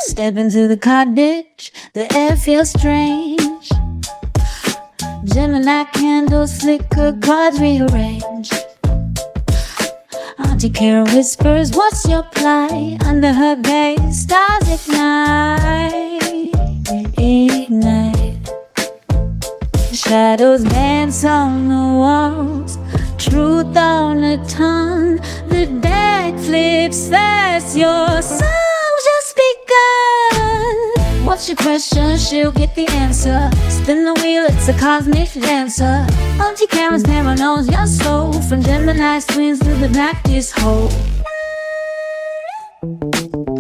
Step into the cottage, the air feels strange. Gemini candles flicker, cards rearrange. Auntie Kara whispers, what's your plight? Under her gaze, stars ignite, ignite. Shadows dance on the walls, truth on the tongue. The deck flips fast, your soul just begun. What's your question? She'll get the answer. Spin the wheel, it's a cosmic dancer. Auntie Kara's camera knows your soul. From Gemini twins to the blackest hole.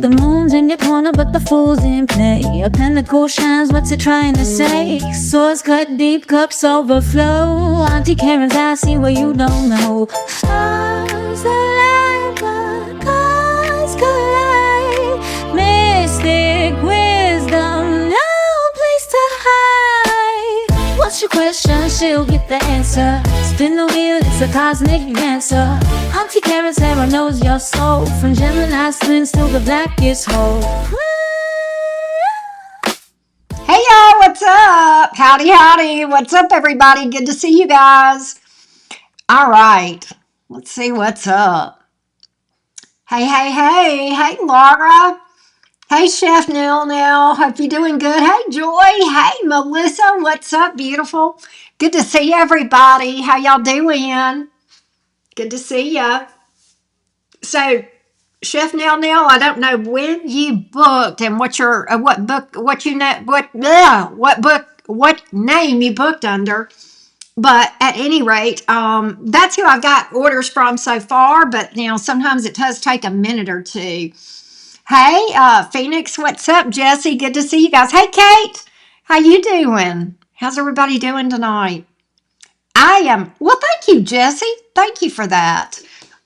The moon's in your corner, but the fool's in play. A pentacle shines, what's it trying to say? Swords cut deep, cups overflow. Auntie Karen's eyes see what you don't know. Stars align, the cars collide. Mystic wisdom, no place to hide. What's your question? She'll get the answer. Spin the wheel, it's a cosmic dancer. Auntie Karen's hammer knows your soul. From Gemini twins to the blackest hole. Hey y'all, what's up? Howdy, howdy. What's up, everybody? Good to see you guys. All right, let's see what's up. Hey, hey, hey. Hey, Laura. Hey, Chef Nil. Hope you're doing good. Hey, Joy. Hey, Melissa. What's up, beautiful? Good to see everybody. How y'all doing? Good to see ya. So, Chef Nil, I don't know when you booked and what name you booked under, but at any rate, that's who I've got orders from so far. But sometimes it does take a minute or two. Hey, Phoenix, what's up? Jesse, good to see you guys. Hey, Kate, how you doing? How's everybody doing tonight? Well, thank you, Jesse. Thank you for that.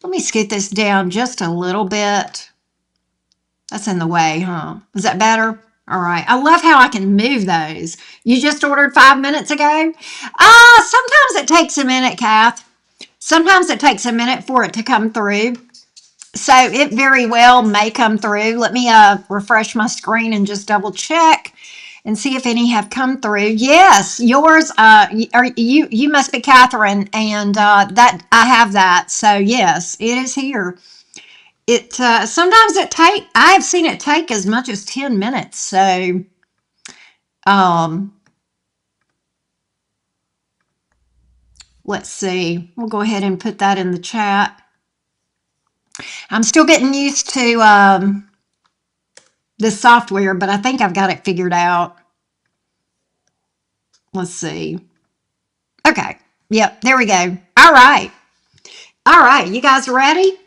Let me scoot this down just a little bit. That's in the way, huh? Is that better? All right. I love how I can move those. You just ordered 5 minutes ago? Sometimes it takes a minute, Kath. Sometimes it takes a minute for it to come through. So it very well may come through. Let me refresh my screen and just double check and see if any have come through. Yes, yours. You must be Catherine, and that I have that. So yes, it is here. It sometimes I have seen it take as much as 10 minutes. So let's see. We'll go ahead and put that in the chat. I'm still getting used to this software, but I think I've got it figured out. Let's see. Okay. Yep, there we go. All right. All right, you guys ready?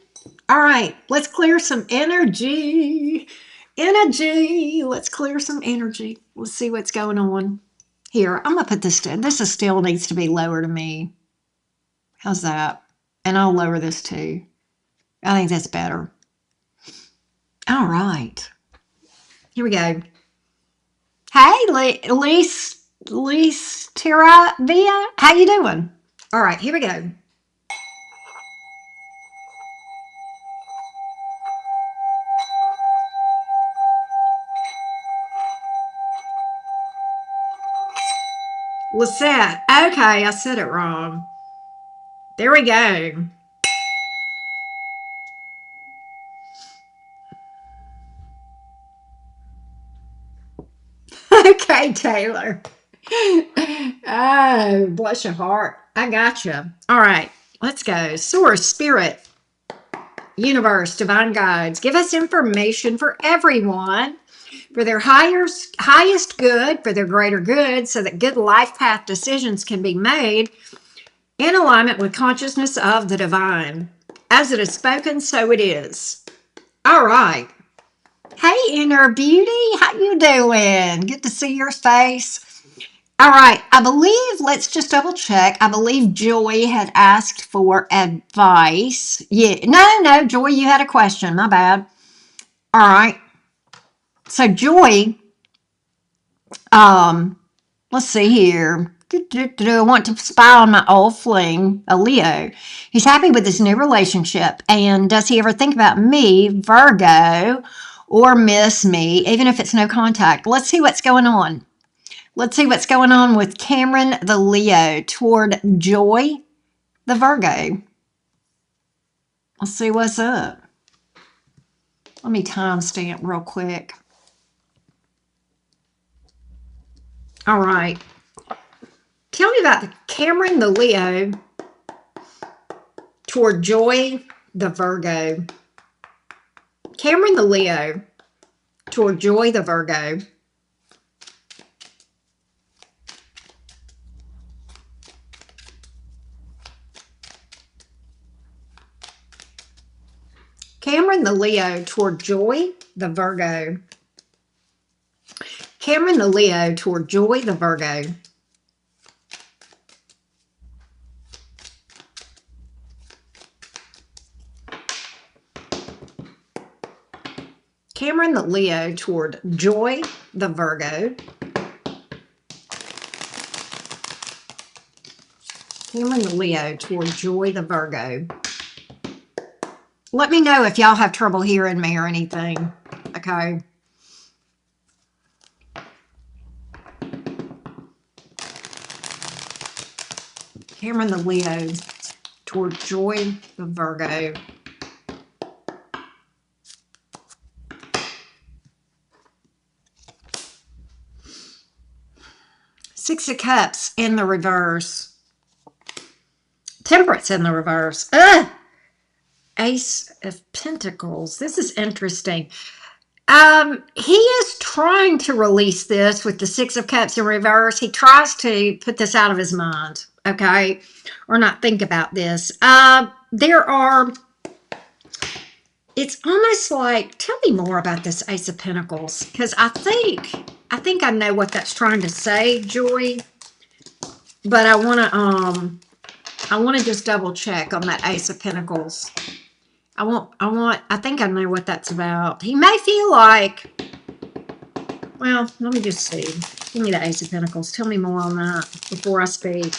All right, let's clear some energy. Let's clear some energy. Let's see what's going on. Here, I'm going to put this down. This still needs to be lower to me. How's that? And I'll lower this too. I think that's better. All right. Here we go. Hey, Lise Tiravia. How you doing? All right, here we go. Lisette. Okay, I said it wrong. There we go. Okay, Taylor. Oh, bless your heart. I got you. All right, let's go. Source, Spirit, Universe, Divine Guides. Give us information for everyone, for their highest good, for their greater good, so that good life path decisions can be made in alignment with consciousness of the divine. As it is spoken, so it is. All right. Hey, Inner Beauty, how you doing? Good to see your face. All right, I believe, let's just double check. I believe Joy had asked for advice. Yeah, no, Joy, you had a question. My bad. All right. So, Joy, let's see here. I want to spy on my old fling, a Leo. He's happy with his new relationship. And does he ever think about me, Virgo, or miss me, even if it's no contact. Let's see what's going on. Let's see what's going on with Cameron the Leo toward Joy the Virgo. Let's see what's up. Let me timestamp real quick. All right. Tell me about the Cameron the Leo toward Joy the Virgo. Cameron the Leo toward Joy the Virgo. Cameron the Leo toward Joy the Virgo. Cameron the Leo toward Joy the Virgo. Cameron the Leo toward Joy the Virgo. Cameron the Leo toward Joy the Virgo. Let me know if y'all have trouble hearing me or anything. Okay. Cameron the Leo toward Joy the Virgo. Six of Cups in the reverse. Temperance in the reverse. Ugh! Ace of Pentacles. This is interesting. He is trying to release this with the Six of Cups in reverse. He tries to put this out of his mind, okay? Or not think about this. It's almost like, tell me more about this Ace of Pentacles, because I think I know what that's trying to say, Joy. But I want to just double check on that Ace of Pentacles. I think I know what that's about. He may feel like, well, let me just see. Give me the Ace of Pentacles. Tell me more on that before I speak.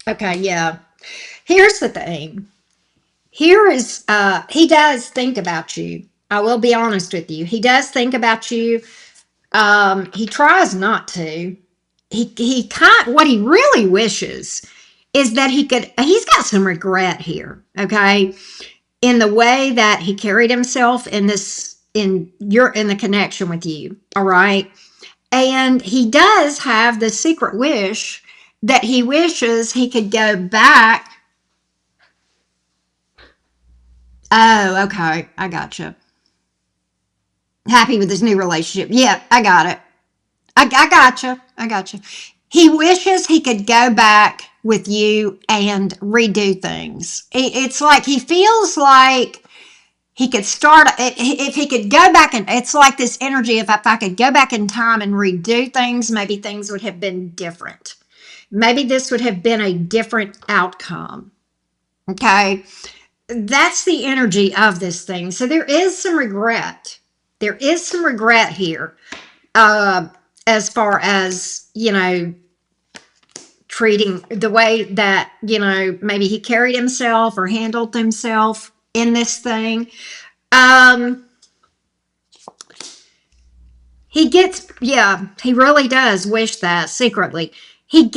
Okay, yeah. Here's the thing. Here is, he does think about you. I will be honest with you. He does think about you. He tries not to. What he really wishes is that he's got some regret here, okay? In the way that he carried himself in the connection with you, all right? And he does have the secret wish that he wishes he could go back. Oh, okay. I gotcha. Happy with his new relationship. Yeah, I got it. I gotcha. I gotcha. He wishes he could go back with you and redo things. It's like he feels like he could start, if he could go back, and it's like this energy, if I could go back in time and redo things, maybe things would have been different. Maybe this would have been a different outcome. Okay. That's the energy of this thing. So there is some regret. There is some regret here. As far as, treating the way that, maybe he carried himself or handled himself in this thing. He really does wish that secretly. He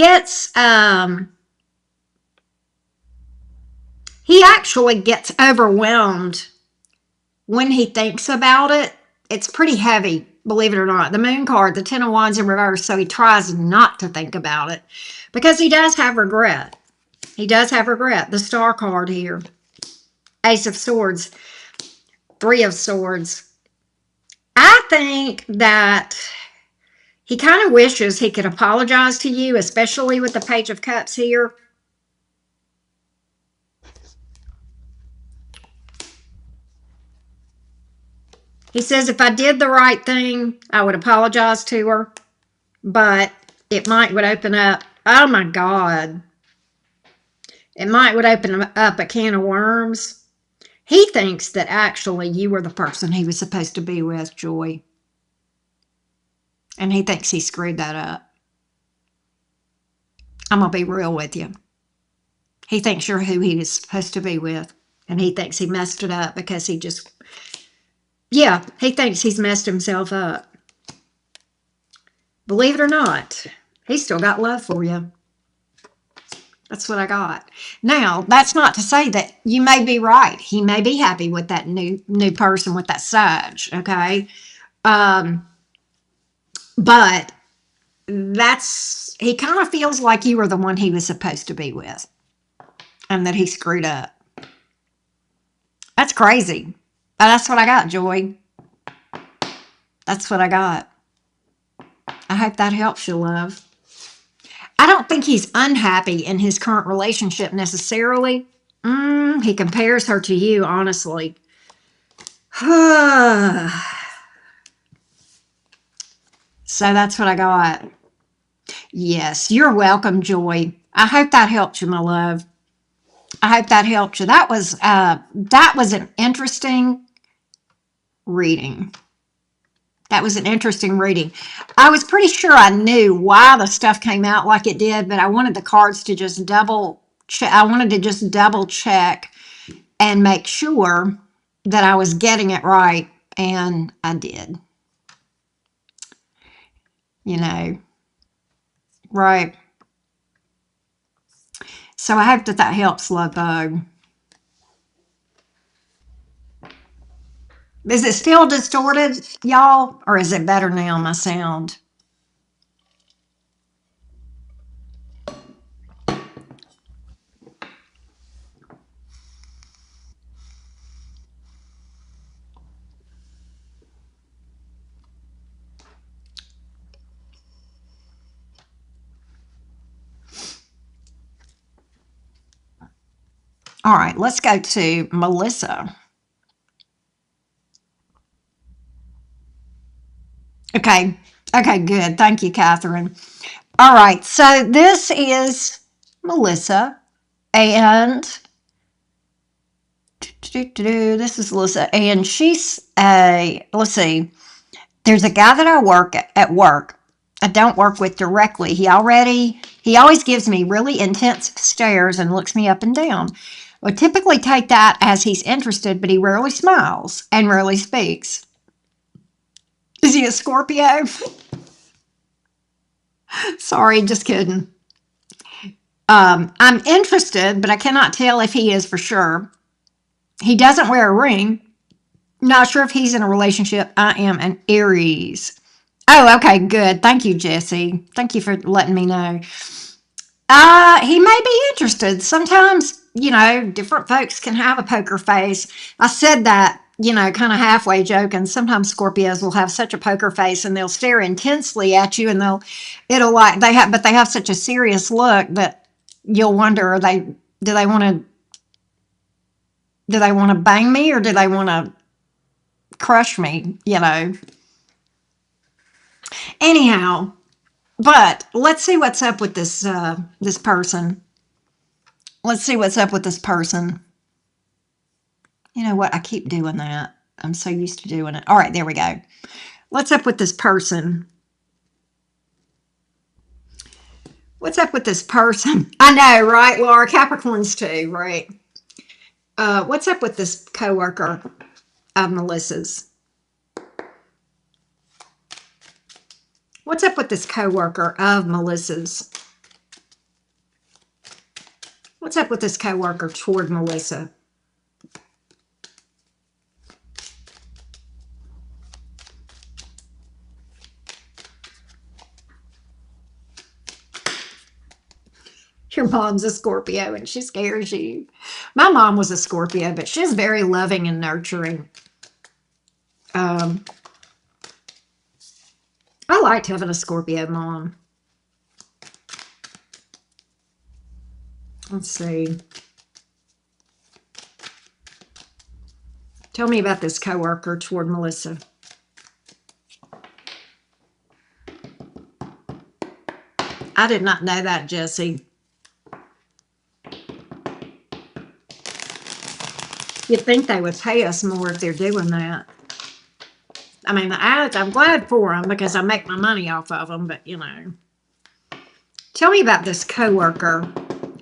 actually gets overwhelmed when he thinks about it. It's pretty heavy, believe it or not. The Moon card, the Ten of Wands in reverse, so he tries not to think about it because he does have regret. He does have regret. The Star card here. Ace of Swords. Three of Swords. I think that he kind of wishes he could apologize to you, especially with the Page of Cups here. He says, if I did the right thing, I would apologize to her, but it would open up, oh my God, would open up a can of worms. He thinks that actually you were the person he was supposed to be with, Joy. And he thinks he screwed that up. I'm going to be real with you. He thinks you're who he was supposed to be with. And he thinks he messed it up because he thinks he's messed himself up. Believe it or not, he's still got love for you. That's what I got. Now, that's not to say that you may be right. He may be happy with that new person with that Sag, okay? Um, but he kind of feels like you were the one he was supposed to be with and that he screwed up. That's crazy. But that's what I got, Joy. That's what I got. I hope that helps you, love. I don't think he's unhappy in his current relationship necessarily. He compares her to you, honestly. So that's what I got. Yes, you're welcome, Joy. I hope that helped you, my love. I hope that helped you. That was an interesting reading. That was an interesting reading. I was pretty sure I knew why the stuff came out like it did, but I wanted the cards to just double check. I wanted to just double check and make sure that I was getting it right, and I did. You know, right. So I hope that helps, love bug. Is it still distorted, y'all? Or is it better now, my sound? All right, let's go to Melissa. Okay. Okay, good. Thank you, Catherine. All right, so this is Melissa, and this is Melissa, and she's let's see, there's a guy that I work at work. I don't work with directly. He always gives me really intense stares and looks me up and down. I would typically take that as he's interested, but he rarely smiles and rarely speaks. Is he a Scorpio? Sorry, just kidding. I'm interested, but I cannot tell if he is for sure. He doesn't wear a ring. Not sure if he's in a relationship. I am an Aries. Oh, okay, good. Thank you, Jesse. Thank you for letting me know. He may be interested. Sometimes, different folks can have a poker face. I said that, kind of halfway joking. Sometimes Scorpios will have such a poker face and they'll stare intensely at you, and but they have such a serious look that you'll wonder, do they want to bang me, or do they want to crush me, Anyhow, but let's see what's up with this person. Let's see what's up with this person. You know what? I keep doing that. I'm so used to doing it. All right, there we go. What's up with this person? What's up with this person? I know, right, Laura? Capricorns too, right? What's up with this coworker of Melissa's? What's up with this coworker of Melissa's? What's up with this coworker toward Melissa? Your mom's a Scorpio and she scares you. My mom was a Scorpio, but she's very loving and nurturing. I liked having a Scorpio mom. Let's see. Tell me about this coworker toward Melissa. I did not know that, Jesse. You'd think they would pay us more if they're doing that. I mean, I'm glad for them because I make my money off of them, but Tell me about this coworker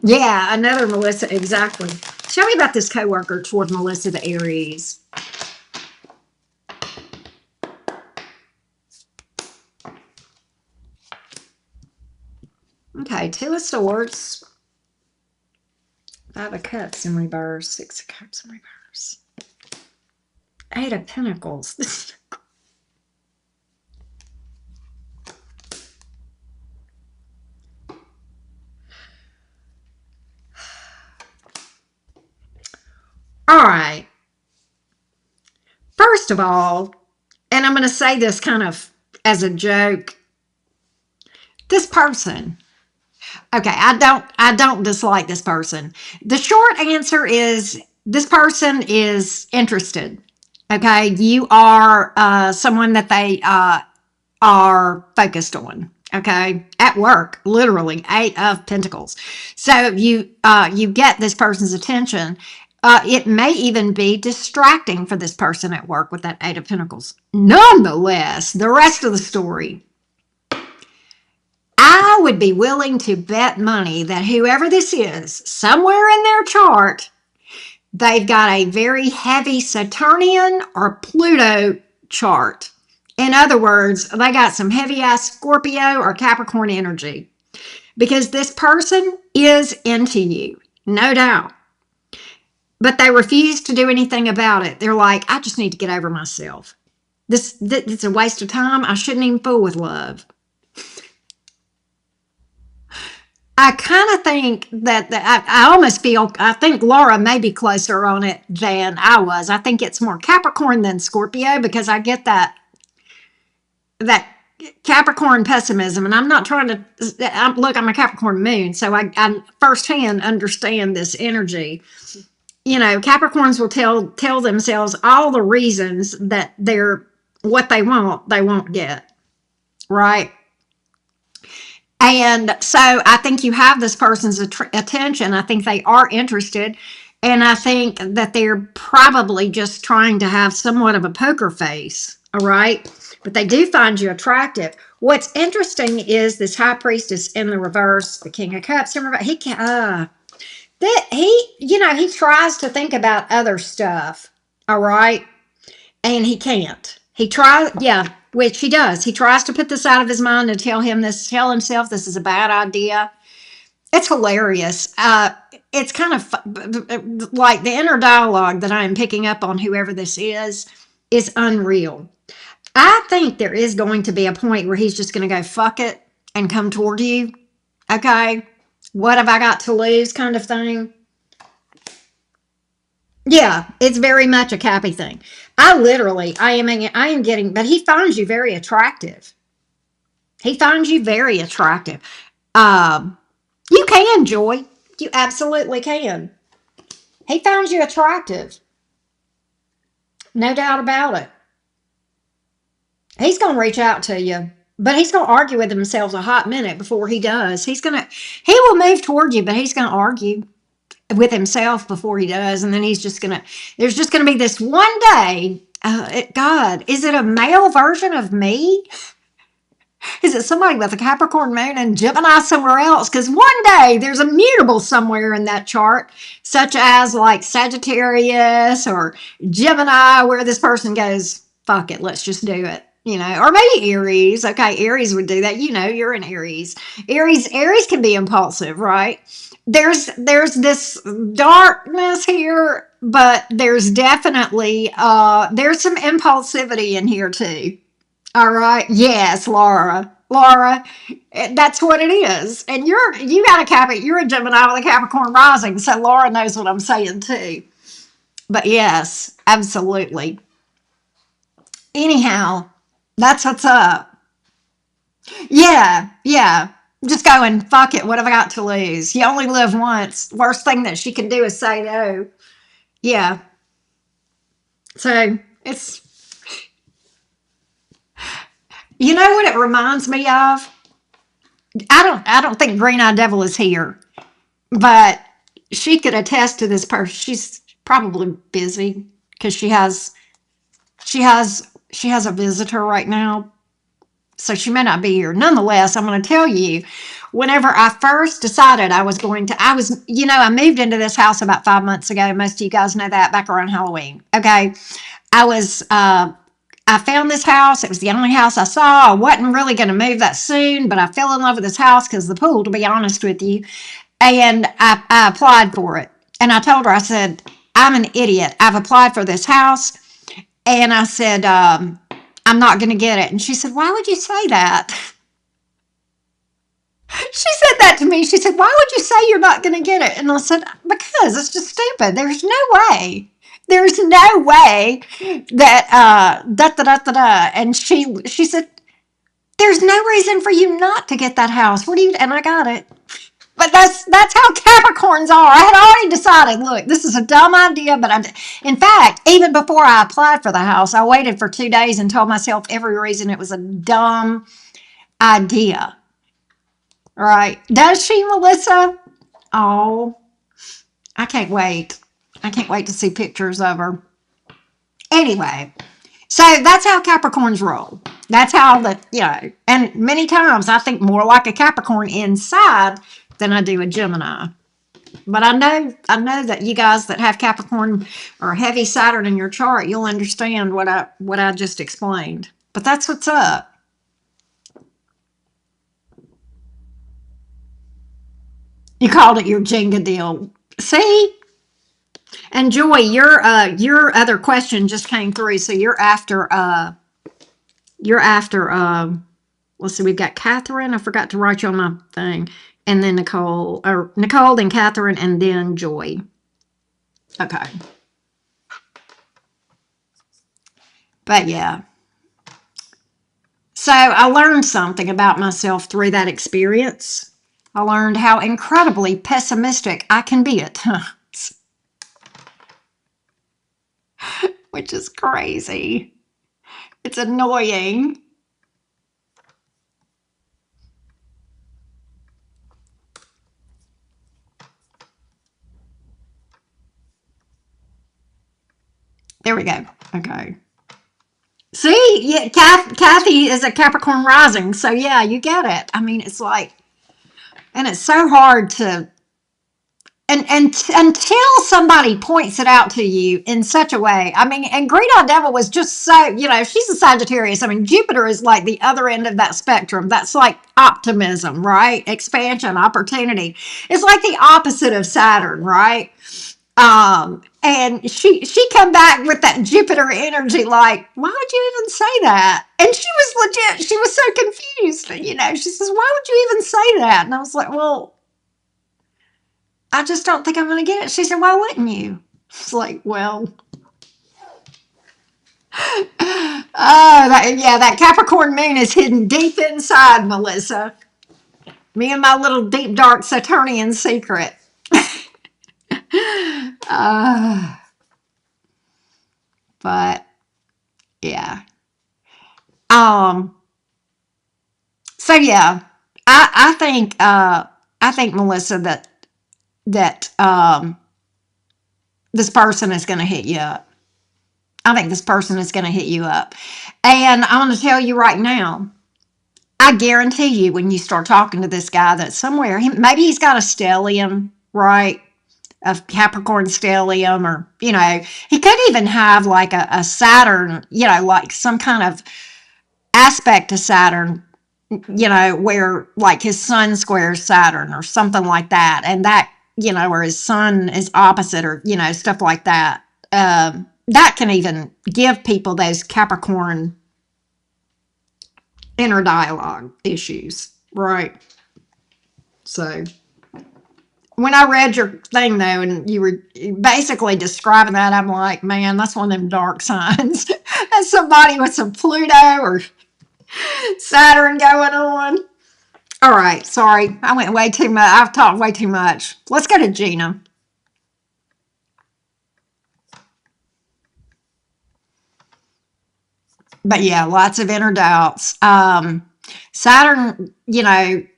Yeah, another Melissa, exactly. Tell me about this coworker toward Melissa the Aries. Okay, Two of Swords, Five of Cups in reverse, Six of Cups in reverse, Eight of Pentacles. All right. First of all, and I'm going to say this kind of as a joke, this person, okay, I don't dislike this person. The short answer is this person is interested. Okay, you are someone that they are focused on. Okay, at work, literally Eight of Pentacles. So you get this person's attention. It may even be distracting for this person at work with that Eight of Pentacles. Nonetheless, the rest of the story, I would be willing to bet money that whoever this is, somewhere in their chart, they've got a very heavy Saturnian or Pluto chart. In other words, they got some heavy ass Scorpio or Capricorn energy because this person is into you, no doubt. But they refuse to do anything about it. They're like, I just need to get over myself. It's a waste of time. I shouldn't even fool with love. I kind of think I almost feel, I think Laura may be closer on it than I was. I think it's more Capricorn than Scorpio because I get that Capricorn pessimism. And I'm not trying to, look, I'm a Capricorn moon. So I firsthand understand this energy. You know, Capricorns will tell themselves all the reasons that they're what they won't get. Right. And so I think you have this person's attention. I think they are interested. And I think that they're probably just trying to have somewhat of a poker face. All right. But they do find you attractive. What's interesting is this High Priestess in the reverse, the King of Cups. He can that he tries to think about other stuff. All right. And he can't. He tries, yeah, which he does. He tries to put this out of his mind and tell himself this is a bad idea. It's hilarious. It's kind of like the inner dialogue that I am picking up on whoever this is unreal. I think there is going to be a point where he's just going to go, fuck it, and come toward you. Okay. What have I got to lose kind of thing? Yeah, it's very much a Cappy thing. I am getting, but he finds you very attractive. He finds you very attractive. Um, you can, Joy. You absolutely can. He finds you attractive. No doubt about it. He's going to reach out to you, but he's going to argue with himself a hot minute before he does. He will move toward you, but he's going to argue with himself before he does. And then there's just going to be this one day. God, is it a male version of me? Is it somebody with a Capricorn moon and Gemini somewhere else? Because one day there's a mutable somewhere in that chart, such as like Sagittarius or Gemini, where this person goes, fuck it, let's just do it. Or maybe Aries. Okay, Aries would do that. You're an Aries. Aries can be impulsive, right? There's this darkness here, but there's definitely there's some impulsivity in here too. All right. Yes, Laura. Laura, that's what it is. And you got you're a Gemini with a Capricorn rising, so Laura knows what I'm saying too. But yes, absolutely. Anyhow, that's what's up. Yeah, yeah. Just going, fuck it. What have I got to lose? You only live once. Worst thing that she can do is say no. Yeah. So it's, you know what it reminds me of? I don't think Green Eye Devil is here, but she could attest to this person. She's probably busy because she has a visitor right now, so she may not be here. Nonetheless, I'm going to tell you whenever I first decided I was going to, I moved into this house about 5 months ago. Most of you guys know that, back around Halloween. Okay. I was, I found this house. It was the only house I saw. I wasn't really going to move that soon, but I fell in love with this house because of the pool, to be honest with you. And I applied for it. And I told her, I said, I'm an idiot. I've applied for this house. And I said, I'm not going to get it. And she said, why would you say that? She said that to me. She said, why would you say you're not going to get it? And I said, because it's just stupid. There's no way. There's no way that da da da da da. And she said, there's no reason for you not to get that house. What do you? And I got it. But that's how Capricorns are. I had already decided, look, this is a dumb idea, but in fact, even before I applied for the house, I waited for 2 days and told myself every reason it was a dumb idea. Right? Does she, Melissa? Oh, I can't wait. I can't wait to see pictures of her. Anyway, so that's how Capricorns roll. That's how and many times I think more like a Capricorn inside than I do a Gemini. But I know that you guys that have Capricorn or heavy Saturn in your chart, you'll understand what I just explained. But that's what's up. You called it your Jenga deal. See? And Joy, your other question just came through. So you're after let's see, we've got Catherine. I forgot to write you on my thing. And then Nicole, then Catherine, and then Joy. Okay. But yeah. So I learned something about myself through that experience. I learned how incredibly pessimistic I can be at times, which is crazy. It's annoying. There we go. Okay. See, yeah, Kathy is a Capricorn rising, so yeah, you get it. I mean, it's like, and it's so hard to, and until somebody points it out to you in such a way. I mean, and Green Eyed Devil was just so, she's a Sagittarius. I mean, Jupiter is like the other end of that spectrum. That's like optimism, right? Expansion, opportunity. It's like the opposite of Saturn, right? And she come back with that Jupiter energy, like, why would you even say that? And she was legit, she was so confused, she says, why would you even say that? And I was like, well, I just don't think I'm going to get it. She said, why wouldn't you? It's like, well, that Capricorn moon is hidden deep inside, Melissa. Me and my little deep, dark Saturnian secret. But yeah. So yeah, I think Melissa that this person is going to hit you up. I think this person is going to hit you up. And I'm going to tell you right now, I guarantee you when you start talking to this guy that somewhere, maybe he's got a stellium, right? A Capricorn stellium, or, he could even have like a Saturn, like some kind of aspect to Saturn, where like his sun squares Saturn or something like that. And that, where his sun is opposite, or, stuff like that. That can even give people those Capricorn inner dialogue issues, right? So when I read your thing, though, and you were basically describing that, I'm like, man, that's one of them dark signs. That's somebody with some Pluto or Saturn going on. All right, sorry. I went way too much. I've talked way too much. Let's go to Gina. But yeah, lots of inner doubts. Saturn,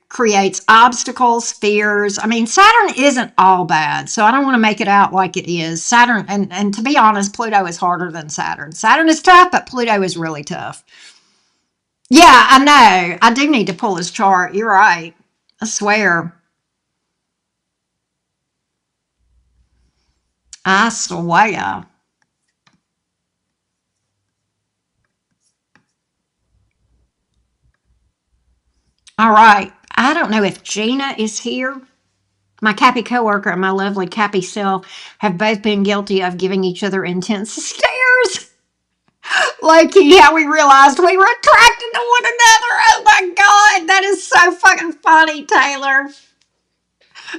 creates obstacles, fears. I mean, Saturn isn't all bad, so I don't want to make it out like it is. Saturn, and to be honest, Pluto is harder than Saturn. Saturn is tough, but Pluto is really tough. Yeah, I know. I do need to pull his chart. You're right. I swear. I swear. All right. I don't know if Gina is here. My Cappy coworker and my lovely Cappy self have both been guilty of giving each other intense stares. Loki, how we realized we were attracted to one another. Oh my God, that is so fucking funny, Taylor.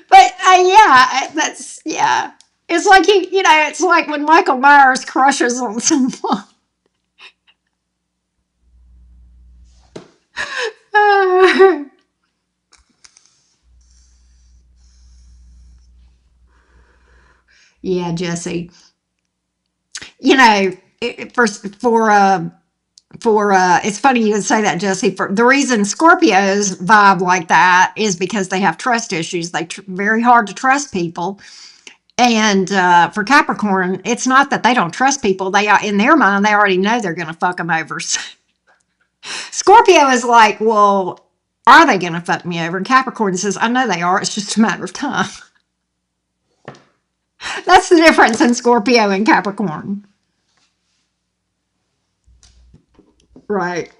But yeah, that's, yeah. It's like it's like when Michael Myers crushes on someone. Yeah, Jesse. You know, it's funny you would say that, Jesse. For the reason Scorpios vibe like that is because they have trust issues. They very hard to trust people. And for Capricorn, it's not that they don't trust people. They are, in their mind, they already know they're going to fuck them over. Scorpio is like, well, are they going to fuck me over? And Capricorn says, I know they are. It's just a matter of time. That's the difference in Scorpio and Capricorn. Right.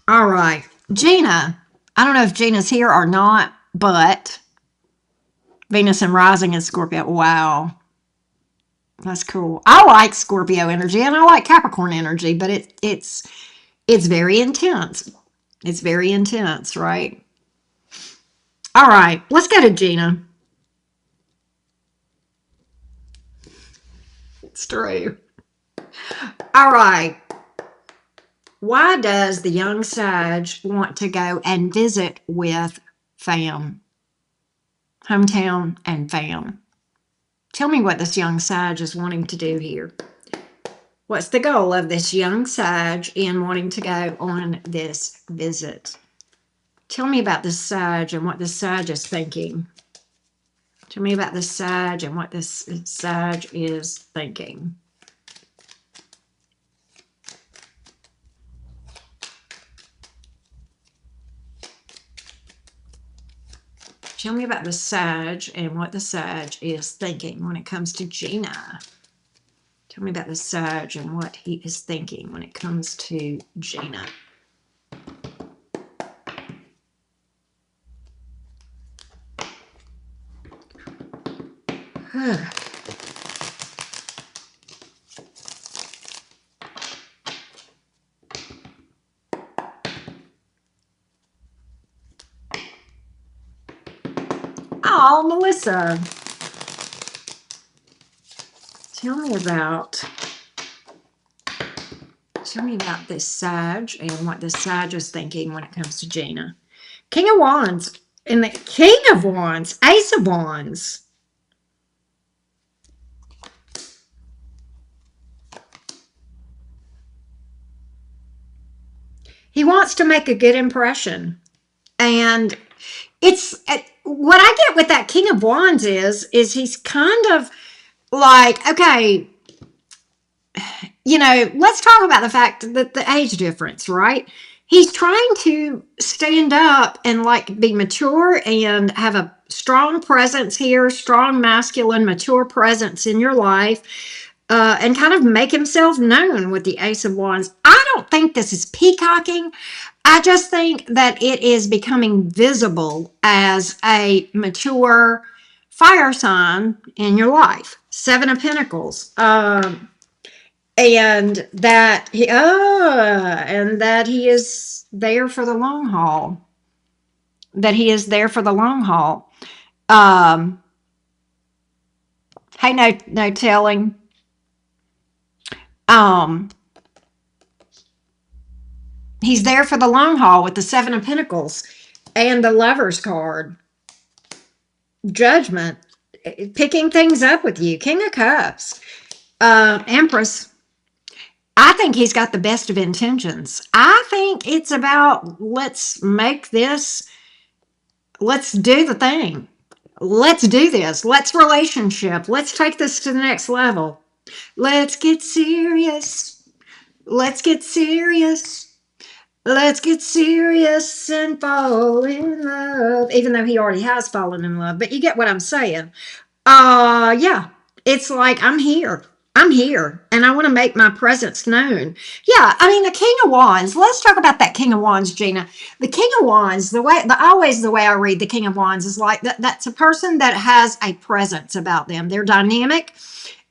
All right. Gina. I don't know if Gina's here or not, but Venus and Rising in Scorpio. Wow. That's cool. I like Scorpio energy and I like Capricorn energy, but it's very intense. It's very intense, right? All right. Let's go to Gina. It's true. All right. Why does the young Sag want to go and visit with fam? Hometown and fam. Tell me what this young Sag is wanting to do here. What's the goal of this young Sag in wanting to go on this visit? Tell me about this Sag and what this Sag is thinking. Tell me about this Sag and what this Sag is thinking. Tell me about the Sag and what the Sag is thinking when it comes to Gina. Tell me about the Sag and what he is thinking when it comes to Gina. Oh, Melissa. Tell me about this Sag and what the Sag is thinking when it comes to Gina. King of Wands and the King of Wands, Ace of Wands. He wants to make a good impression. And it's what I get with that King of Wands is he's kind of like, okay, let's talk about the fact that the age difference, right? He's trying to stand up and like be mature and have a strong presence here, strong masculine, mature presence in your life, and kind of make himself known with the Ace of Wands. I don't think this is peacocking. I just think that it is becoming visible as a mature fire sign in your life. Seven of Pentacles. And that he is there for the long haul. That he is there for the long haul. Hey, no telling. He's there for the long haul with the Seven of Pentacles and the Lover's card. Judgment. Picking things up with you. King of Cups. Empress. I think he's got the best of intentions. I think it's about let's do the thing. Let's do this. Let's relationship. Let's take this to the next level. Let's get serious. Let's get serious. Let's get serious and fall in love. Even though he already has fallen in love, but you get what I'm saying. Yeah. It's like I'm here. I'm here and I want to make my presence known. Yeah, I mean the King of Wands. Let's talk about that King of Wands, Gina. The King of Wands, always the way I read the King of Wands is like that's a person that has a presence about them. They're dynamic.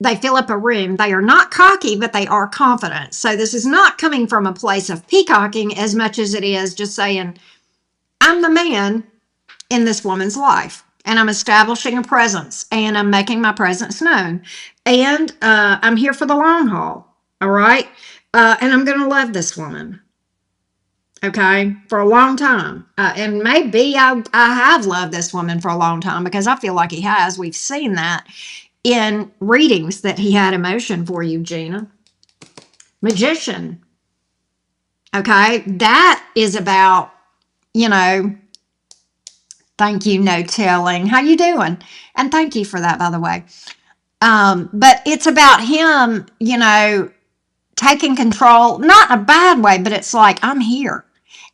They fill up a room. They are not cocky, but they are confident. So this is not coming from a place of peacocking as much as it is just saying, I'm the man in this woman's life. And I'm establishing a presence and I'm making my presence known. And I'm here for the long haul. All right. And I'm going to love this woman. Okay. For a long time. And maybe I have loved this woman for a long time because I feel like he has. We've seen that in readings that he had emotion for you, Gina. Magician. Okay. That is about, you know, thank you, no telling. How you doing? And thank you for that, by the way. But it's about him, you know, taking control, not in a bad way, but it's like, I'm here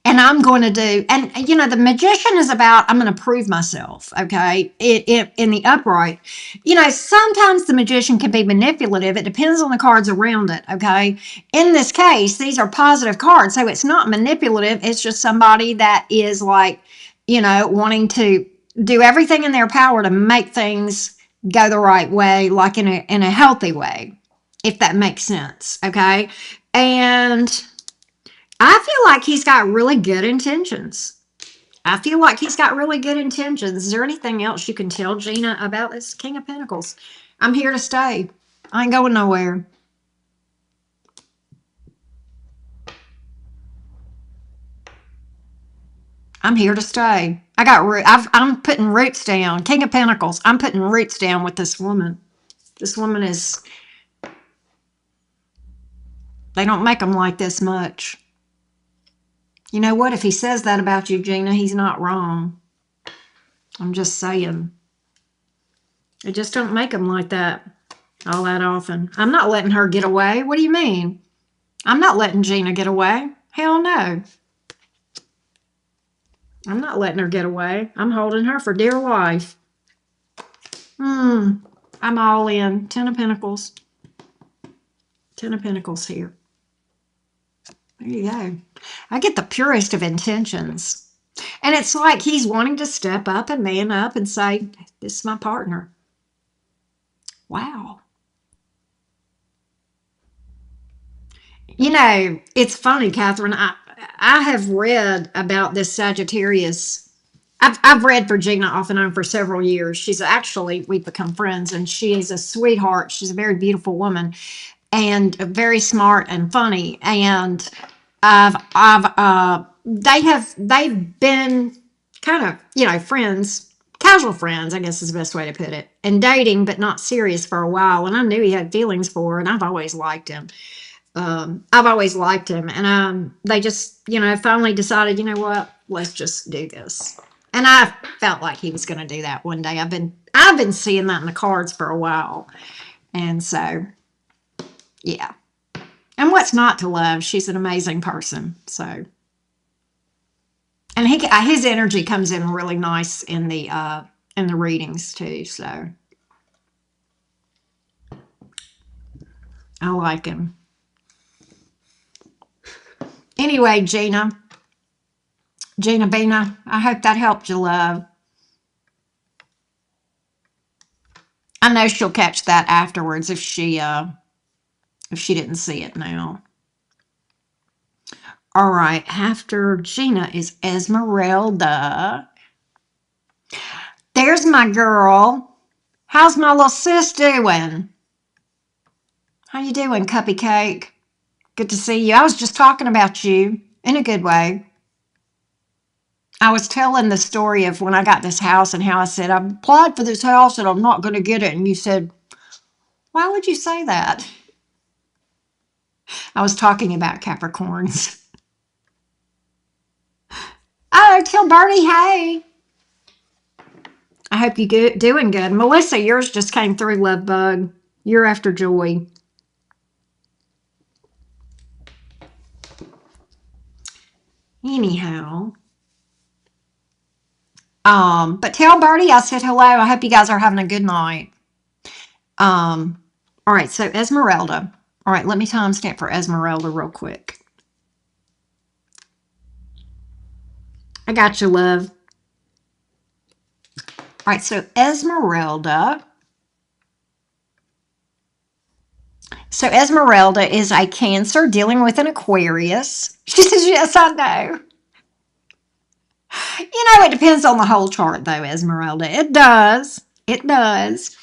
and I'm going to do, and you know, the magician is about, I'm going to prove myself. Okay. In the upright, you know, sometimes the magician can be manipulative. It depends on the cards around it. Okay. In this case, these are positive cards. So it's not manipulative. It's just somebody that is like, you know, wanting to do everything in their power to make things go the right way, like in a healthy way, if that makes sense. Okay. And I feel like he's got really good intentions. I feel like he's got really good intentions. Is there anything else you can tell Gina about this King of Pentacles? I'm here to stay. I ain't going nowhere. I'm here to stay. I got root. I'm putting roots down. King of Pentacles. I'm putting roots down with this woman. This woman is. They don't make them like this much. You know what? If he says that about you, Gina, he's not wrong. I'm just saying. They just don't make them like that all that often. I'm not letting her get away. What do you mean? I'm not letting Gina get away. Hell no. I'm not letting her get away. I'm holding her for dear life. I'm all in. Ten of Pentacles. Ten of Pentacles here. There you go. I get the purest of intentions. And it's like he's wanting to step up and man up and say, this is my partner. Wow. You know, it's funny, Catherine. I have read about this Sagittarius. I've read for Gina off and on for several years. We've become friends, and she is a sweetheart. She's a very beautiful woman and very smart and funny. And they've been kind of, you know, friends, casual friends, I guess is the best way to put it, and dating, but not serious for a while. And I knew he had feelings for her, and I've always liked him. And they just, you know, finally decided, you know what, let's just do this. And I felt like he was going to do that one day. I've been seeing that in the cards for a while, and so yeah. And what's not to love? She's an amazing person. So, and his energy comes in really nice in the readings too. So I like him. Anyway, Gina Bina, I hope that helped you, love. I know she'll catch that afterwards if she didn't see it now. All right, after Gina is Esmeralda. There's my girl. How's my little sis doing? How you doing, Cuppy Cake? Good to see you. I was just talking about you in a good way. I was telling the story of when I got this house and how I said, I've applied for this house and I'm not going to get it. And you said, why would you say that? I was talking about Capricorns. Oh, tell Bertie, hey. I hope you're doing good. Melissa, yours just came through, love bug. You're after joy. Anyhow, but tell Birdie I said hello. I hope you guys are having a good night. All right, so Esmeralda. All right, let me timestamp for Esmeralda real quick. I got you, love. All right, so Esmeralda. So Esmeralda is a Cancer dealing with an Aquarius. She says, yes, I know. It depends on the whole chart, though, Esmeralda. It does. It does.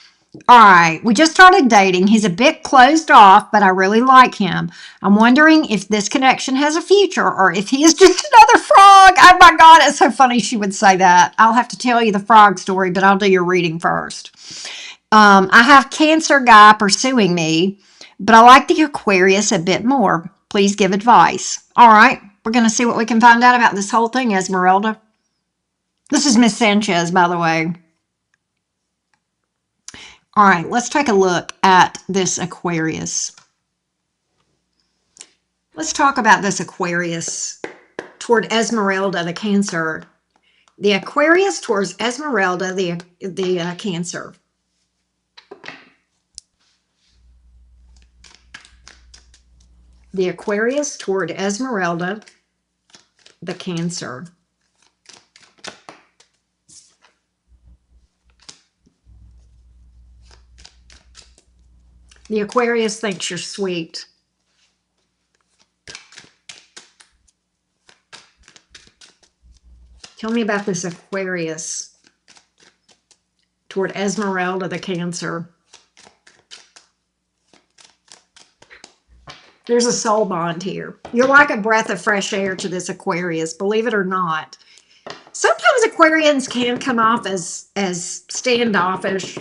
All right, we just started dating. He's a bit closed off, but I really like him. I'm wondering if this connection has a future or if he is just another frog. Oh my God, it's so funny she would say that. I'll have to tell you the frog story, but I'll do your reading first. I have Cancer guy pursuing me, but I like the Aquarius a bit more. Please give advice. All right, we're going to see what we can find out about this whole thing, Esmeralda. This is Miss Sanchez, by the way. All right, let's take a look at this Aquarius. Let's talk about this Aquarius toward Esmeralda, the Cancer. The Aquarius towards Esmeralda, the Cancer. The Aquarius toward Esmeralda, the Cancer. The Aquarius thinks you're sweet. Tell me about this Aquarius toward Esmeralda, the Cancer. There's a soul bond here. You're like a breath of fresh air to this Aquarius, believe it or not. Sometimes Aquarians can come off as standoffish,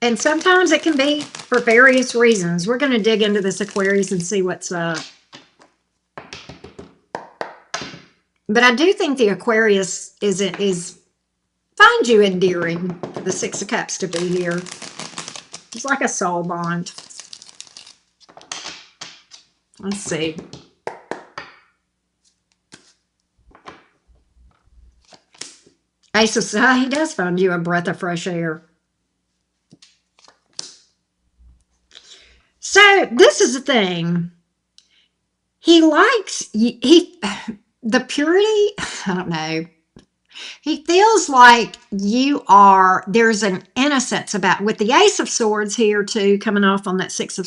and sometimes it can be for various reasons. We're going to dig into this Aquarius and see what's up. But I do think the Aquarius finds you endearing for the Six of Cups to be here. It's like a soul bond. Let's see. Ace of Swords, he does find you a breath of fresh air. So this is the thing. He likes the purity. I don't know. He feels like there's an innocence about, with the Ace of Swords here too, coming off on that Six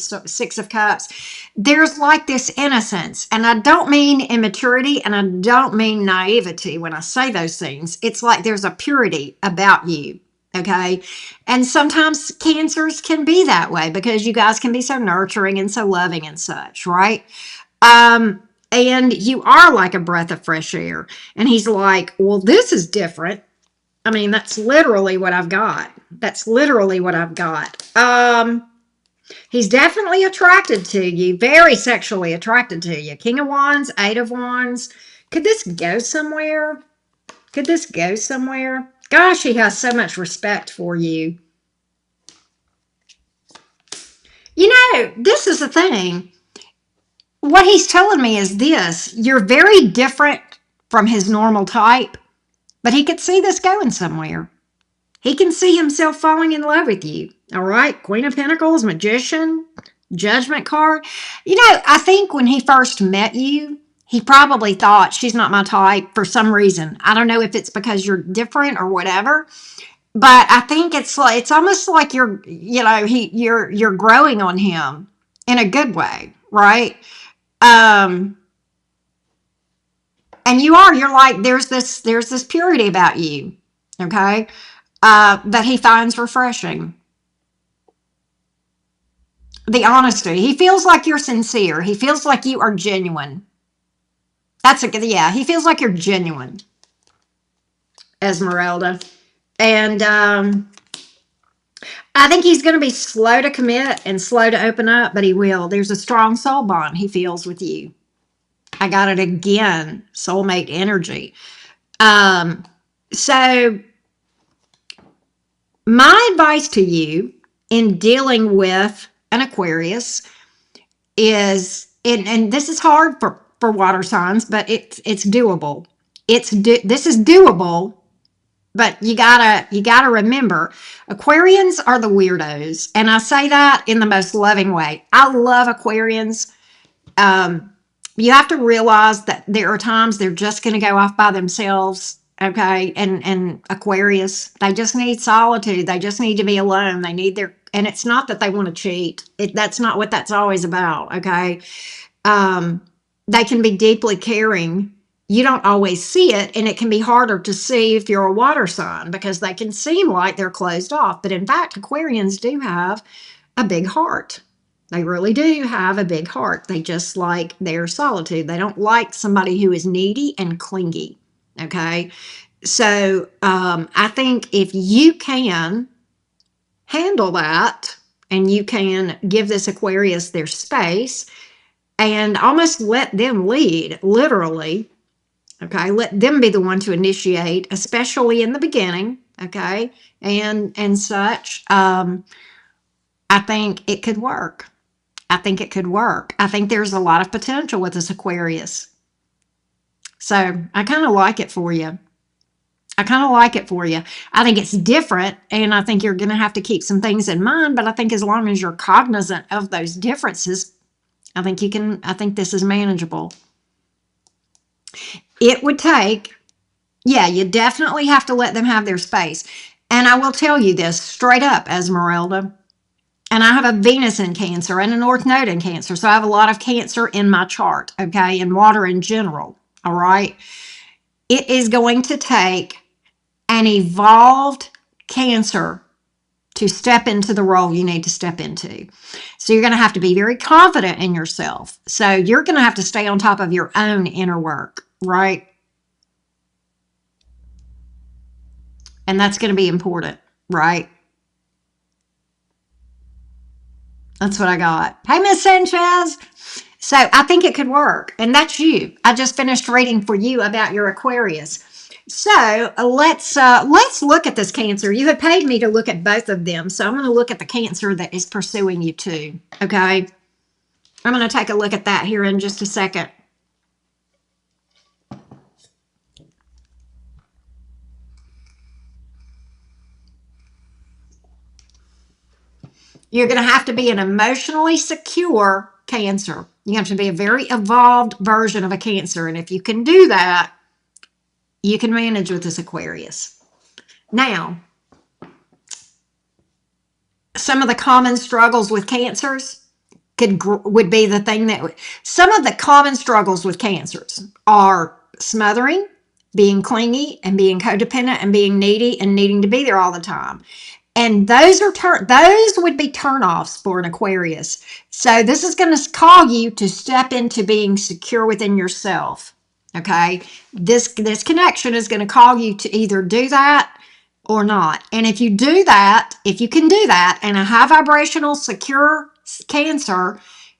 of Cups. There's like this innocence, and I don't mean immaturity, and I don't mean naivety when I say those things. It's like there's a purity about you. Okay. And sometimes Cancers can be that way because you guys can be so nurturing and so loving and such, right? And you are like a breath of fresh air. And he's like, well, this is different. I mean, that's literally what I've got. That's literally what I've got. He's definitely attracted to you, very sexually attracted to you. King of Wands, Eight of Wands. Could this go somewhere? Could this go somewhere? Gosh, he has so much respect for you. This is the thing. What he's telling me is this. You're very different from his normal type, but he could see this going somewhere. He can see himself falling in love with you. All right? Queen of Pentacles, Magician, Judgment card. I think when he first met you, he probably thought she's not my type for some reason. I don't know if it's because you're different or whatever, but I think it's almost like you're growing on him in a good way, right? And you're like, there's this purity about you, okay, that he finds refreshing. The honesty. He feels like you're sincere. He feels like you are genuine. He feels like you're genuine, Esmeralda. And I think he's going to be slow to commit and slow to open up, but he will. There's a strong soul bond he feels with you. I got it again, soulmate energy. So my advice to you in dealing with an Aquarius is, and this is hard for water signs, but it's doable. This is doable, but you gotta remember, Aquarians are the weirdos, and I say that in the most loving way. I love Aquarians. You have to realize that there are times they're just going to go off by themselves. Okay. And Aquarius, they just need solitude. They just need to be alone. They need and it's not that they want to cheat. That's not what that's always about. Okay. Um, they can be deeply caring. You don't always see it, and it can be harder to see if you're a water sign because they can seem like they're closed off. But in fact, Aquarians do have a big heart. They really do have a big heart. They just like their solitude. They don't like somebody who is needy and clingy. Okay. So I think if you can handle that and you can give this Aquarius their space and almost let them lead, literally, okay, let them be the one to initiate, especially in the beginning, okay, and such. I think it could work. I think it could work. I think there's a lot of potential with this Aquarius. So I kind of like it for you. I kind of like it for you. I think it's different, and I think you're going to have to keep some things in mind, but I think as long as you're cognizant of those differences, I think you can, I think this is manageable. It would take, yeah, you definitely have to let them have their space. And I will tell you this straight up, Esmeralda. And I have a Venus in Cancer and a North Node in Cancer. So I have a lot of Cancer in my chart, okay, and water in general. All right. It is going to take an evolved Cancer to step into the role you need to step into. So you're going to have to be very confident in yourself. So you're going to have to stay on top of your own inner work, right? And that's going to be important, right? That's what I got. Hey, Miss Sanchez. So I think it could work. And that's you. I just finished reading for you about your Aquarius. So let's look at this Cancer. You had paid me to look at both of them. So I'm going to look at the Cancer that is pursuing you too. Okay. I'm going to take a look at that here in just a second. You're going to have to be an emotionally secure Cancer. You have to be a very evolved version of a Cancer. And if you can do that, you can manage with this Aquarius. Now, some of the common struggles with Cancers would be the thing that some of the common struggles with Cancers are smothering, being clingy, and being codependent, and being needy, and needing to be there all the time. And those would be turnoffs for an Aquarius. So this is going to call you to step into being secure within yourself. Okay, this connection is going to call you to either do that or not. And if you do that, if you can do that, and a high vibrational secure Cancer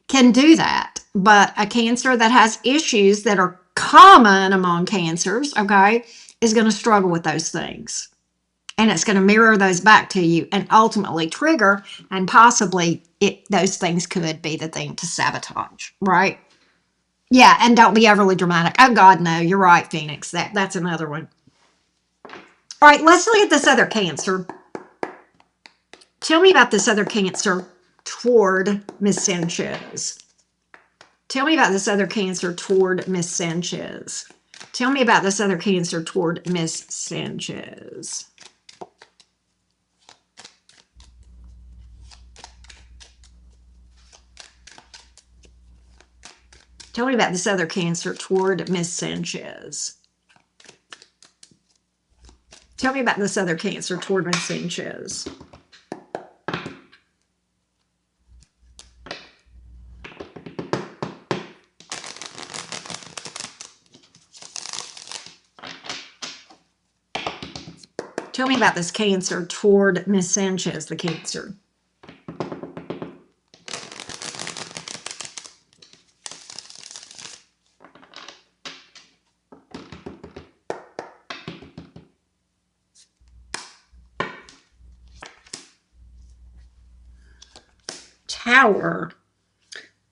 can do that, but a Cancer that has issues that are common among Cancers, okay, is going to struggle with those things. And it's going to mirror those back to you and ultimately trigger, and possibly those things could be the thing to sabotage, right? Yeah, and don't be overly dramatic. Oh God, no, you're right, Phoenix. That's another one. All right, let's look at this other Cancer. Tell me about this other Cancer toward Miss Sanchez. Tell me about this other Cancer toward Miss Sanchez. Tell me about this other Cancer toward Miss Sanchez. Tell me about this other Cancer toward Miss Sanchez. Tell me about this other Cancer toward Miss Sanchez. Tell me about this Cancer toward Miss Sanchez, the Cancer. Tower.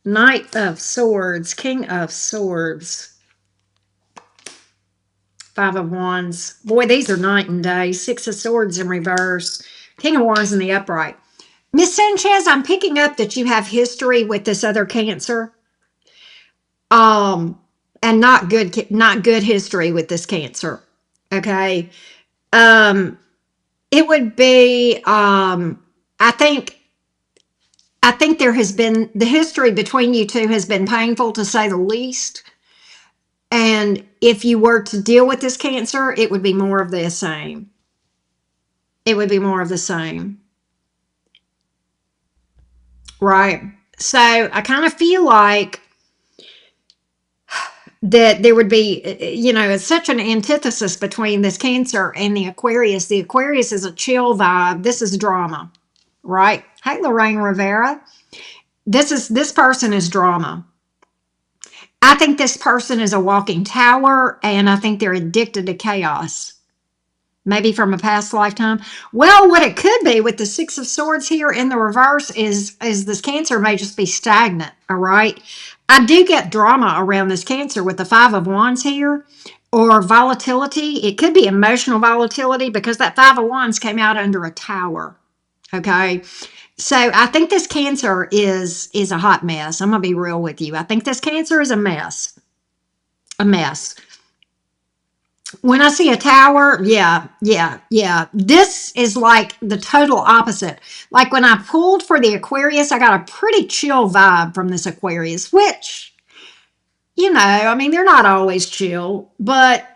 Knight of Swords, King of Swords, Five of Wands. Boy, these are night and day. Six of Swords in reverse, King of Wands in the upright. Miss Sanchez, I'm picking up that you have history with this other Cancer. And not good history with this Cancer. Okay. It would be, I think there has been, the history between you two has been painful to say the least. And if you were to deal with this Cancer, it would be more of the same. It would be more of the same. Right. So I kind of feel like that there would be, it's such an antithesis between this Cancer and the Aquarius. The Aquarius is a chill vibe. This is drama, right? Hey, Lorraine Rivera. This person is drama. I think this person is a walking tower, and I think they're addicted to chaos. Maybe from a past lifetime. Well, what it could be with the Six of Swords here in the reverse is this Cancer may just be stagnant, all right? I do get drama around this Cancer with the Five of Wands here, or volatility. It could be emotional volatility because that Five of Wands came out under a tower, okay? So I think this Cancer is a hot mess. I'm going to be real with you. I think this Cancer is a mess. A mess. When I see a tower, yeah. This is like the total opposite. Like when I pulled for the Aquarius, I got a pretty chill vibe from this Aquarius, which, I mean, they're not always chill, but,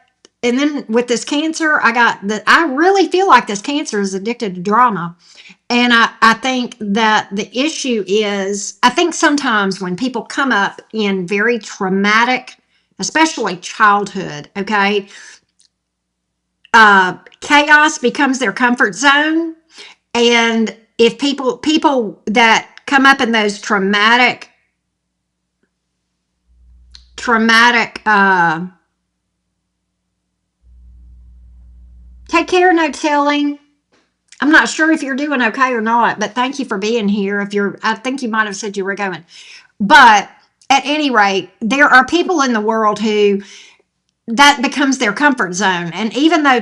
and then with this Cancer, I really feel like this Cancer is addicted to drama. And I think that the issue is, I think sometimes when people come up in very traumatic, especially childhood, okay, chaos becomes their comfort zone. And if people that come up in those traumatic, take care, no telling. I'm not sure if you're doing okay or not, but thank you for being here. I think you might have said you were going. But at any rate, there are people in the world who that becomes their comfort zone. And even though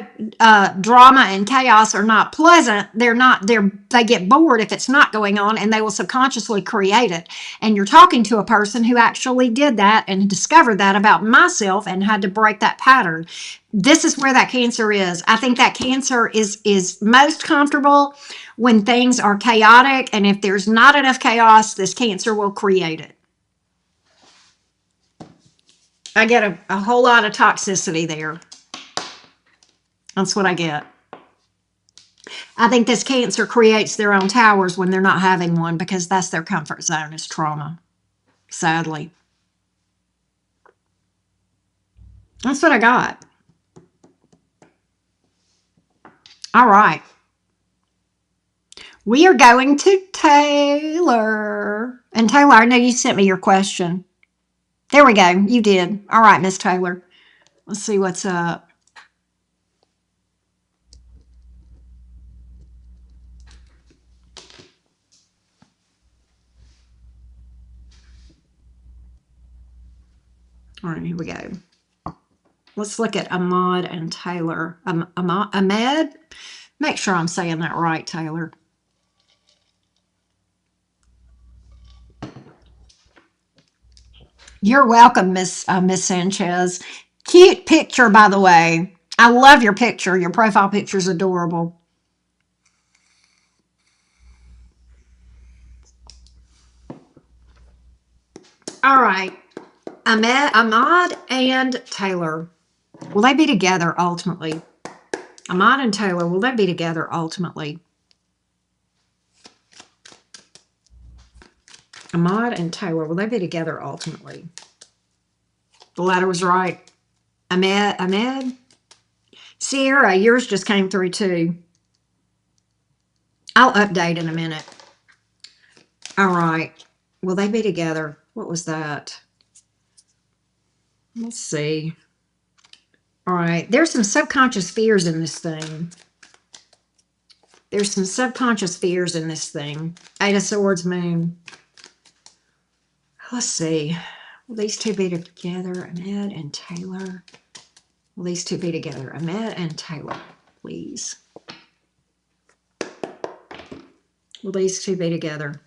drama and chaos are not pleasant, they get bored if it's not going on, and they will subconsciously create it. And you're talking to a person who actually did that and discovered that about myself and had to break that pattern. This is where that Cancer is. I think that Cancer is most comfortable when things are chaotic. And if there's not enough chaos, this Cancer will create it. I get a whole lot of toxicity there. That's what I get. I think this Cancer creates their own towers when they're not having one because that's their comfort zone is trauma. Sadly. That's what I got. All right. We are going to Taylor. And Taylor, I know you sent me your question. There we go. You did. All right, Miss Taylor. Let's see what's up. All right, here we go. Let's look at Ahmad and Taylor. Ahmed? Make sure I'm saying that right, Taylor. You're welcome, Miss Sanchez. Cute picture, by the way. I love your picture. Your profile picture is adorable. All right. Ahmad and Taylor. Will they be together ultimately? Ahmad and Taylor, will they be together ultimately? Ahmad and Taylor, will they be together ultimately? The letter was right. Ahmed? Sierra, yours just came through too. I'll update in a minute. All right. Will they be together? What was that? Let's see. All right. There's some subconscious fears in this thing. There's some subconscious fears in this thing. Eight of Swords, Moon. Let's see. Will these two be together? Ahmed and Taylor. Will these two be together? Ahmed and Taylor, please. Will these two be together?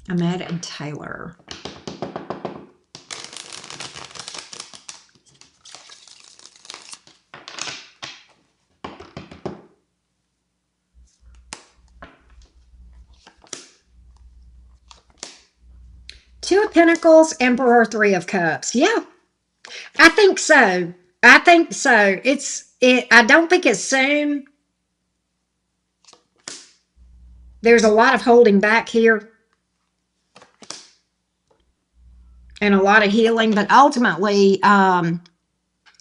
Ahmed and Taylor. Two of Pentacles, Emperor, Three of Cups. Yeah, I think so. I think so. I don't think it's soon. There's a lot of holding back here and a lot of healing, but ultimately, a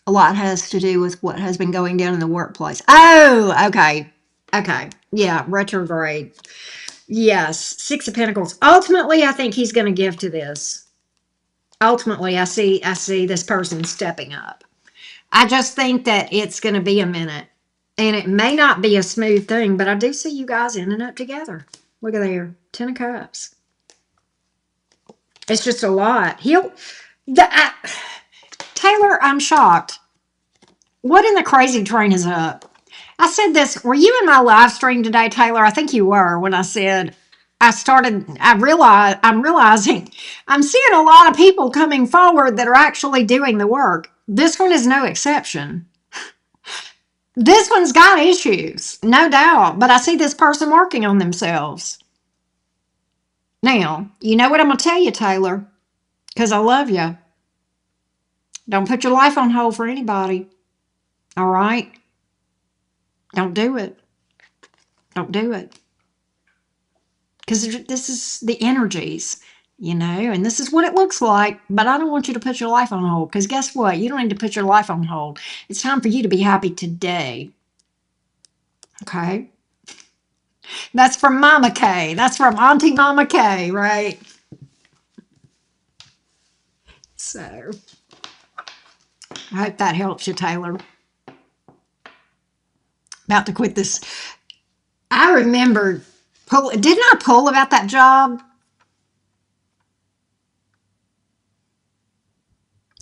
lot has to do with what has been going down in the workplace. Oh, okay. Okay. Yeah, retrograde. Yes, Six of Pentacles. Ultimately, I think he's going to give to this. Ultimately, I see this person stepping up. I just think that it's going to be a minute. And it may not be a smooth thing, but I do see you guys ending up together. Look at there. Ten of Cups. It's just a lot. Taylor, I'm shocked. What in the crazy train is up? I said this. Were you in my live stream today, Taylor? I think you were when I said I'm realizing I'm seeing a lot of people coming forward that are actually doing the work. This one is no exception. This one's got issues, no doubt, but I see this person working on themselves. Now, you know what I'm going to tell you, Taylor, because I love you. Don't put your life on hold for anybody. All right? Don't do it. Don't do it. Because this is the energies, and this is what it looks like. But I don't want you to put your life on hold, because guess what? You don't need to put your life on hold. It's time for you to be happy today. Okay? That's from Mama Kay. That's from Auntie Mama Kay, right? So, I hope that helps you, Taylor. About to quit this. I remember, didn't I pull about that job?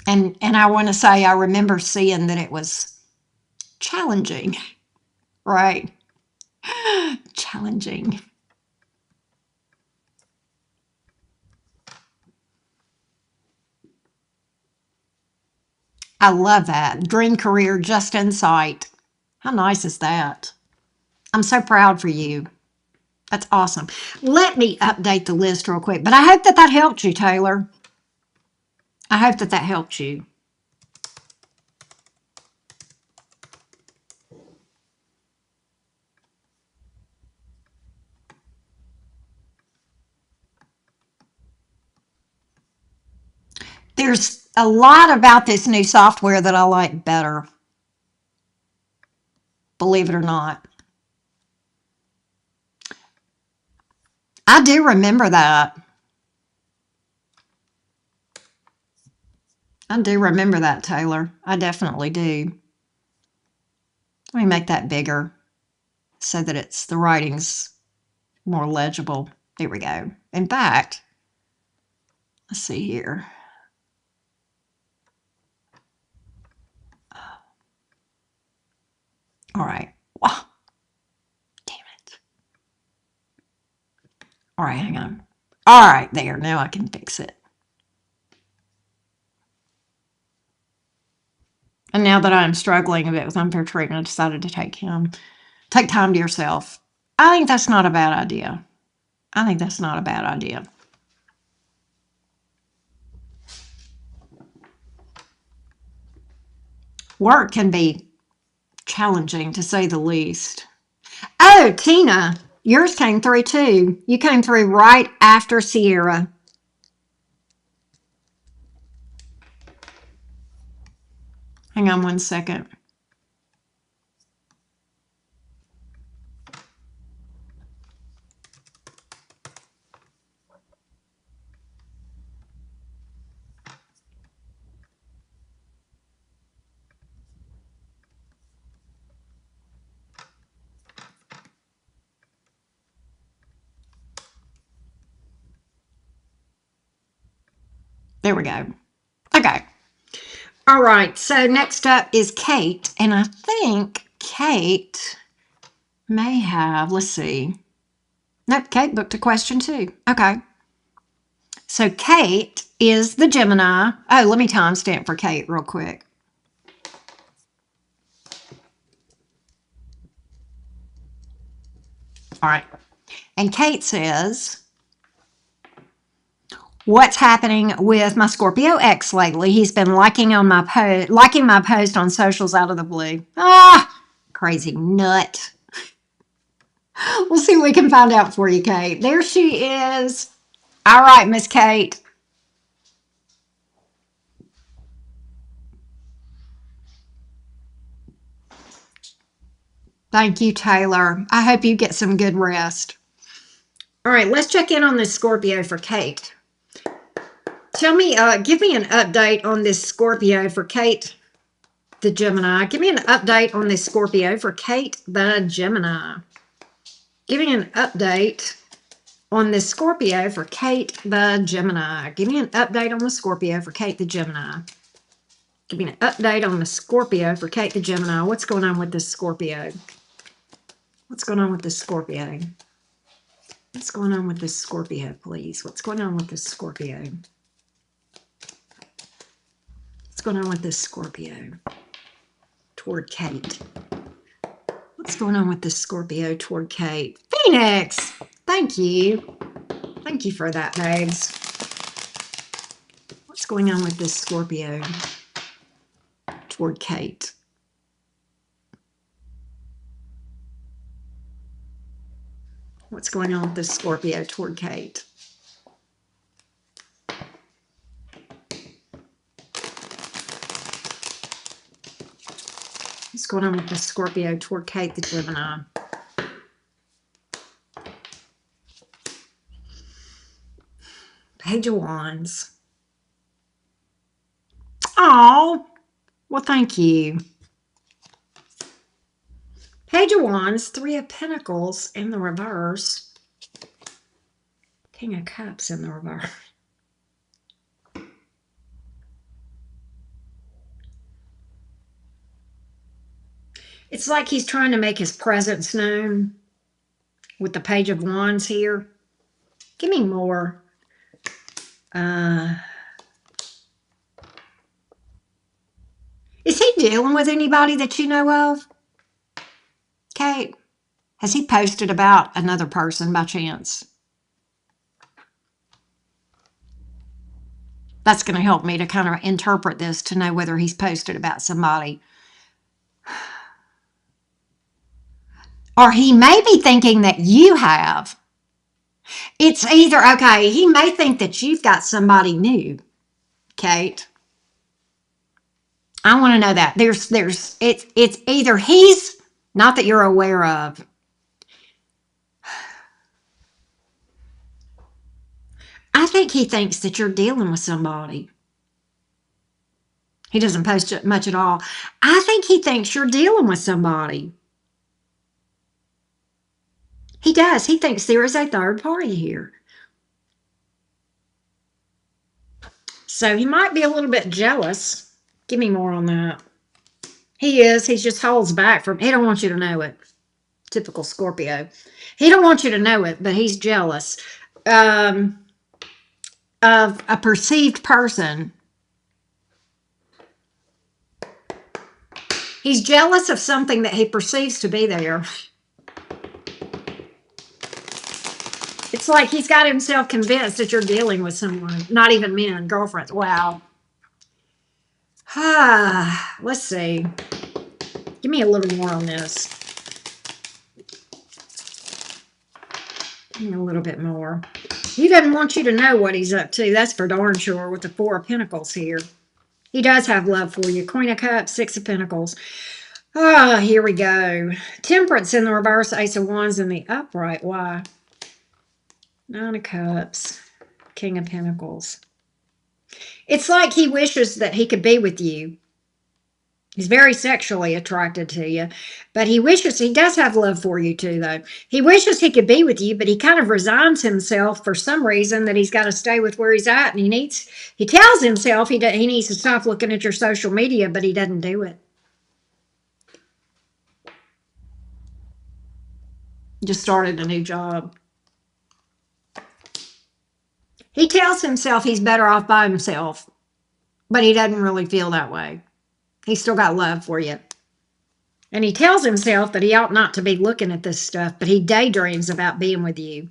And I want to say I remember seeing that it was challenging, right? Challenging. I love that. Dream career just in sight. How nice is that? I'm so proud for you. That's awesome. Let me update the list real quick. But I hope that helped you, Taylor. I hope that helped you. There's a lot about this new software that I like better. Believe it or not. I do remember that. I do remember that, Taylor. I definitely do. Let me make that bigger so that the writing's more legible. There we go. In fact, let's see here. All right. Wow. Damn it. All right, hang on. All right, there. Now I can fix it. And now that I'm struggling a bit with unfair treatment, I decided to take time to yourself. I think that's not a bad idea. I think that's not a bad idea. Work can be challenging, to say the least. Oh, Tina, yours came through too. You came through right after Sierra. Hang on one second. There we go. Okay. All right. So next up is Kate. And I think Kate may have, let's see. Nope, Kate booked a question too. Okay. So Kate is the Gemini. Oh, let me timestamp for Kate real quick. All right. And Kate says, what's happening with my Scorpio ex lately? He's been liking my post on socials out of the blue. Ah, crazy nut. We'll see what we can find out for you, Kate. There she is. All right, Miss Kate. Thank you, Taylor. I hope you get some good rest. All right, let's check in on this Scorpio for Kate. Tell me, give me an update on this Scorpio for Kate, the Gemini. Give me an update on this Scorpio for Kate, the Gemini. Give me an update on this Scorpio for Kate, the Gemini. Give me an update on the Scorpio for Kate, the Gemini. Give me an update on the Scorpio for Kate, the Gemini. What's going on with this Scorpio? What's going on with this Scorpio? What's going on with this Scorpio, please? What's going on with this Scorpio? What's going on with this Scorpio toward Kate? What's going on with this Scorpio toward Kate? Phoenix! Thank you. Thank you for that, babes. What's going on with this Scorpio toward Kate? What's going on with this Scorpio toward Kate? What's going on with this Scorpio toward Kate, the Gemini? Page of Wands. Oh, well, thank you. Page of Wands, Three of Pentacles in the reverse. King of Cups in the reverse. It's like he's trying to make his presence known with the Page of Wands here. Give me more. Is he dealing with anybody that you know of? Kate, has he posted about another person by chance? That's going to help me to kind of interpret this to know whether he's posted about somebody. Or he may be thinking that you have. It's either, okay, he may think that you've got somebody new, Kate. I want to know that. It's either he's, not that you're aware of. I think he thinks that you're dealing with somebody. He doesn't post much at all. I think he thinks you're dealing with somebody. He does. He thinks there is a third party here. So he might be a little bit jealous. Give me more on that. He is. He just holds back from, he don't want you to know it. Typical Scorpio. He don't want you to know it, but he's jealous of a perceived person. He's jealous of something that he perceives to be there. It's like he's got himself convinced that you're dealing with someone. Not even men, girlfriends. Wow. Let's see. Give me a little more on this. Give me a little bit more. He doesn't want you to know what he's up to. That's for darn sure with the Four of Pentacles here. He does have love for you. Queen of Cups, Six of Pentacles. Here we go. Temperance in the reverse, Ace of Wands in the upright. Why? Nine of Cups, King of Pentacles. It's like he wishes that he could be with you. He's very sexually attracted to you, but he does have love for you too, though. He wishes he could be with you, but he kind of resigns himself for some reason that he's got to stay with where he's at. And he tells himself he needs to stop looking at your social media, but he doesn't do it. Just started a new job. He tells himself he's better off by himself, but he doesn't really feel that way. He's still got love for you. And he tells himself that he ought not to be looking at this stuff, but he daydreams about being with you.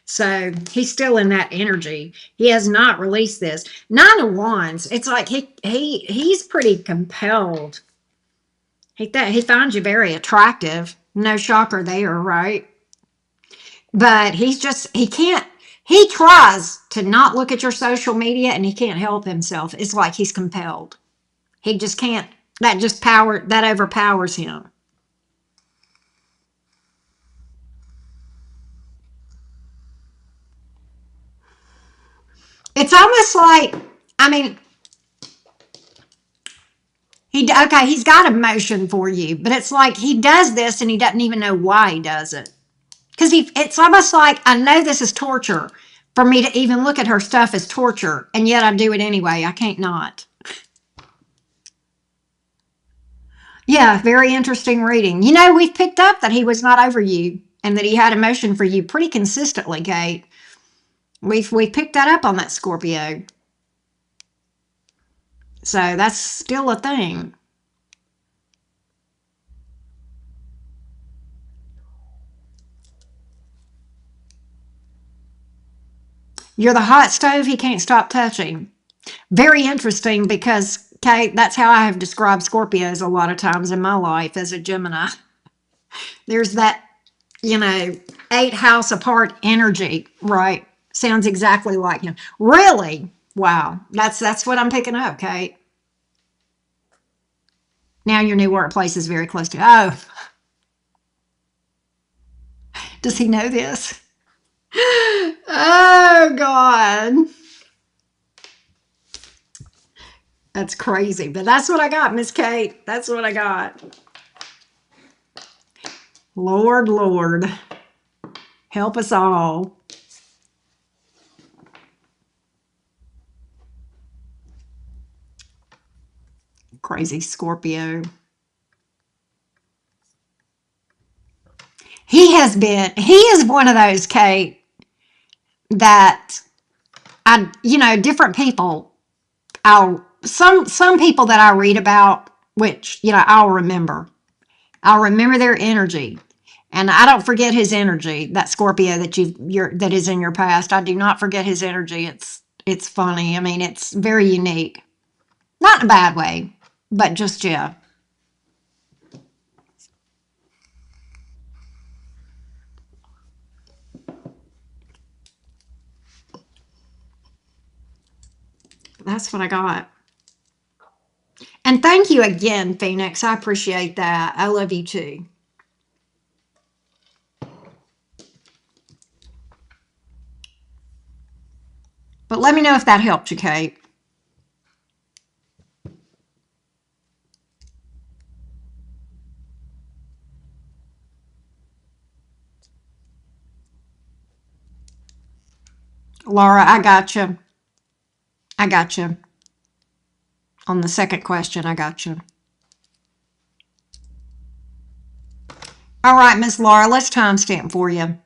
So he's still in that energy. He has not released this. Nine of Wands, it's like he's pretty compelled. He finds you very attractive. No shocker there, right? But he can't, he tries to not look at your social media and he can't help himself. It's like he's compelled. He just can't, that overpowers him. It's almost like, I mean, he's got emotion for you, but it's like he does this and he doesn't even know why he does it. Because it's almost like, I know this is torture. For me to even look at her stuff is torture, and yet I do it anyway. I can't not. Yeah, very interesting reading. You know, we've picked up that he was not over you and that he had emotion for you pretty consistently, Kate. We've picked that up on that Scorpio. So that's still a thing. You're the hot stove he can't stop touching. Very interesting because, Kate, that's how I have described Scorpios a lot of times in my life as a Gemini. There's that, you know, 8 house apart energy, right? Sounds exactly like him. Really? Wow. That's what I'm picking up, Kate. Now your new workplace is very close to. Oh, does he know this? Oh God. That's crazy. But that's what I got, Miss Kate. That's what I got. Lord, Lord, help us all. Crazy Scorpio. He is one of those, Kate, that different people, some people that I read about, which, I'll remember their energy. And I don't forget his energy, that Scorpio that is in your past. I do not forget his energy. It's funny. I mean, it's very unique. Not in a bad way, but just, yeah. That's what I got. And thank you again, Phoenix. I appreciate that. I love you too. But let me know if that helped you, Kate. Laura, I got you. I got you. On the second question, I got you. All right, Miss Laura, let's timestamp for you.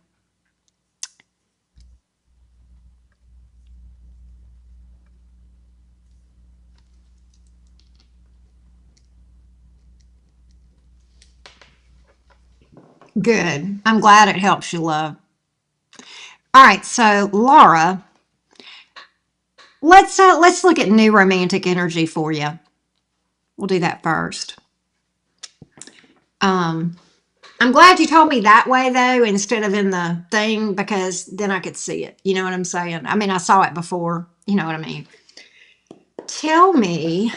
Good. I'm glad it helps you, love. All right, so Laura, let's look at new romantic energy for you. We'll do that first. I'm glad you told me that way though, instead of in the thing, because then I could see it. You know what I'm saying? I mean, I saw it before. You know what I mean? Tell me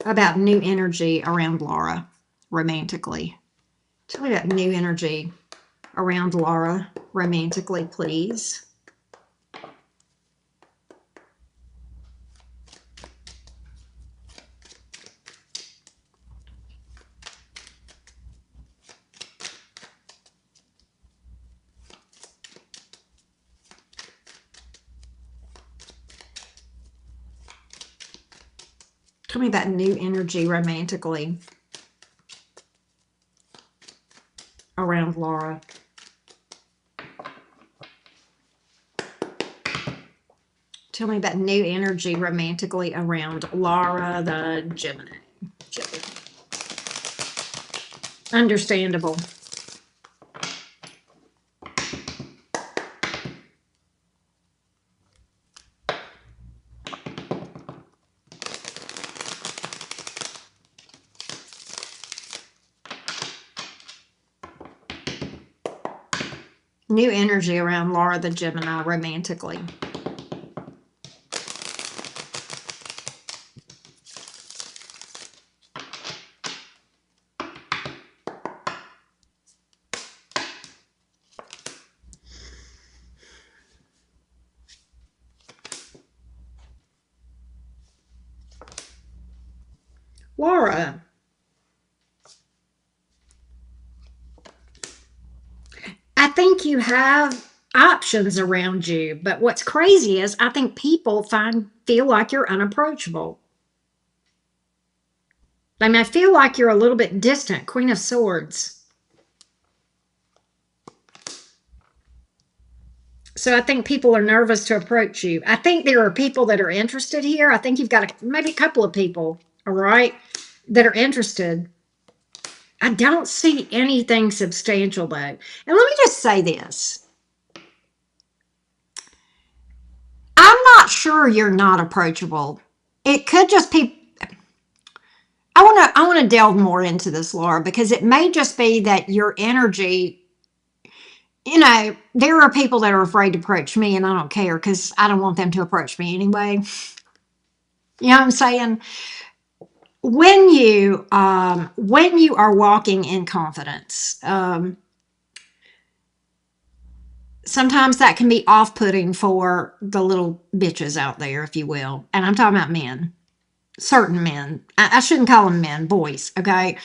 about new energy around Laura romantically. Tell me about new energy around Laura romantically, please. Tell me about new energy romantically around Laura. Tell me about new energy romantically around Laura, the Gemini. Understandable. New energy around Laura, the Gemini romantically. Laura, I think you have options around you, but what's crazy is I think people feel like you're unapproachable. I mean, I feel like you're a little bit distant. Queen of Swords. So I think people are nervous to approach you. I think there are people that are interested here. I think you've got maybe a couple of people, all right, that are interested. I don't see anything substantial though. And let me just say this. I'm not sure you're not approachable. It could just be I want to delve more into this, Laura, because it may just be that your energy, there are people that are afraid to approach me and I don't care because I don't want them to approach me anyway. You know what I'm saying? When you are walking in confidence, sometimes that can be off-putting for the little bitches out there, if you will. And I'm talking about men, certain men. I shouldn't call them men, boys. Okay.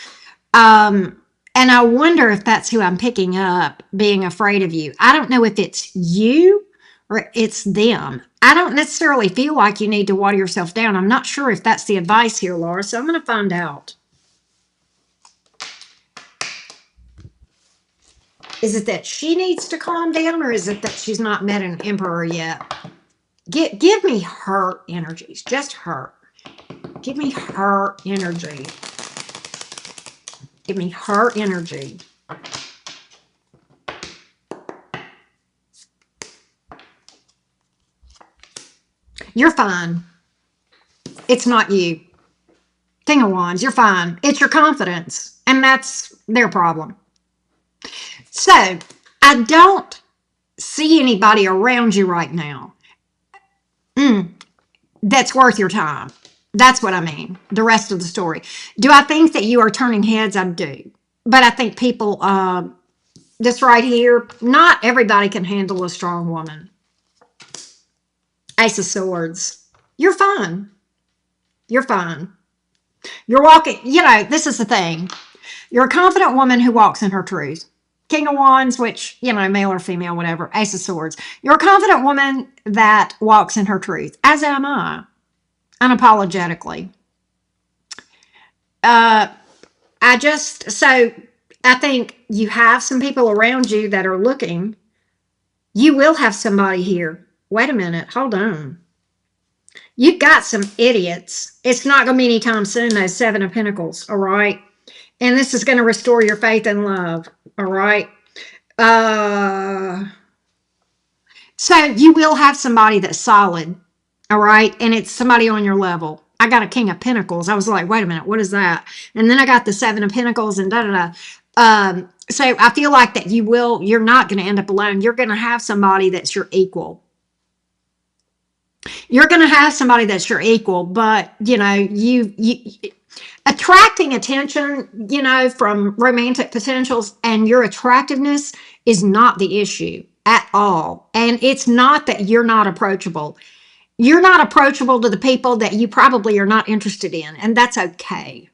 And I wonder if that's who I'm picking up being afraid of you. I don't know if it's you or it's them. I don't necessarily feel like you need to water yourself down. I'm not sure if that's the advice here, Laura. So I'm going to find out. Is it that she needs to calm down, or is it that she's not met an emperor yet? Give me her energies, just her. Give me her energy. Give me her energy. You're fine. It's not you. King of Wands, you're fine. It's your confidence, and that's their problem. So, I don't see anybody around you right now that's worth your time. That's what I mean. The rest of the story. Do I think that you are turning heads? I do. But I think people, this right here, not everybody can handle a strong woman. Ace of Swords. You're fine. You're fine. You're walking, this is the thing. You're a confident woman who walks in her truth. King of Wands, which, male or female, whatever. Ace of Swords. You're a confident woman that walks in her truth, as am I, unapologetically. I think you have some people around you that are looking. You will have somebody here. Wait a minute. Hold on. You've got some idiots. It's not going to be anytime soon, those Seven of Pentacles, all right? And this is going to restore your faith and love, all right? So you will have somebody that's solid, all right? And it's somebody on your level. I got a King of Pentacles. I was like, wait a minute, what is that? And then I got the Seven of Pentacles and da-da-da. So I feel like that you're not going to end up alone. You're going to have somebody that's your equal. You're going to have somebody that's your equal, but, you attracting attention, from romantic potentials and your attractiveness is not the issue at all. And it's not that you're not approachable. You're not approachable to the people that you probably are not interested in, and that's okay,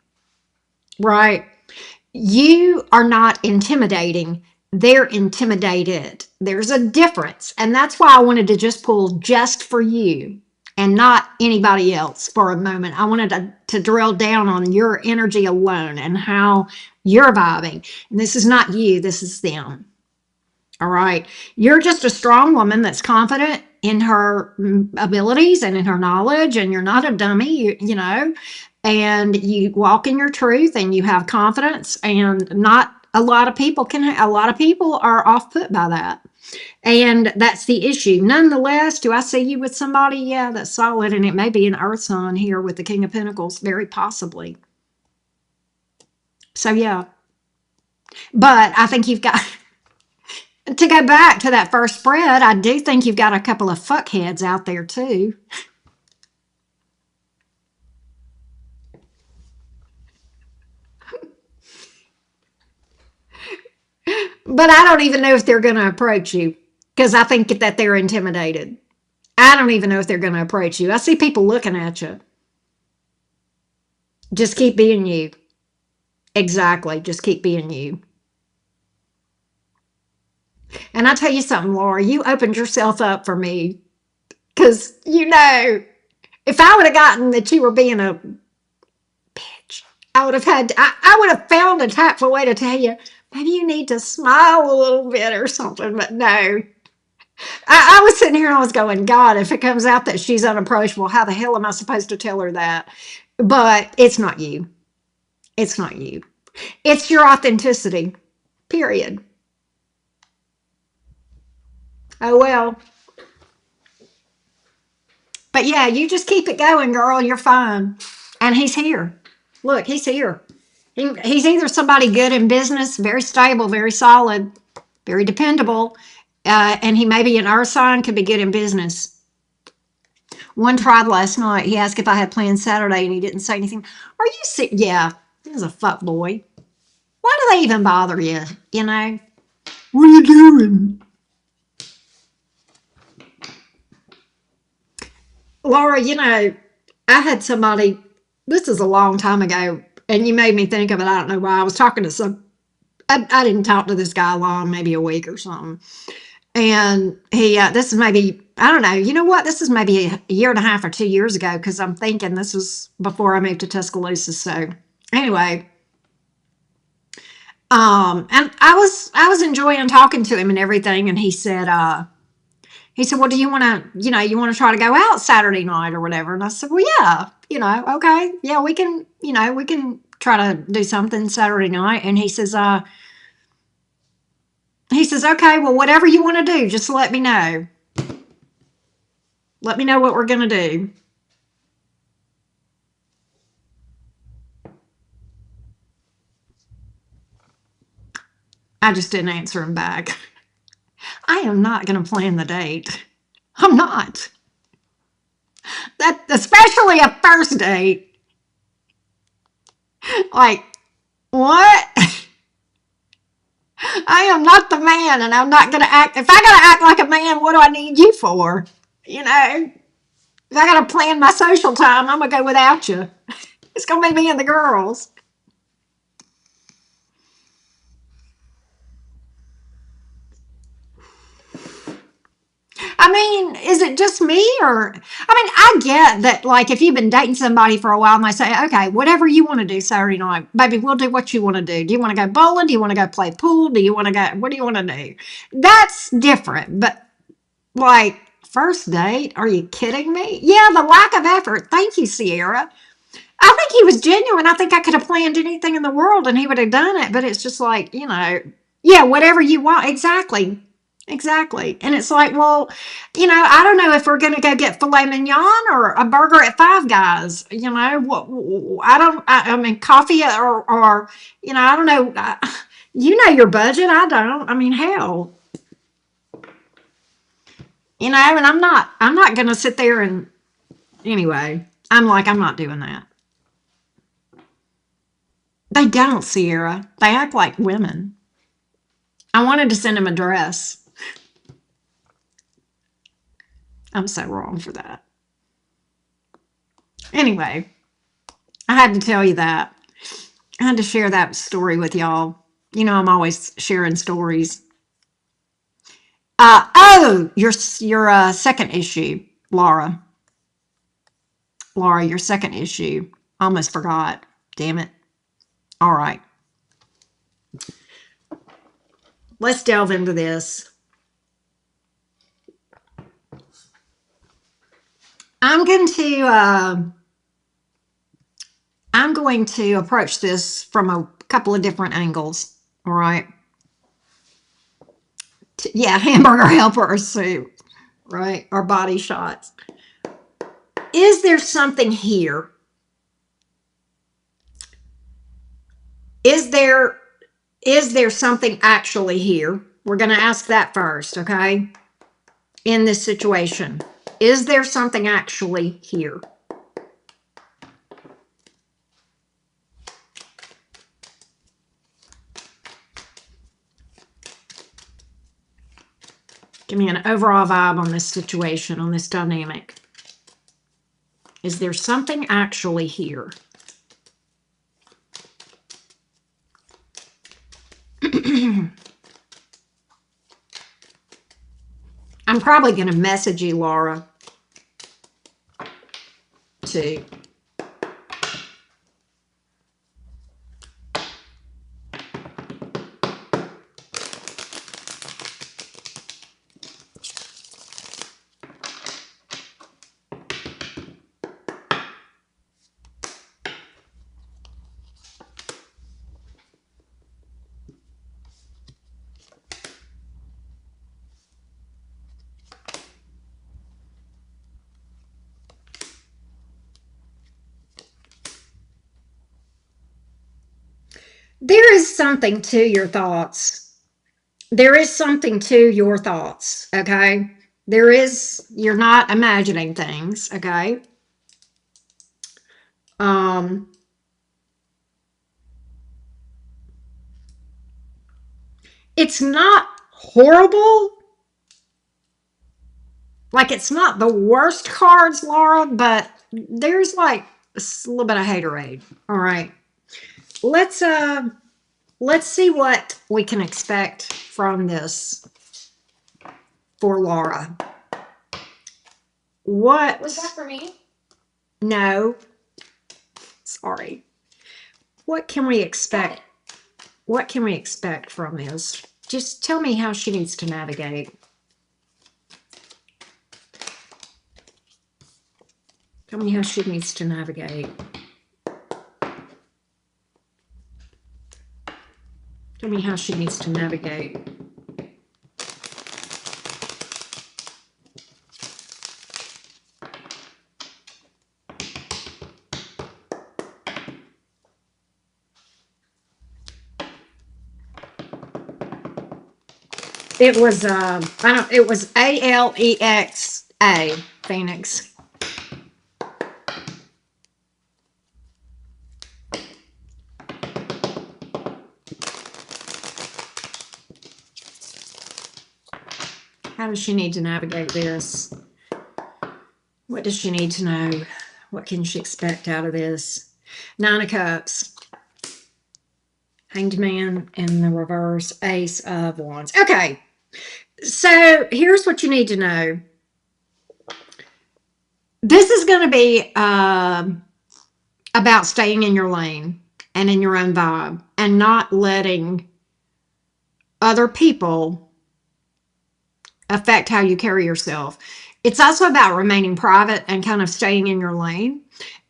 right? You are not intimidating. They're intimidated. There's a difference, and that's why I wanted to just pull just for you. and not anybody else for a moment. I wanted to drill down on your energy alone and how you're vibing. And this is not you, this is them. All right. You're just a strong woman that's confident in her abilities and in her knowledge, and you're not a dummy, you know, and you walk in your truth and you have confidence, and not a lot of people a lot of people are off put by that. And that's the issue. Nonetheless, do I see you with somebody? Yeah, that's solid. And it may be an earth sign here with the King of Pentacles, very possibly. So, yeah. But I think you've got, to go back to that first spread, I do think you've got a couple of fuckheads out there too. But I don't even know if they're going to approach you because I think that they're intimidated. I don't even know if they're going to approach you. I see people looking at you. Just keep being you. Exactly. Just keep being you. And I tell you something, Laura, you opened yourself up for me because, you know, if I would have gotten that you were being a bitch, I would have found a tactful way to tell you, maybe you need to smile a little bit or something. But no, I was sitting here and I was going, God, if it comes out that she's unapproachable, how the hell am I supposed to tell her that? But it's not you. It's not you. It's your authenticity, period. Oh, well. But yeah, you just keep it going, girl. You're fine. And he's here. Look, he's here. He's either somebody good in business, very stable, very solid, very dependable, and he may be an earth sign, could be good in business. One tried last night. He asked if I had plans Saturday, and he didn't say anything. Are you sick? Yeah, he's a fuck boy. Why do they even bother you? You know? What are you doing? Laura, you know, I had somebody, this is a long time ago, and you made me think of it. I don't know why. I was talking to I didn't talk to this guy long, maybe a week or something. And this is maybe, I don't know, you know what? This is maybe a year and a half or 2 years ago, because I'm thinking this was before I moved to Tuscaloosa. So anyway, and I was enjoying talking to him and everything. And he said, well, do you want to, you want to try to go out Saturday night or whatever? And I said, well, yeah, okay. Yeah, we can try to do something Saturday night. And he says, okay, well, whatever you want to do, just let me know. Let me know what we're going to do. I just didn't answer him back. I am not going to plan the date. I'm not. That, especially a first date. Like, what? I am not the man, and I'm not going to act. If I got to act like a man, what do I need you for? You know, if I got to plan my social time, I'm going to go without you. It's going to be me and the girls. I mean, is it just me, or, I mean, I get that, like, if you've been dating somebody for a while and they say, okay, whatever you want to do Saturday night, baby, we'll do what you want to do. Do you want to go bowling? Do you want to go play pool? Do you want to go, what do you want to do? That's different. But, like, first date, are you kidding me? Yeah, the lack of effort. Thank you, Sierra. I think he was genuine. I think I could have planned anything in the world and he would have done it. But it's just like, yeah, whatever you want. Exactly. Exactly. And it's like, well, I don't know if we're going to go get filet mignon or a burger at Five Guys. I mean, coffee or I don't know. You know your budget. I don't. I mean, hell, and I'm not going to sit there and, anyway, I'm not doing that. They don't, Sierra. They act like women. I wanted to send him a dress. I'm so wrong for that. Anyway, I had to tell you that. I had to share that story with y'all. I'm always sharing stories. Your second issue, Laura. Laura, your second issue. Almost forgot. Damn it. All right. Let's delve into this. I'm going to approach this from a couple of different angles. All right. Yeah, hamburger helper or soup, right? Or body shots. Is there something here? Is there something actually here? We're going to ask that first, okay? In this situation, is there something actually here? Give me an overall vibe on this situation, on this dynamic. Is there something actually here? I'm probably going to message you, Laura, too. There is something to your thoughts. There is something to your thoughts, okay? You're not imagining things, okay? It's not horrible. Like, it's not the worst cards, Laura, but there's like a little bit of haterade. All right. Let's see what we can expect from this for Laura. What Was that for me? No. Sorry. What can we expect? What can we expect from this? Just tell me how she needs to navigate. Tell me how she needs to navigate. Tell me how she needs to navigate. It was it was Alexa, Phoenix. How does she need to navigate this? What does she need to know? What can she expect out of this? 9 of Cups. Hanged Man in the reverse. Ace of Wands. Okay. So here's what you need to know. This is going to be about staying in your lane and in your own vibe and not letting other people affect how you carry yourself. It's also about remaining private and kind of staying in your lane.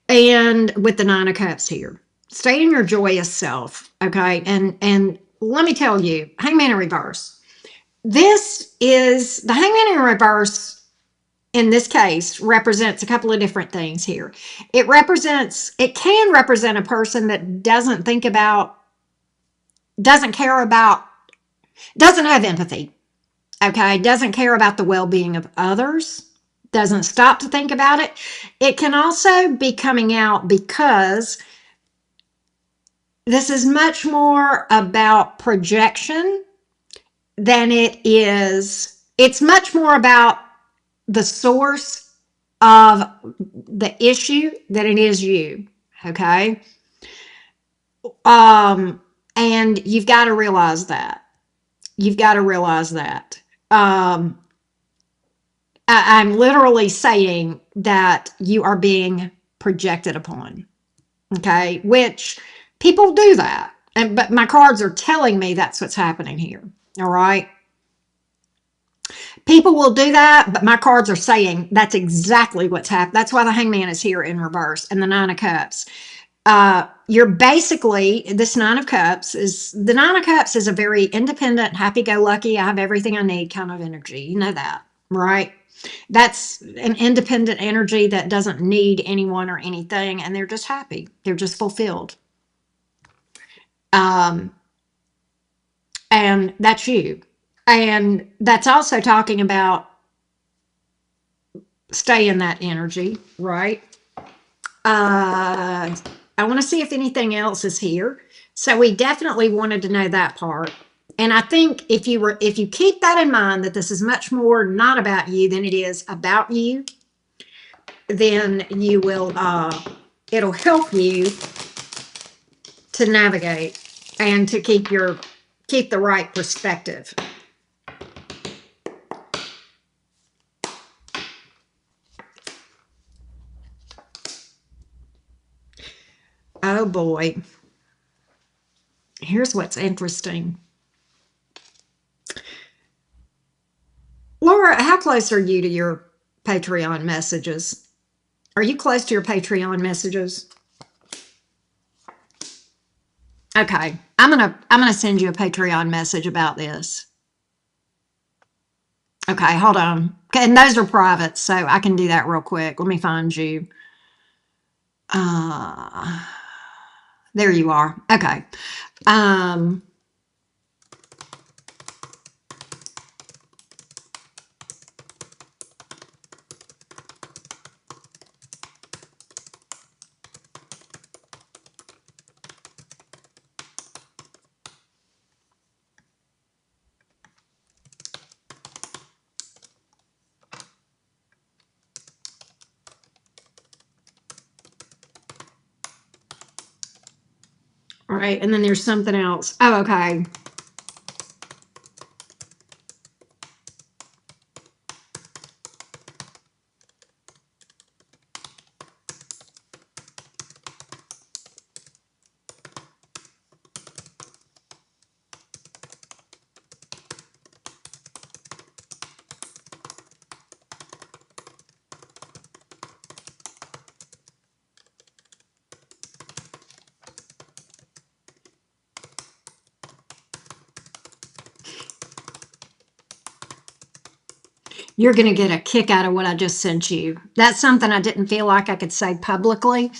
And with the 9 of Cups here, stay in your joyous self, okay? And let me tell you, Hangman in reverse. This is the Hangman in reverse. In this case, represents a couple of different things here. It can represent a person that doesn't have empathy, okay? Doesn't care about the well-being of others, doesn't stop to think about it. It can also be coming out because this is much more about projection than it's much more about the source of the issue than it is you, okay? And you've got to realize that. You've got to realize that. I'm literally saying that you are being projected upon. Okay, which people do that. But my cards are telling me that's what's happening here. All right. People will do that, but my cards are saying that's exactly what's happening. That's why the Hangman is here in reverse and the Nine of Cups. You're basically, this Nine of Cups is a very independent, happy-go-lucky, I have everything I need kind of energy. You know that, right? That's an independent energy that doesn't need anyone or anything, and they're just happy. They're just fulfilled. And that's you. And that's also talking about stay in that energy, right? I want to see if anything else is here. So we definitely wanted to know that part. And I think if you keep that in mind, that this is much more not about you than it is about you, then you will, it'll help you to navigate and to keep the right perspective. Oh boy. Here's what's interesting. Laura, how close are you to your Patreon messages? Are you close to your Patreon messages? Okay. I'm gonna send you a Patreon message about this. Okay, hold on. Okay, and those are private, so I can do that real quick. Let me find you. There you are. Okay. All right, and then there's something else. Oh, okay. You're going to get a kick out of what I just sent you. That's something I didn't feel like I could say publicly,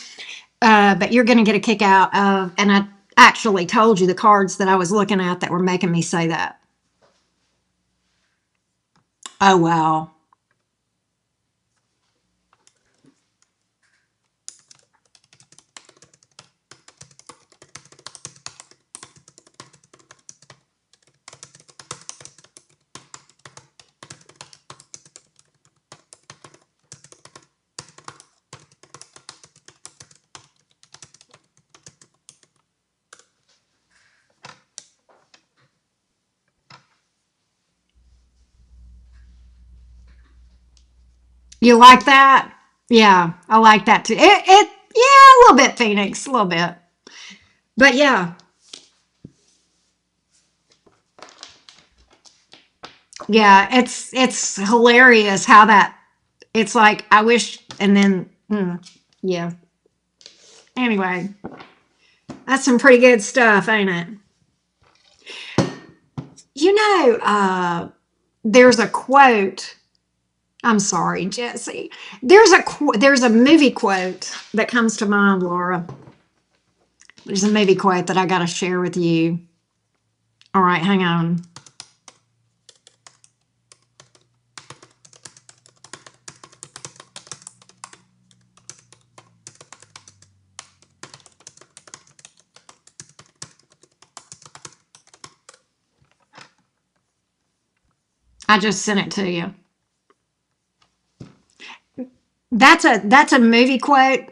but you're going to get a kick out of, and I actually told you the cards that I was looking at that were making me say that. Oh, wow. You like that? Yeah, I like that too. Yeah, a little bit, Phoenix, a little bit. But yeah, yeah, it's hilarious how that, it's like, I wish, and then, yeah. Anyway, that's some pretty good stuff, ain't it? You know, there's a quote. I'm sorry, Jesse. There's a movie quote that comes to mind, Laura. There's a movie quote that I got to share with you. All right, hang on. I just sent it to you. That's a movie quote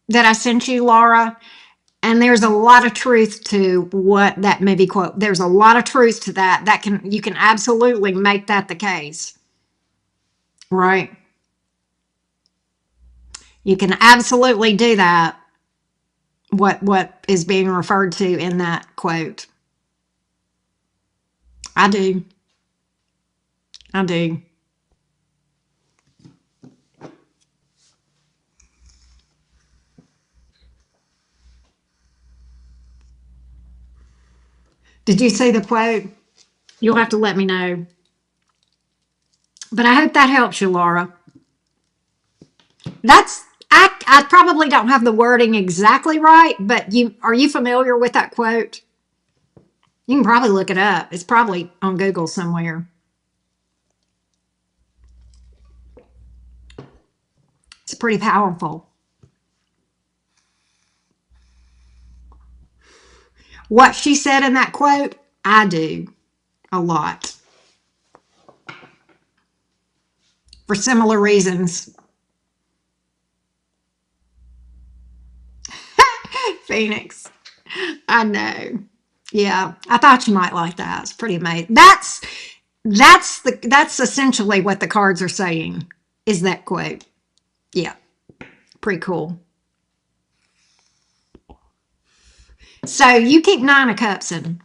that I sent you, Laura. And there's a lot of truth to what that movie quote. There's a lot of truth to that. You can absolutely make that the case. Right. You can absolutely do that. What is being referred to in that quote. I do. I do. Did you see the quote? You'll have to let me know. But I hope that helps you, Laura. I probably don't have the wording exactly right, but are you familiar with that quote? You can probably look it up. It's probably on Google somewhere. It's pretty powerful. What she said in that quote, I do a lot for similar reasons. Phoenix. I know. Yeah, I thought you might like that. It's pretty amazing. That's essentially what the cards are saying. Is that quote? Yeah, pretty cool. So you keep 9 of Cups in.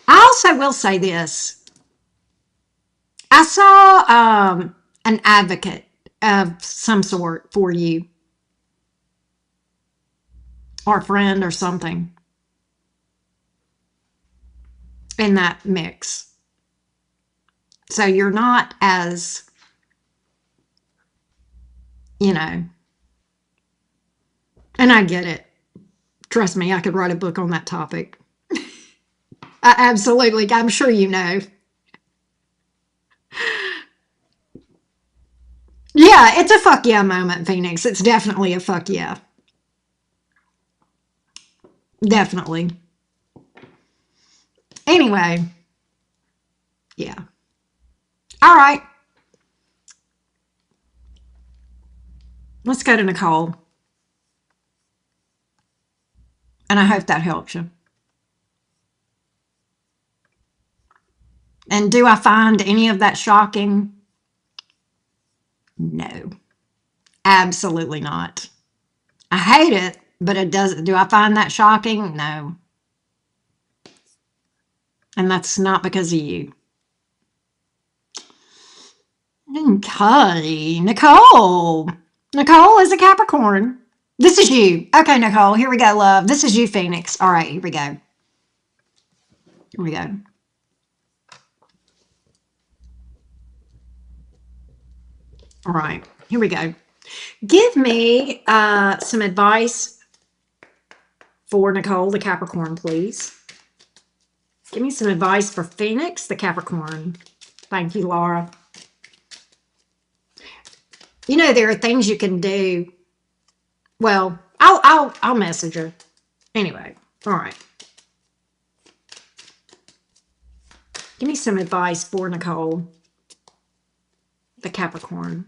I also will say this. I saw an advocate of some sort for you, or a friend or something in that mix. So you're not as, you know, and I get it. Trust me, I could write a book on that topic. Absolutely. I'm sure you know. Yeah, it's a fuck yeah moment, Phoenix. It's definitely a fuck yeah. Definitely. Anyway, yeah. All right. Let's go to Nicole. And I hope that helps you. And do I find any of that shocking? No, absolutely not. I hate it, but it doesn't. Do I find that shocking? No. And that's not because of you. Okay, Nicole. Nicole is a Capricorn. This is you. Okay, Nicole, here we go, love. This is you, Phoenix. All right, here we go. Here we go. All right, here we go. Give me some advice for Nicole, the Capricorn, please. Give me some advice for Phoenix, the Capricorn. Thank you, Laura. You know, there are things you can do. Well, I'll message her. Anyway, all right. Give me some advice for Nicole, the Capricorn.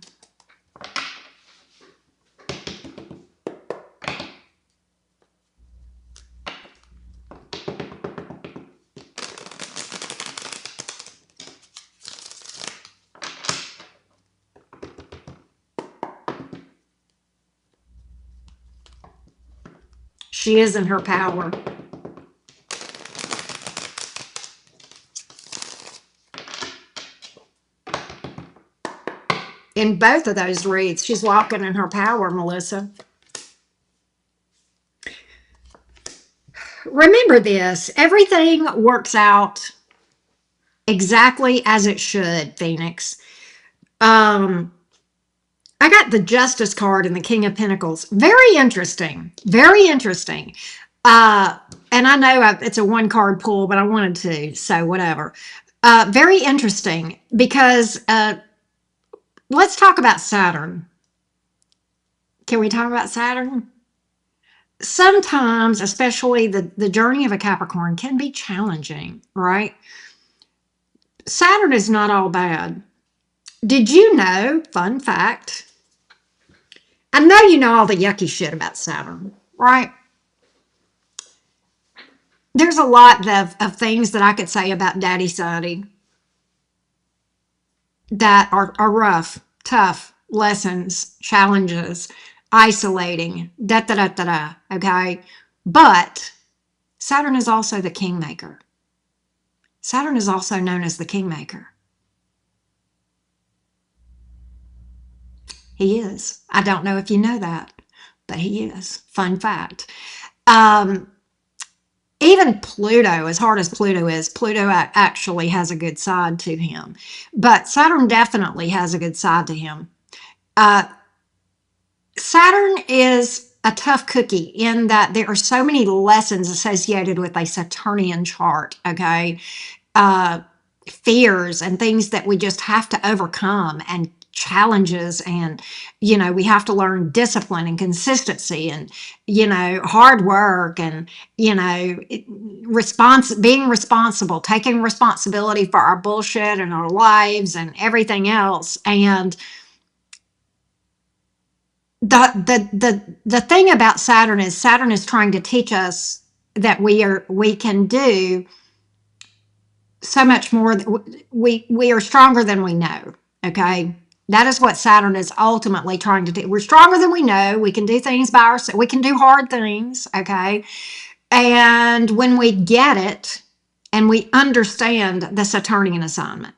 She is in her power. In both of those reads, she's walking in her power, Melissa. Remember this, everything works out exactly as it should, Phoenix. I got the Justice card and the King of Pentacles. Very interesting. Very interesting. And I know it's a 1-card pull, but I wanted to, so whatever. Very interesting because let's talk about Saturn. Can we talk about Saturn? Sometimes, especially the journey of a Capricorn can be challenging, right? Saturn is not all bad. Did you know, fun fact, I know you know all the yucky shit about Saturn, right? There's a lot of things that I could say about Daddy Sadie that are rough, tough, lessons, challenges, isolating, da da da da da. Okay. But Saturn is also the kingmaker. Saturn is also known as the kingmaker. He is. I don't know if you know that, but he is. Fun fact. Um, Even Pluto, as hard as Pluto is, Pluto actually has a good side to him. But Saturn definitely has a good side to him. Uh, Saturn is a tough cookie in that there are so many lessons associated with a Saturnian chart, okay? Uh, Fears and things that we just have to overcome, and challenges, and we have to learn discipline and consistency, and hard work, and being responsible, taking responsibility for our bullshit and our lives and everything else. And the thing about Saturn is trying to teach us that we can do so much more. We are stronger than we know. Okay, that is what Saturn is ultimately trying to do. We're stronger than we know. We can do things by ourselves. We can do hard things. Okay, and when we get it and we understand the Saturnian assignment,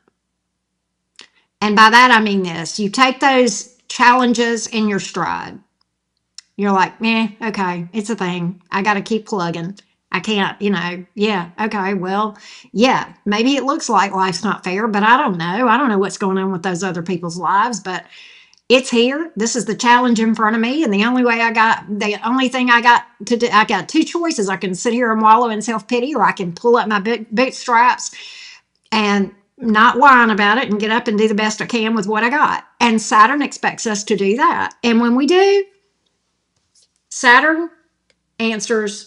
and by that I mean this: you take those challenges in your stride. You're like, okay, it's a thing. I got to keep plugging. I can't, yeah, okay, well, yeah, maybe it looks like life's not fair, but I don't know. I don't know what's going on with those other people's lives, but it's here. This is the challenge in front of me. And the only thing I got to do, I got two choices. I can sit here and wallow in self pity, or I can pull up my bootstraps and not whine about it and get up and do the best I can with what I got. And Saturn expects us to do that. And when we do, Saturn answers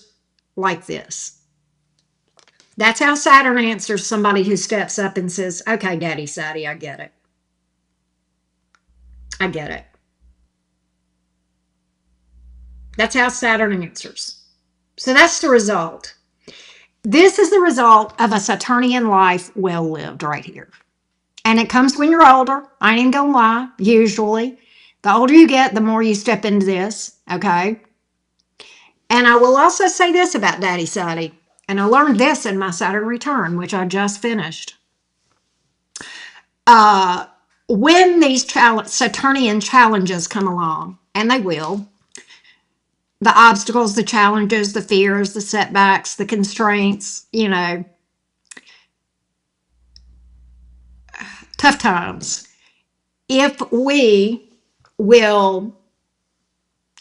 like this. That's how Saturn answers somebody who steps up and says, okay, Daddy Sadie, I get it. I get it. That's how Saturn answers. So that's the result. This is the result of a Saturnian life well lived right here. And it comes when you're older. I ain't even gonna lie, usually. The older you get, the more you step into this, okay? And I will also say this about Daddy Sadie, and I learned this in my Saturn return, which I just finished. When these Saturnian challenges come along, and they will, the obstacles, the challenges, the fears, the setbacks, the constraints, tough times, if we will,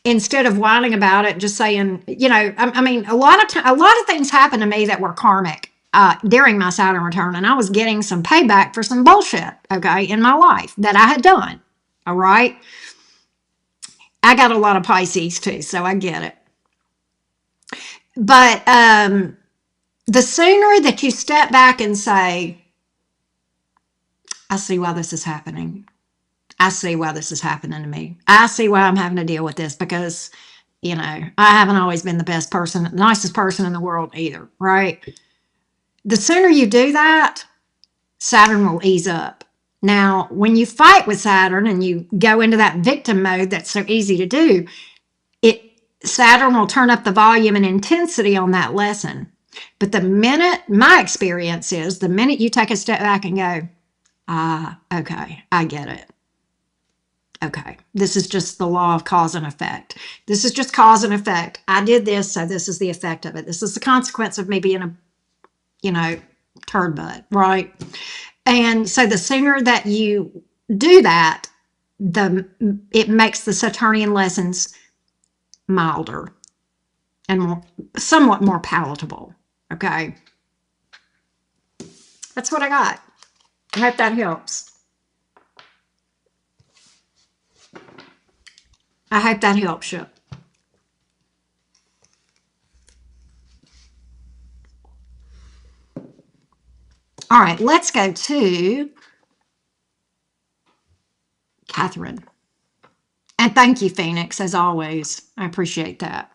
instead of whining about it, just saying, I mean, a lot of things happened to me that were karmic during my Saturn return, and I was getting some payback for some bullshit, okay, in my life that I had done. All right, I got a lot of Pisces too, so I get it. But the sooner that you step back and say, I see why this is happening. I see why this is happening to me. I see why I'm having to deal with this, because I haven't always been the best person, the nicest person in the world either, right? The sooner you do that, Saturn will ease up. Now, when you fight with Saturn and you go into that victim mode that's so easy to do, Saturn will turn up the volume and intensity on that lesson. But my experience is, the minute you take a step back and go, okay, I get it. Okay, this is just the law of cause and effect. This is just cause and effect. I did this, so this is the effect of it. This is the consequence of me being a, turd butt, right? And so the sooner that you do that, it makes the Saturnian lessons milder and somewhat more palatable. Okay, that's what I got. I hope that helps. I hope that helps you. All right, let's go to Catherine. And thank you, Phoenix, as always. I appreciate that.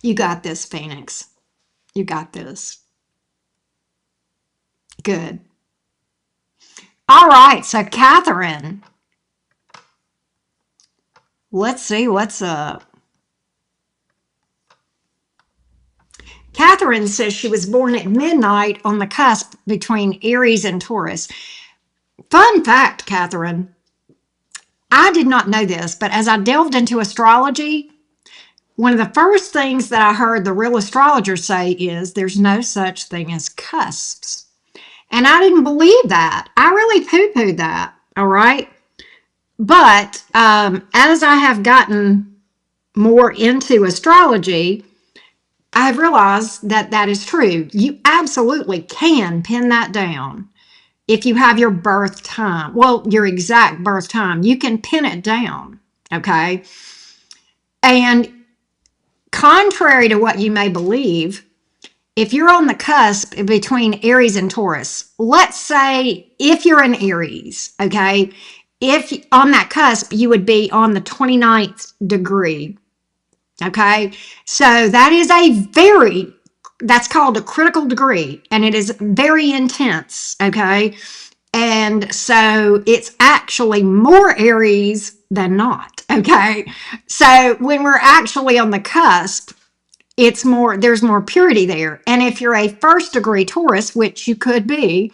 You got this, Phoenix. You got this. Good. All right, so Catherine, let's see what's up. Catherine says she was born at midnight on the cusp between Aries and Taurus. Fun fact, Catherine, I did not know this, but as I delved into astrology, one of the first things that I heard the real astrologers say is there's no such thing as cusps. And I didn't believe that. I really poo-pooed that, all right? But as I have gotten more into astrology, I've realized that that is true. You absolutely can pin that down if you have your birth time. Well, your exact birth time. You can pin it down, okay? And contrary to what you may believe, if you're on the cusp between Aries and Taurus, let's say if you're in Aries, okay, if on that cusp, you would be on the 29th degree, okay? So that is that's called a critical degree, and it is very intense, okay? And so it's actually more Aries than not, okay? So when we're actually on the cusp, there's more purity there. And if you're a first degree Taurus, which you could be,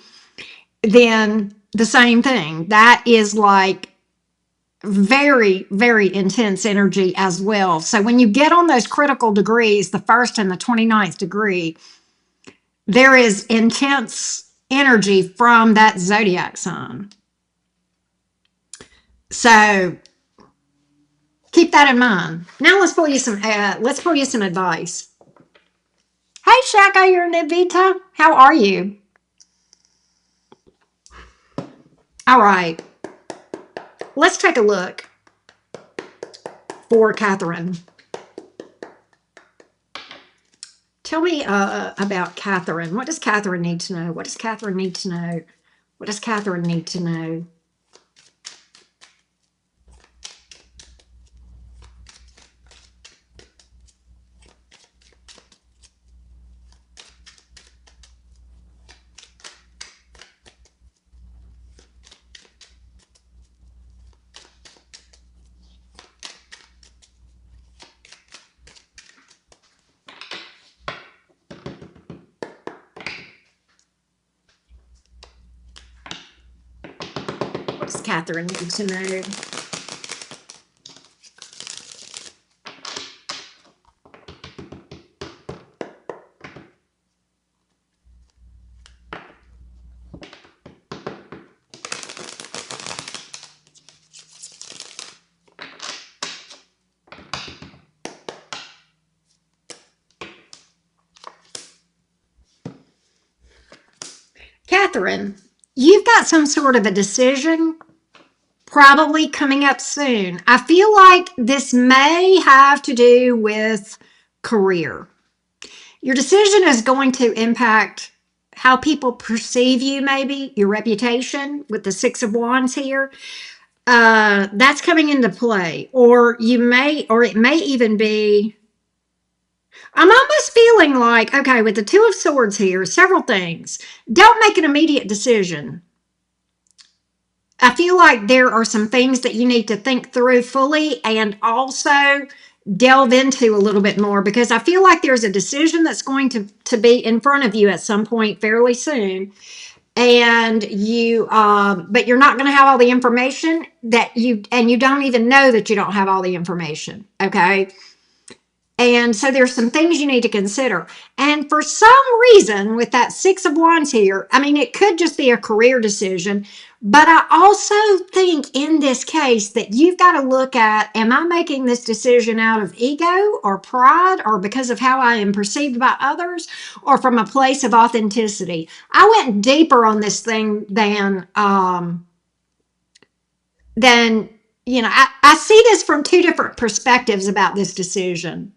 then the same thing. That is like very, very intense energy as well. So when you get on those critical degrees, the first and the 29th degree, there is intense energy from that zodiac sign. So keep that in mind. Now let's pull you some advice. Hey Shaka, you're Navita. How are you? All right. Let's take a look for Catherine. Tell me about Catherine. What does Catherine need to know? What does Catherine need to know? What does Catherine need to know? What does Catherine need to know? Catherine, you've got some sort of a decision probably coming up soon. I feel like this may have to do with career. Your decision is going to impact how people perceive you, maybe your reputation with the Six of Wands here. That's coming into play. Or it may even be, I'm almost feeling like, okay, with the Two of Swords here, several things. Don't make an immediate decision. I feel like there are some things that you need to think through fully and also delve into a little bit more, because I feel like there's a decision that's going to be in front of you at some point fairly soon. And but you're not going to have all the information and you don't even know that you don't have all the information. Okay. And so there's some things you need to consider. And for some reason, with that Six of Wands here, I mean, it could just be a career decision. But I also think in this case that you've got to look at, am I making this decision out of ego or pride or because of how I am perceived by others or from a place of authenticity? I went deeper on this thing than I see this from two different perspectives about this decision.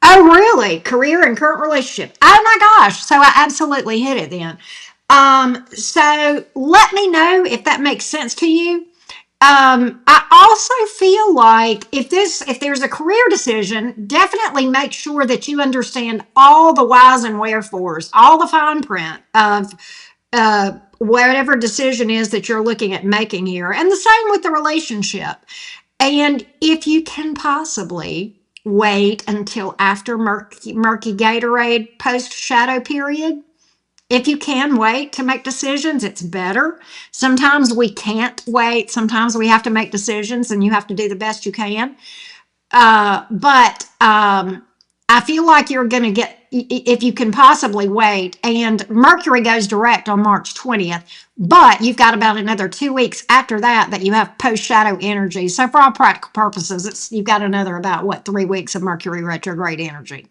Oh, really? Career and current relationship. Oh my gosh. So I absolutely hit it then. So let me know if that makes sense to you. I also feel like if there's a career decision, definitely make sure that you understand all the whys and wherefores, all the fine print of whatever decision is that you're looking at making here. And the same with the relationship. And if you can possibly wait until after murky Gatorade post shadow period, if you can wait to make decisions, it's better. Sometimes we can't wait. Sometimes we have to make decisions and you have to do the best you can. But I feel like you're going to get, if you can possibly wait, and Mercury goes direct on March 20th, but you've got about another 2 weeks after that you have post shadow energy. So for all practical purposes, you've got another about 3 weeks of Mercury retrograde energy.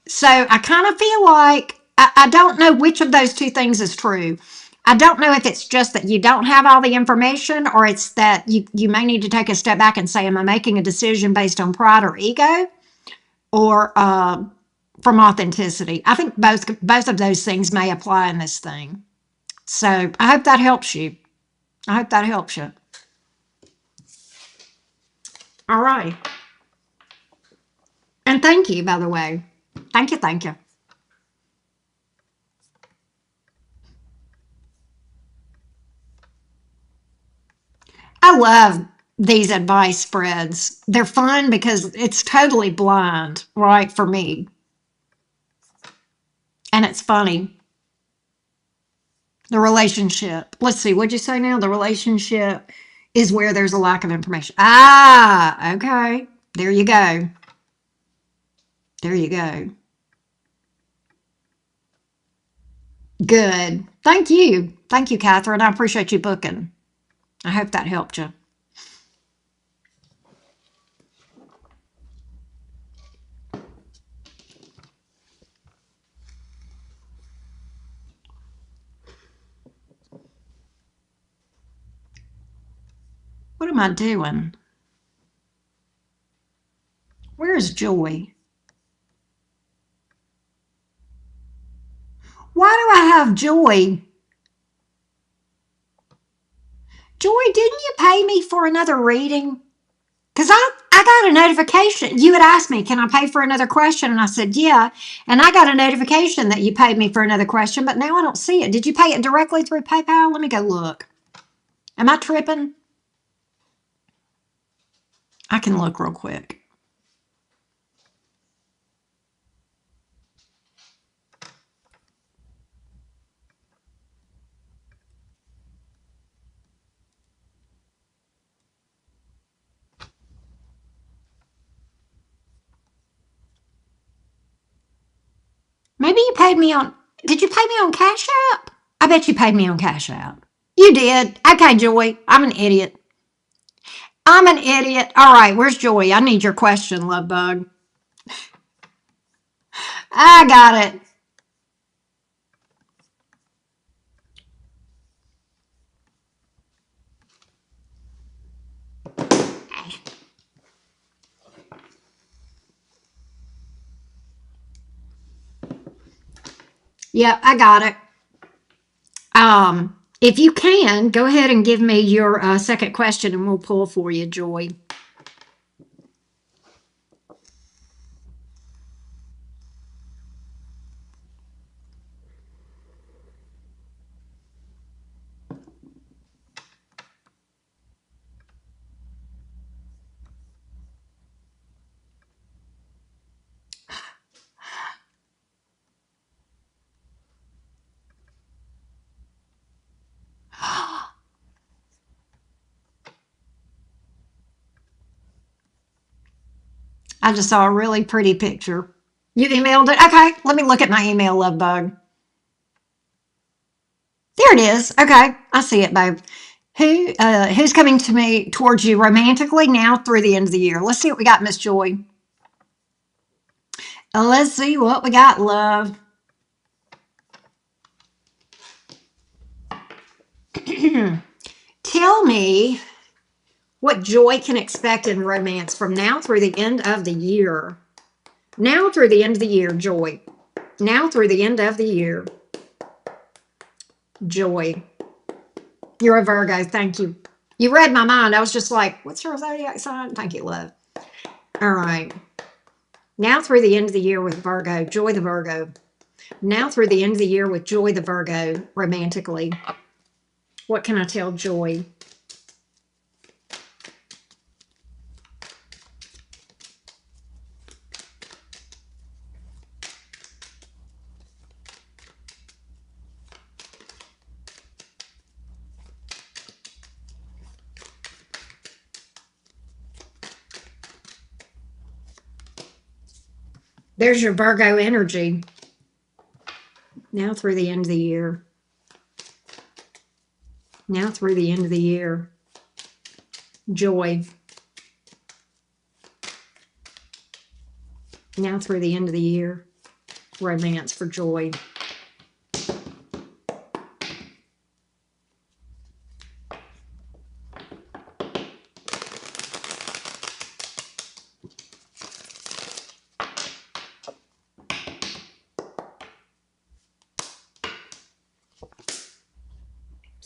So I kind of feel like I don't know which of those two things is true. I don't know if it's just that you don't have all the information, or it's that you may need to take a step back and say, am I making a decision based on pride or ego, or from authenticity? I think both of those things may apply in this thing. So I hope that helps you. I hope that helps you. All right. And thank you, by the way. Thank you. Thank you. I love these advice spreads. They're fun because it's totally blind, right, for me. And it's funny. The relationship. Let's see, what'd you say now? The relationship is where there's a lack of information. Ah, okay. There you go. There you go. Good. Thank you. Thank you, Catherine. I appreciate you booking. I hope that helped you. What am I doing? Where's Joy? Why do I have Joy? Joy, didn't you pay me for another reading? Because I got a notification. You had asked me, can I pay for another question? And I said, yeah. And I got a notification that you paid me for another question, but now I don't see it. Did you pay it directly through PayPal? Let me go look. Am I tripping? I can look real quick. Maybe you paid me on, did you pay me on Cash App? I bet you paid me on Cash App. You did. Okay, Joy. I'm an idiot. I'm an idiot. All right, where's Joy? I need your question, love bug. I got it. Yep, I got it. If you can, go ahead and give me your second question and we'll pull for you, Joy. I just saw a really pretty picture. You emailed it? Okay, let me look at my email, love bug. There it is. Okay, I see it, babe. Who's coming to me towards you romantically now through the end of the year? Let's see what we got, Miss Joy. Let's see what we got, love. Tell me what Joy can expect in romance from now through the end of the year. Now through the end of the year, Joy. Now through the end of the year. Joy. You're a Virgo. Thank you. You read my mind. I was just like, what's your zodiac sign? Thank you, love. All right. Now through the end of the year with Virgo, Joy the Virgo. Now through the end of the year with Joy the Virgo, romantically. What can I tell Joy? There's your Virgo energy. Now through the end of the year. Now through the end of the year. Joy. Now through the end of the year. Romance for Joy.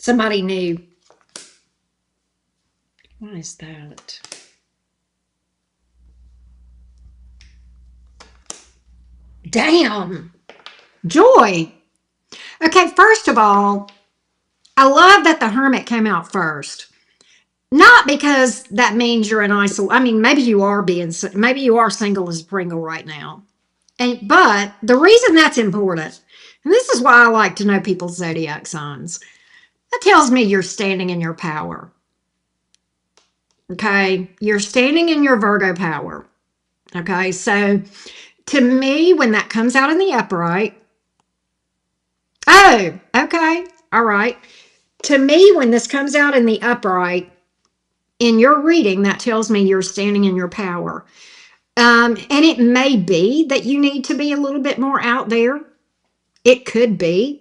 Somebody new. What is that? Damn. Joy. Okay, first of all, I love that the Hermit came out first. Not because that means you're in isolation. I mean, maybe you are maybe you are single as a Pringle right now. But the reason that's important, and this is why I like to know people's zodiac signs, that tells me you're standing in your power. Okay, you're standing in your Virgo power. Okay, so to me, when that comes out in the upright, oh, okay, all right. To me, when this comes out in the upright, in your reading, that tells me you're standing in your power. And it may be that you need to be a little bit more out there. It could be.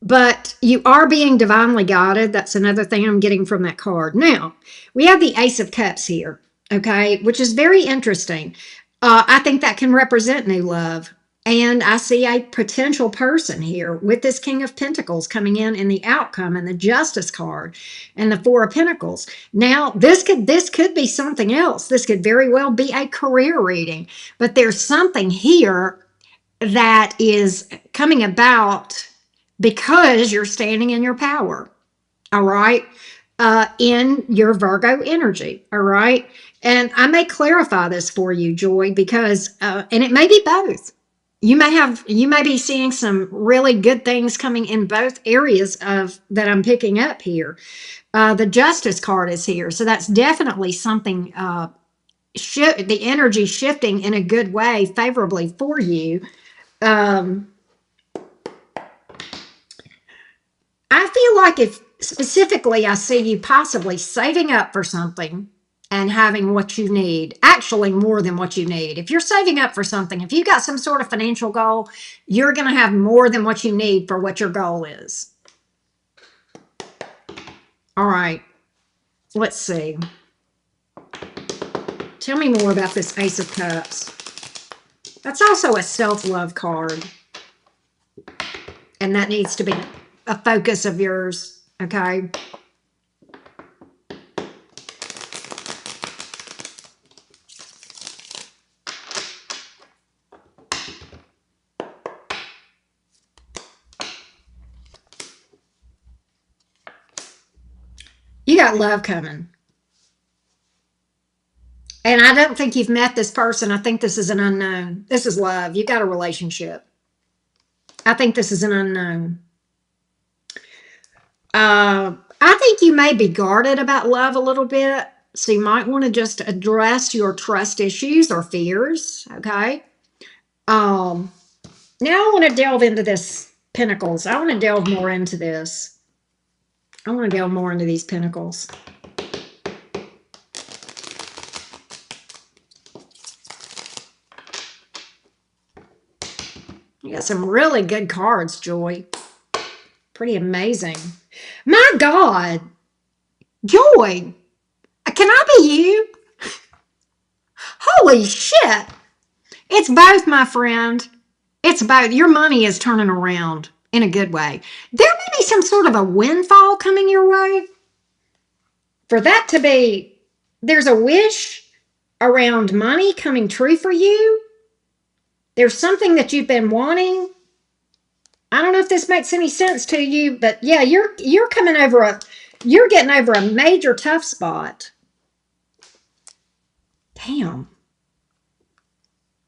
But you are being divinely guided. That's another thing I'm getting from that card. Now, we have the Ace of Cups here, okay, which is very interesting. I think that can represent new love. And I see a potential person here with this King of Pentacles coming in the outcome and the Justice card and the Four of Pentacles. Now, this could be something else. This could very well be a career reading, but there's something here that is coming about because you're standing in your power, all right, in your Virgo energy, all right. And I may clarify this for you, Joy, because and it may be both. You may be seeing some really good things coming in both areas of that I'm picking up here. The Justice card is here, so that's definitely something. The energy shifting in a good way, favorably for you. I feel like if specifically I see you possibly saving up for something and having what you need, actually more than what you need. If you're saving up for something, if you got some sort of financial goal, you're going to have more than what you need for what your goal is. All right, let's see. Tell me more about this Ace of Cups. That's also a self-love card. And that needs to be a focus of yours, okay? You got love coming. And I don't think you've met this person. I think this is an unknown. This is love. You got a relationship. I think this is an unknown. I think you may be guarded about love a little bit. So you might want to just address your trust issues or fears. Okay. Now I want to delve into this Pentacles. I want to delve more into this. I want to delve more into these Pentacles. You got some really good cards, Joy. Pretty amazing. My God. Joy. Can I be you? Holy shit. It's both, my friend. It's both. Your money is turning around. in a good way. There may be some sort of a windfall coming your way. For that to be, there's a wish around money coming true for you. There's something that you've been wanting. I don't know if this makes any sense to you, but yeah, you're coming over you're getting over a major tough spot. Damn.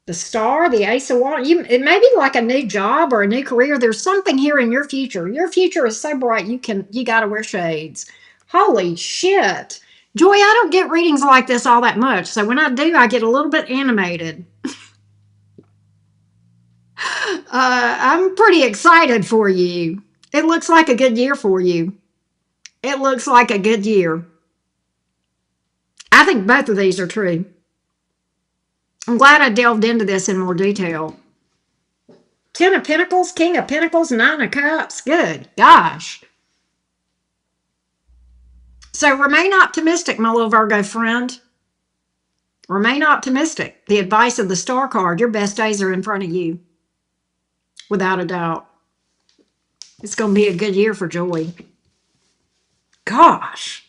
The star, the ace of wands, it may be like a new job or a new career. There's something here in your future. Your future is so bright you gotta wear shades. Holy shit. Joy, I don't get readings like this all that much. So when I do, I get a little bit animated. I'm pretty excited for you. It looks like a good year for you. It looks like a good year. I think both of these are true. I'm glad I delved into this in more detail. Ten of Pentacles, King of Pentacles, Nine of Cups. Good gosh. So remain optimistic, my little Virgo friend. Remain optimistic. The advice of the Star card, your best days are in front of you. Without a doubt. It's going to be a good year for Joy. Gosh.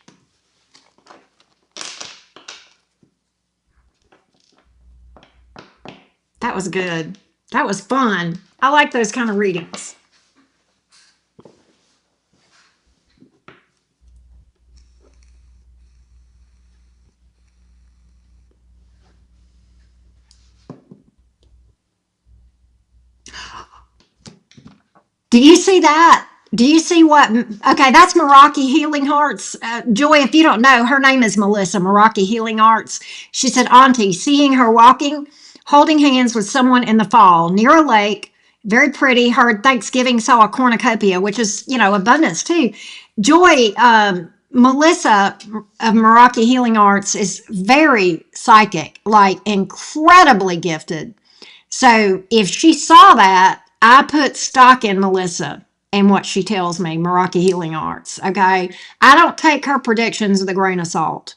That was good. That was fun. I like those kind of readings. Do you see that? Do you see what? Okay, that's Meraki Healing Hearts. Joy, if you don't know, her name is Melissa, Meraki Healing Arts. She said, Auntie, seeing her walking, holding hands with someone in the fall near a lake, very pretty. Heard Thanksgiving, saw a cornucopia, which is, abundance too. Joy, Melissa of Meraki Healing Arts is very psychic, like incredibly gifted. So if she saw that, I put stock in Melissa and what she tells me, Meraki Healing Arts. Okay. I don't take her predictions with a grain of salt.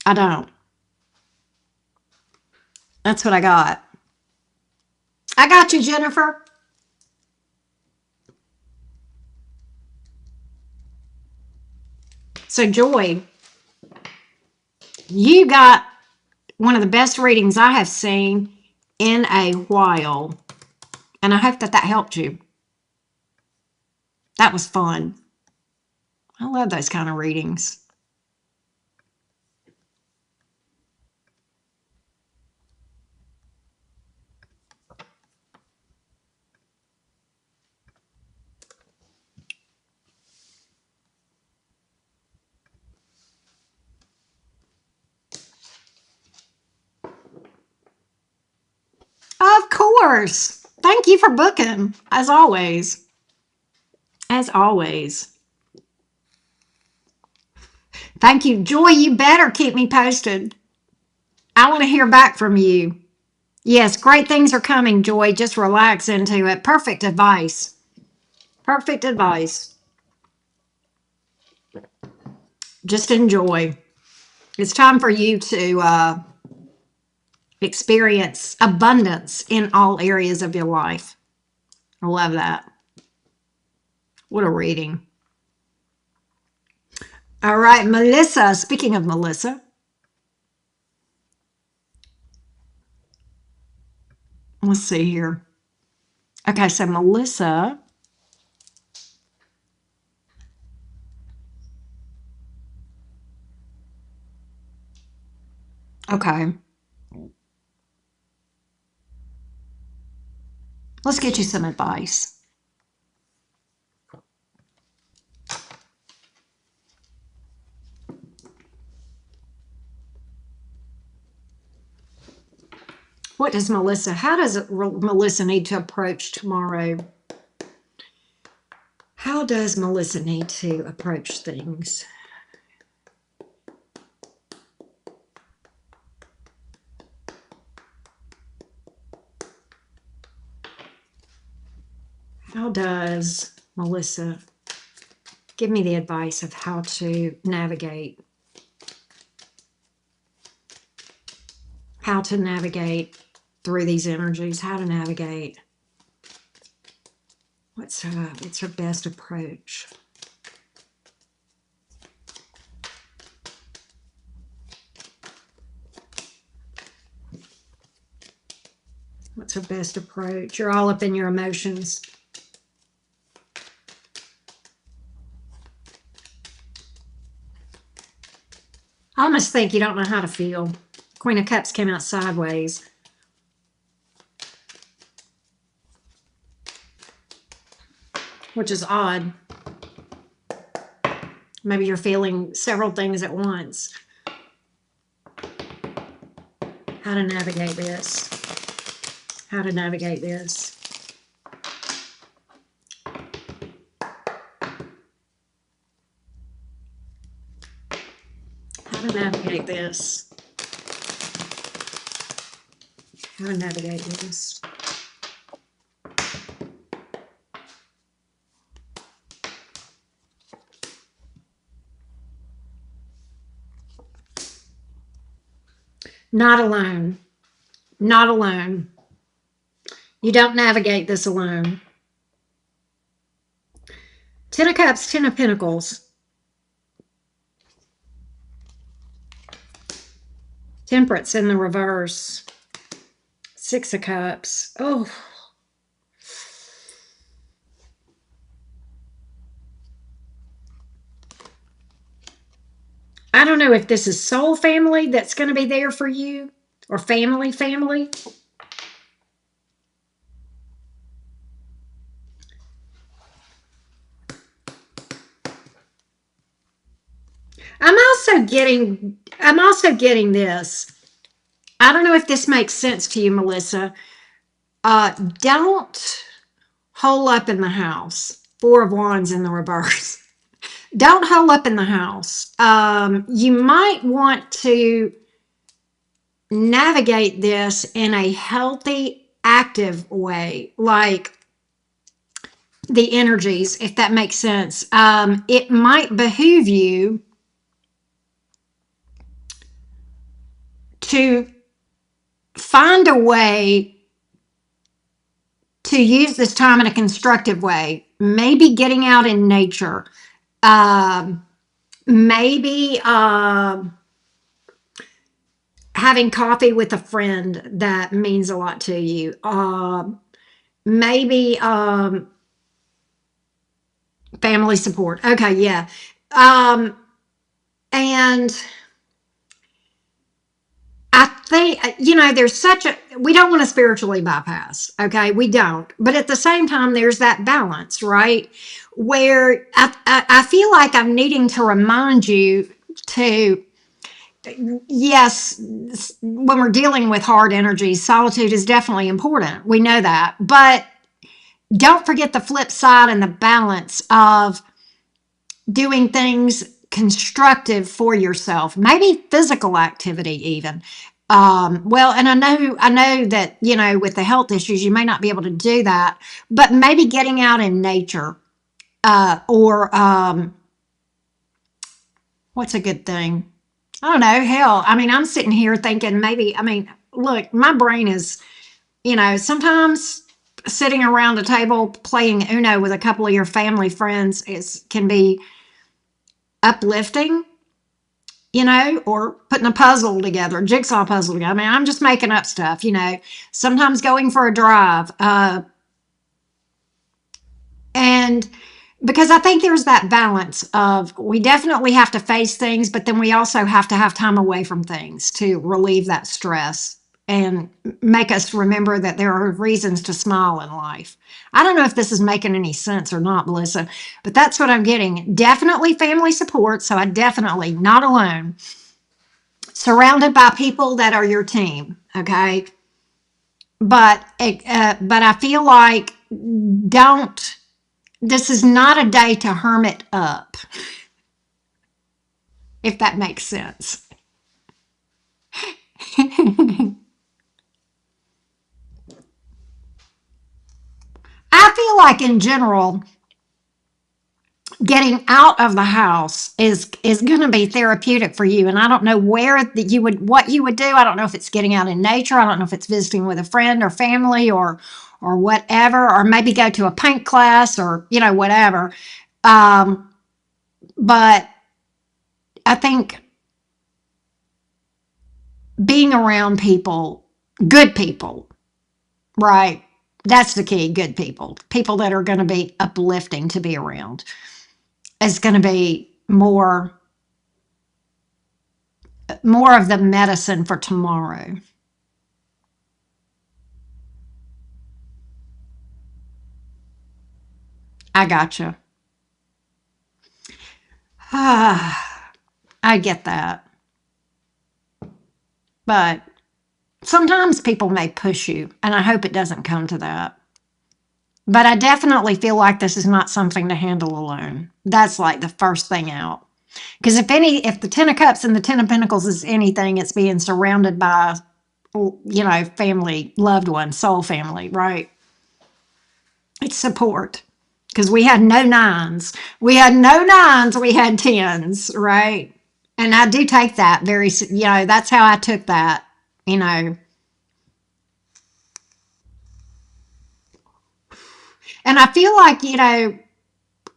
I don't. That's what I got. I got you, Jennifer. So, Joy, you got one of the best readings I have seen in a while. And I hope that helped you. That was fun. I love those kind of readings. Of course. Thank you for booking, as always. As always. Thank you. Joy, you better keep me posted. I want to hear back from you. Yes, great things are coming, Joy. Just relax into it. Perfect advice. Perfect advice. Just enjoy. It's time for you to experience abundance in all areas of your life. I love that. What a reading. All right, Melissa. Speaking of Melissa, let's see here. Okay, so Melissa. Okay. Let's get you some advice. What does Melissa, how does Melissa need to approach tomorrow? How does Melissa need to approach things? How does Melissa give me the advice of how to navigate? How to navigate through these energies, how to navigate. What's her best approach? What's her best approach? You're all up in your emotions. I almost think you don't know how to feel. Queen of Cups came out sideways. Which is odd. Maybe you're feeling several things at once. How to navigate this. How to navigate this. How to navigate this. How to navigate this. Not alone. Not alone. You don't navigate this alone. Ten of Cups, Ten of Pentacles. Temperance in the reverse. Six of Cups. Oh. I don't know if this is soul family that's going to be there for you, or family. I'm also getting this. I don't know if this makes sense to you, Melissa. Don't hole up in the house. Four of Wands in the reverse. Don't hole up in the house. You might want to navigate this in a healthy, active way, like the energies, if that makes sense. It might behoove you to find a way to use this time in a constructive way. Maybe getting out in nature. Maybe having coffee with a friend that means a lot to you. Maybe family support. Okay, yeah. And I think, there's we don't want to spiritually bypass, okay? We don't. But at the same time, there's that balance, right? Where I feel like I'm needing to remind you to, yes, when we're dealing with hard energies, solitude is definitely important. We know that. But don't forget the flip side and the balance of doing things constructive for yourself, maybe physical activity even. And I know that, with the health issues, you may not be able to do that, but maybe getting out in nature, or what's a good thing? I don't know. Hell, I'm sitting here thinking look, my brain is, sometimes sitting around a table playing Uno with a couple of your family friends can be uplifting, or putting a puzzle together, a jigsaw puzzle together. I'm just making up stuff, sometimes going for a drive. And because I think there's that balance of, we definitely have to face things, but then we also have to have time away from things to relieve that stress and make us remember that there are reasons to smile in life. I don't know if this is making any sense or not, Melissa, but that's what I'm getting. Definitely family support. So I definitely not alone. Surrounded by people that are your team. Okay. But I feel like this is not a day to hermit up, if that makes sense. I feel like in general, getting out of the house is going to be therapeutic for you. And I don't know what you would do. I don't know if it's getting out in nature. I don't know if it's visiting with a friend or family or whatever, or maybe go to a paint class or whatever. But I think being around people, good people, right? That's the key. Good people, people that are going to be uplifting to be around, is going to be more of the medicine for tomorrow. I gotcha. I get that. But sometimes people may push you, and I hope it doesn't come to that. But I definitely feel like this is not something to handle alone. That's like the first thing out. Because if the Ten of Cups and the Ten of Pentacles is anything, it's being surrounded by, family, loved ones, soul family, right? It's support. Because we had no nines. We had no nines, we had tens, right? And I do take that that's how I took that, you know. And I feel like,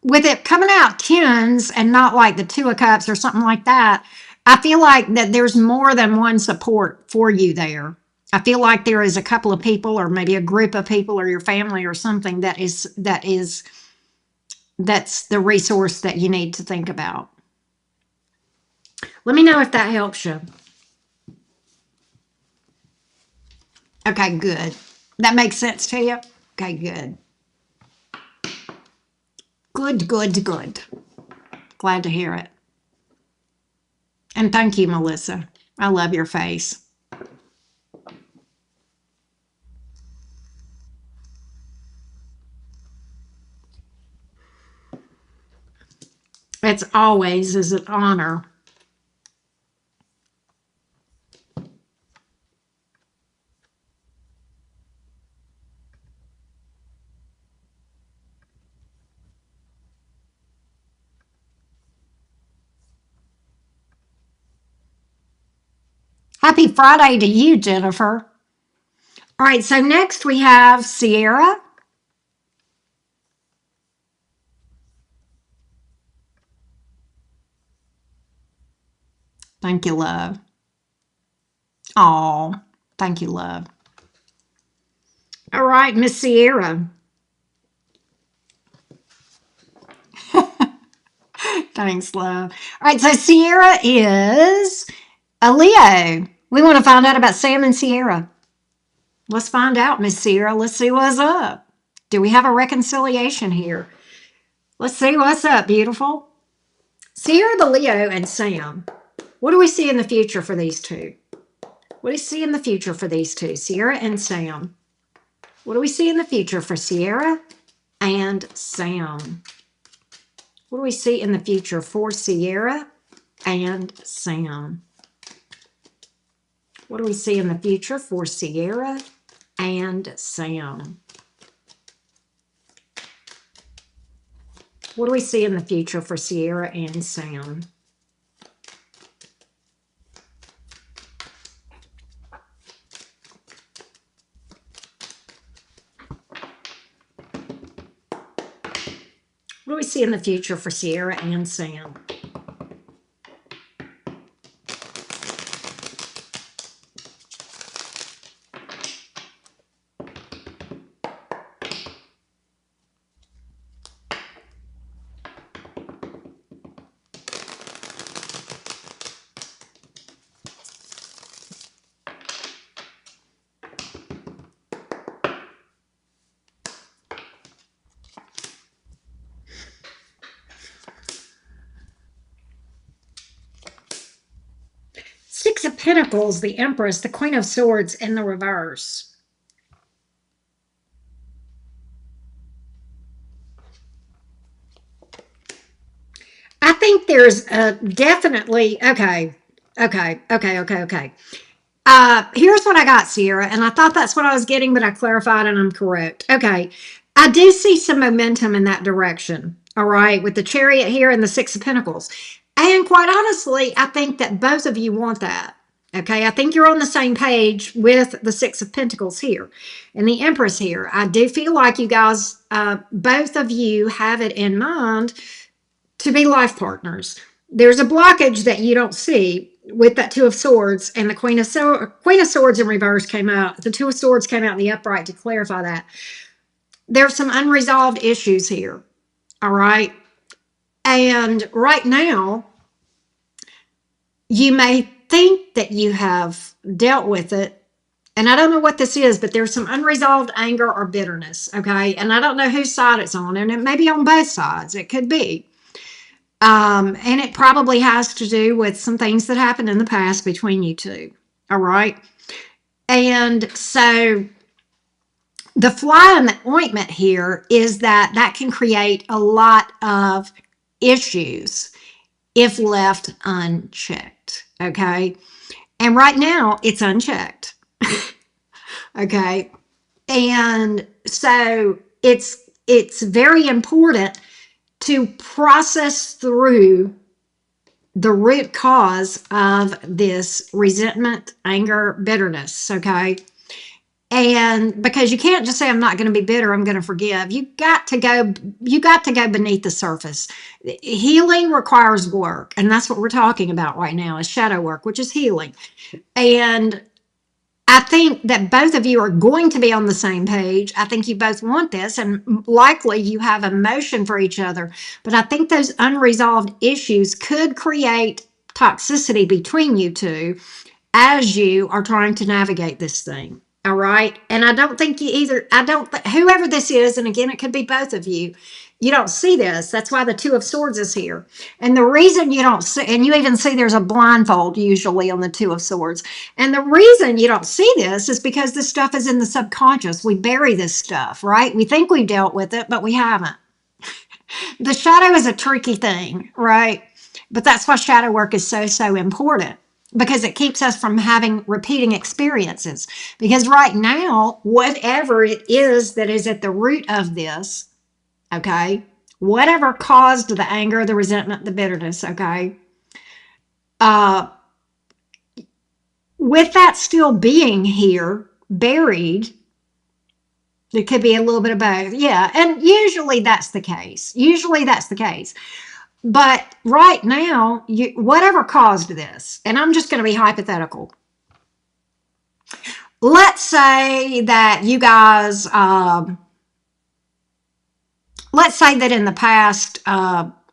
with it coming out tens and not like the Two of Cups or something like that, I feel like that there's more than one support for you there. I feel like there is a couple of people, or maybe a group of people, or your family, or something that's the resource that you need to think about. Let me know if that helps you. Okay, good. That makes sense to you? Okay, good. Good, good, good. Glad to hear it. And thank you, Melissa. I love your face. It's always is an honor. Happy Friday to you, Jennifer. All right, so next we have Sierra. Thank you, love. Oh, thank you, love. All right, Miss Sierra. Thanks, love. All right, so Sierra is a Leo. We want to find out about Sam and Sierra. Let's find out, Miss Sierra. Let's see what's up. Do we have a reconciliation here? Let's see what's up, beautiful. Sierra the Leo and Sam. What do we see in the future for these two? What do we see in the future for these two? Sierra and Sam. What do we see in the future for Sierra and Sam? What do we see in the future for Sierra and Sam? What do we see in the future for Sierra and Sam? What do we see in the future for Sierra and Sam? What do we see in the future for Sierra and Sam? Six of Pentacles, the Empress, the Queen of Swords in the reverse. I think there's definitely, okay. Here's what I got, Sierra, and I thought that's what I was getting, but I clarified and I'm correct. Okay, I do see some momentum in that direction. All right, with the Chariot here and the Six of Pentacles. And quite honestly, I think that both of you want that. Okay, I think you're on the same page with the Six of Pentacles here and the Empress here. I do feel like you guys, both of you have it in mind to be life partners. There's a blockage that you don't see with that Two of Swords, and the Queen of Swords in reverse came out. The Two of Swords came out in the upright to clarify that. There's some unresolved issues here. All right. And right now, you may think that you have dealt with it. And I don't know what this is, but there's some unresolved anger or bitterness. Okay. And I don't know whose side it's on. And it may be on both sides. It could be. And it probably has to do with some things that happened in the past between you two. All right. And so the fly in the ointment here is that that can create a lot of issues if left unchecked. Okay. And right now it's unchecked. Okay. And so it's very important to process through the root cause of this resentment, anger, bitterness. Okay. And because you can't just say, I'm not going to be bitter, I'm going to forgive. You got to go beneath the surface. Healing requires work. And that's what we're talking about right now is shadow work, which is healing. And I think that both of you are going to be on the same page. I think you both want this, and likely you have emotion for each other. But I think those unresolved issues could create toxicity between you two as you are trying to navigate this thing. All right. And I don't think whoever this is, and again, it could be both of you don't see this. That's why the Two of Swords is here. And the reason you don't see, and you even see there's a blindfold usually on the Two of Swords. And the reason you don't see this is because this stuff is in the subconscious. We bury this stuff, right? We think we've dealt with it, but we haven't. The shadow is a tricky thing, right? But that's why shadow work is so important, because it keeps us from having repeating experiences. Because right now, whatever it is that is at the root of this, okay, whatever caused the anger, the resentment, the bitterness, okay, with that still being here, buried, there could be a little bit of both. Yeah, and usually that's the case. But right now, whatever caused this, and I'm just going to be hypothetical. Let's say that you guys, let's say that in the past,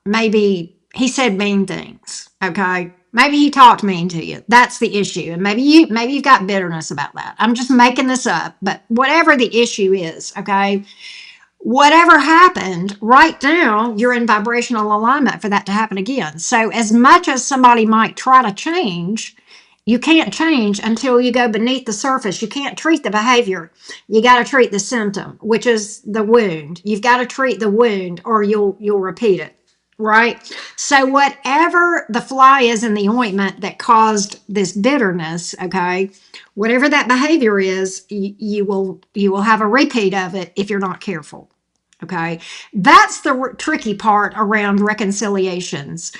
maybe he said mean things. Okay. Maybe he talked mean to you. That's the issue. And maybe you've got bitterness about that. I'm just making this up, but whatever the issue is, okay, whatever happened, right now, you're in vibrational alignment for that to happen again. So as much as somebody might try to change, you can't change until you go beneath the surface. You can't treat the behavior. You got to treat the symptom, which is the wound. You've got to treat the wound or you'll repeat it, right? So whatever the fly is in the ointment that caused this bitterness, okay, whatever that behavior is, you will have a repeat of it if you're not careful. Okay, that's the tricky part around reconciliations.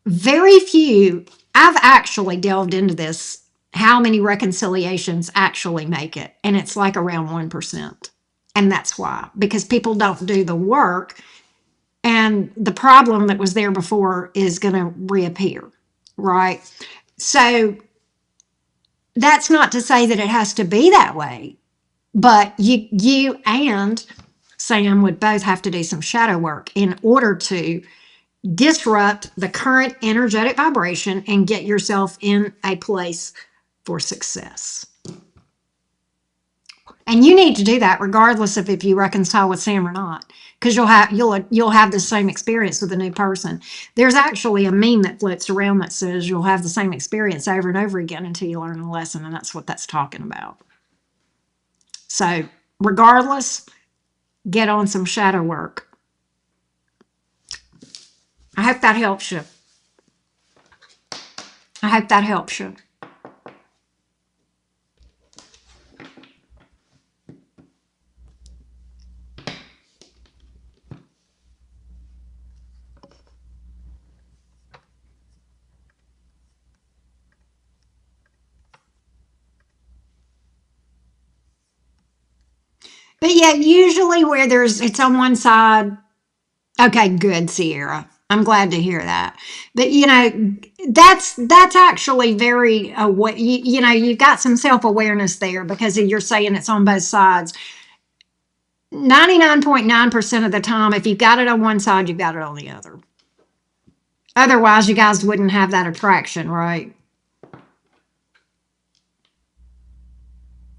Very few, I've actually delved into this, how many reconciliations actually make it. And it's like around 1%. And that's why, because people don't do the work. And the problem that was there before is going to reappear, right? So that's not to say that it has to be that way. But you and Sam would both have to do some shadow work in order to disrupt the current energetic vibration and get yourself in a place for success. And you need to do that regardless of if you reconcile with Sam or not, because you'll have the same experience with a new person. There's actually a meme that floats around that says you'll have the same experience over and over again until you learn a lesson, and that's what that's talking about. So regardless, get on some shadow work. I hope that helps you. I hope that helps you. But yeah, usually where it's on one side. Okay, good, Sierra. I'm glad to hear that. But that's actually very you've got some self-awareness there because you're saying it's on both sides. 99.9% of the time, if you've got it on one side, you've got it on the other. Otherwise, you guys wouldn't have that attraction, right?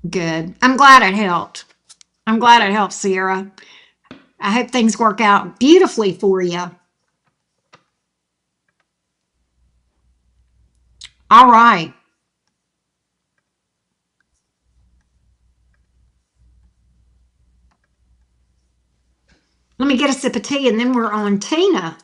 Good. I'm glad it helped. I'm glad it helped, Sierra. I hope things work out beautifully for you. All right. Let me get a sip of tea and then we're on Tina.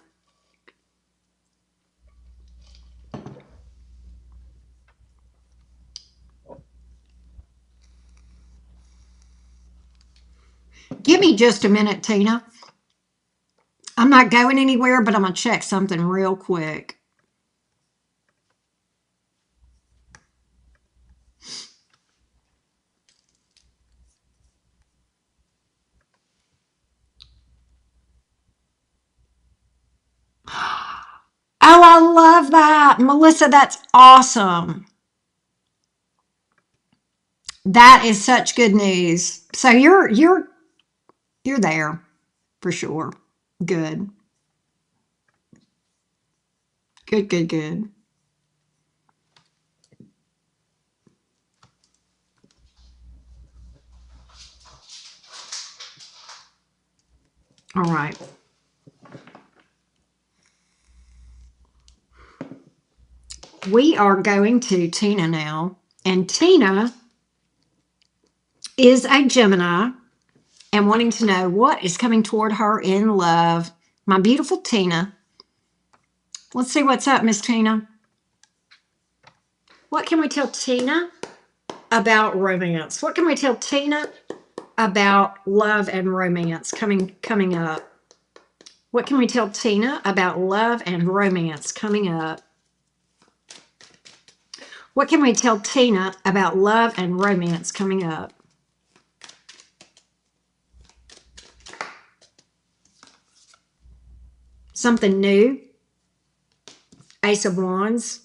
Give me just a minute, Tina. I'm not going anywhere, but I'm going to check something real quick. Oh, I love that. Melissa, that's awesome. That is such good news. So you're there for sure. Good. Good, good, good. All right. We are going to Tina now. And Tina is a Gemini and wanting to know what is coming toward her in love. My beautiful Tina. Let's see what's up, Miss Tina. What can we tell Tina about romance? What can we tell Tina about love and romance coming up? What can we tell Tina about love and romance coming up? What can we tell Tina about love and romance coming up? Something new. Ace of Wands.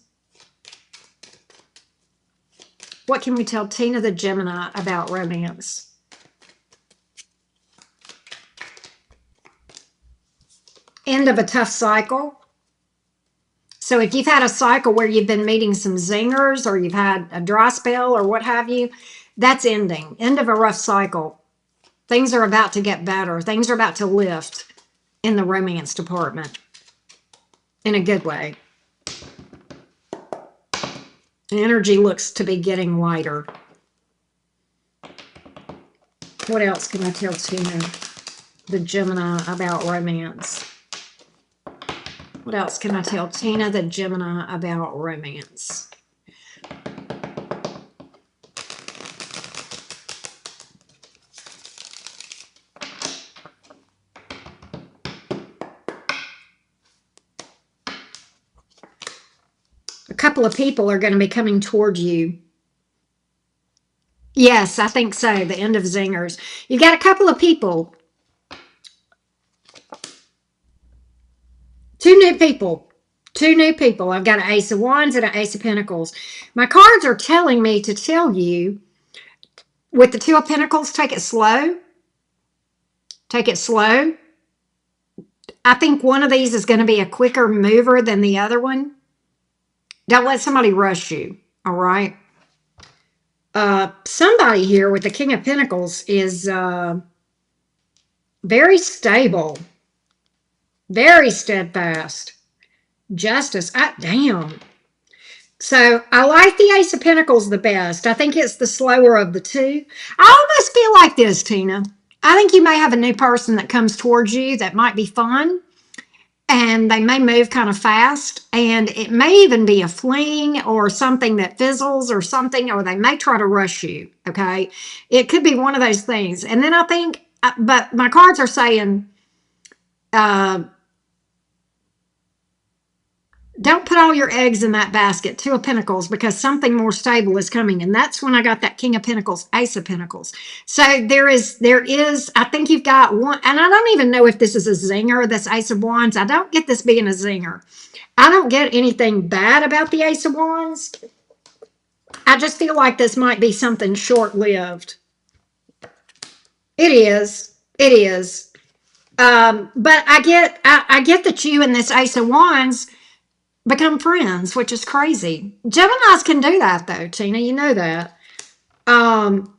What can we tell Tina the Gemini about romance? End of a tough cycle. So if you've had a cycle where you've been meeting some zingers or you've had a dry spell or what have you, that's ending. End of a rough cycle. Things are about to get better. Things are about to lift in the romance department in a good way. The energy looks to be getting lighter. What else can I tell Tina, the Gemini, about romance? What else can I tell Tina, the Gemini, about romance? A couple of people are going to be coming toward you. Yes, I think so. The end of zingers. You've got a couple of people. Two new people. Two new people. I've got an Ace of Wands and an Ace of Pentacles. My cards are telling me to tell you, with the Two of Pentacles, take it slow. Take it slow. I think one of these is going to be a quicker mover than the other one. Don't let somebody rush you, all right? Somebody here with the King of Pentacles is very stable, very steadfast. Justice. Damn. So I like the Ace of Pentacles the best. I think it's the slower of the two. I almost feel like this, Tina. I think you may have a new person that comes towards you that might be fun. And they may move kind of fast. And it may even be a fling or something that fizzles or something. Or they may try to rush you. Okay. It could be one of those things. And then I think, but my cards are saying, Don't put all your eggs in that basket, Two of Pentacles, because something more stable is coming. And that's when I got that King of Pentacles, Ace of Pentacles. So there is, I think you've got one, and I don't even know if this is a zinger, this Ace of Wands. I don't get this being a zinger. I don't get anything bad about the Ace of Wands. I just feel like this might be something short-lived. It is. It is. But I get that you and this Ace of Wands become friends, which is crazy. Geminis can do that though, Tina. You know that. Um,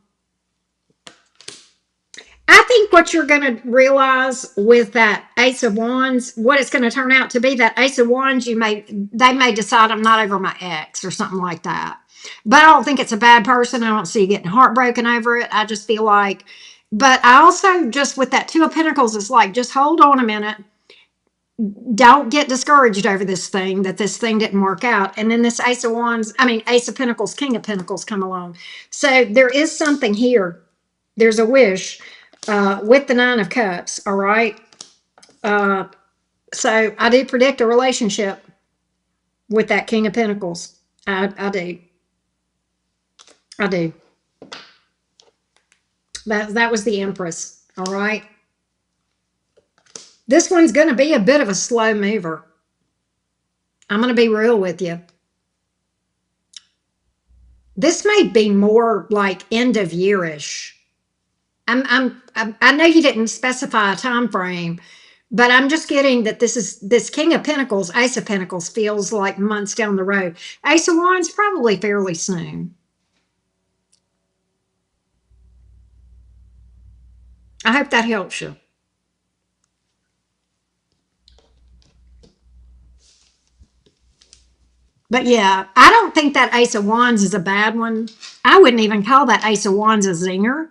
I think what you're going to realize with that Ace of Wands, what it's going to turn out to be, that Ace of Wands, they may decide I'm not over my ex or something like that. But I don't think it's a bad person. I don't see you getting heartbroken over it. I just feel like, but I also just with that Two of Pentacles, it's like, just hold on a minute. Don't get discouraged over this thing, that this thing didn't work out. And then this Ace of Wands, Ace of Pentacles, King of Pentacles come along. So there is something here. There's a wish with the Nine of Cups, all right? So I do predict a relationship with that King of Pentacles. I do. I do. That was the Empress, all right? This one's going to be a bit of a slow mover. I'm going to be real with you. This may be more like end of yearish. I know you didn't specify a time frame, but I'm just getting that this King of Pentacles, Ace of Pentacles feels like months down the road. Ace of Wands probably fairly soon. I hope that helps you. But yeah, I don't think that Ace of Wands is a bad one. I wouldn't even call that Ace of Wands a zinger.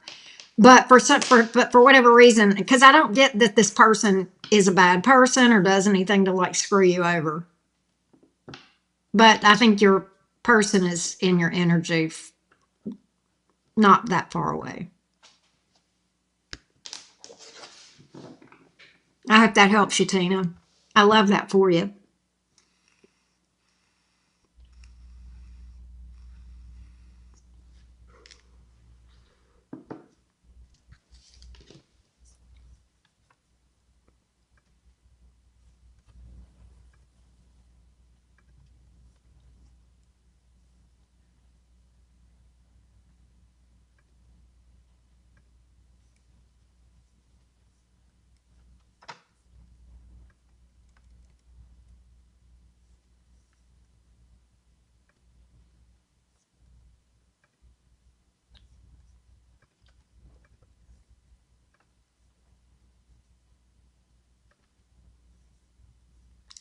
But for whatever reason, because I don't get that this person is a bad person or does anything to like screw you over. But I think your person is in your energy, not that far away. I hope that helps you, Tina. I love that for you.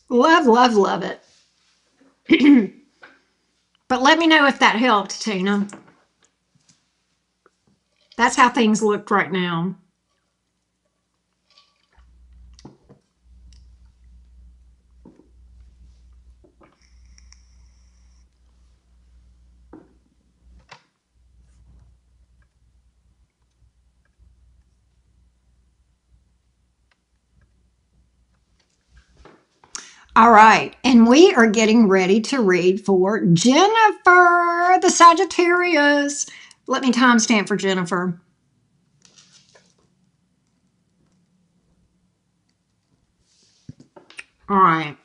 Love, love, love it. But let me know if that helped, Tina. That's how things look right now. All right, and we are getting ready to read for Jennifer, the Sagittarius. Let me timestamp for Jennifer. All right.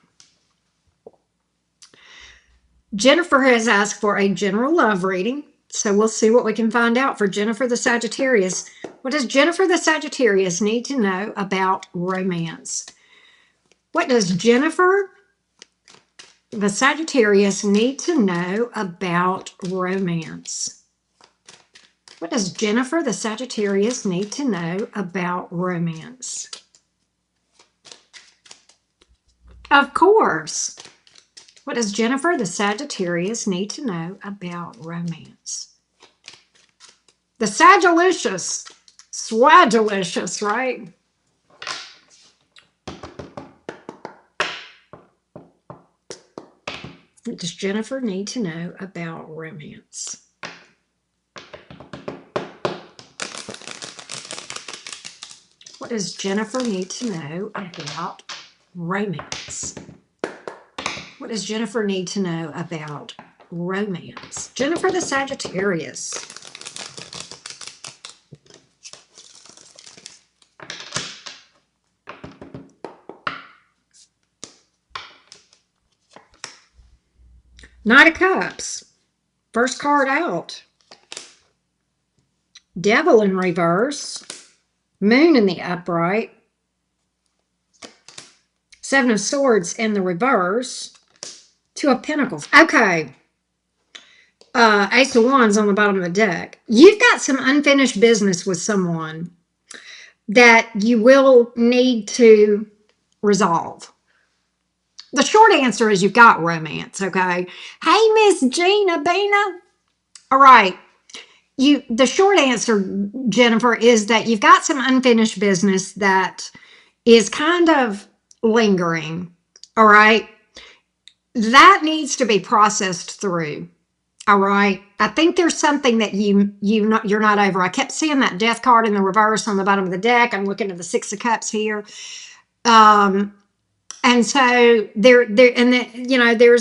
Jennifer has asked for a general love reading, so we'll see what we can find out for Jennifer the Sagittarius. What does Jennifer the Sagittarius need to know about romance? What does Jennifer the Sagittarius need to know about romance? What does Jennifer the Sagittarius need to know about romance? Of course. What does Jennifer the Sagittarius need to know about romance? The Sagilicious. Swagilicious, right? What does Jennifer need to know about romance? What does Jennifer need to know about romance? What does Jennifer need to know about romance? Jennifer the Sagittarius. Knight of Cups. First card out. Devil in reverse. Moon in the upright. Seven of Swords in the reverse. Two of Pentacles. Okay. Ace of Wands on the bottom of the deck. You've got some unfinished business with someone that you will need to resolve. The short answer is you've got romance, okay? Hey, Miss Gina Bina. All right. The short answer, Jennifer, is that you've got some unfinished business that is kind of lingering. All right. That needs to be processed through. All right. I think there's something that you're not over. I kept seeing that death card in the reverse on the bottom of the deck. I'm looking at the Six of Cups here. And so there's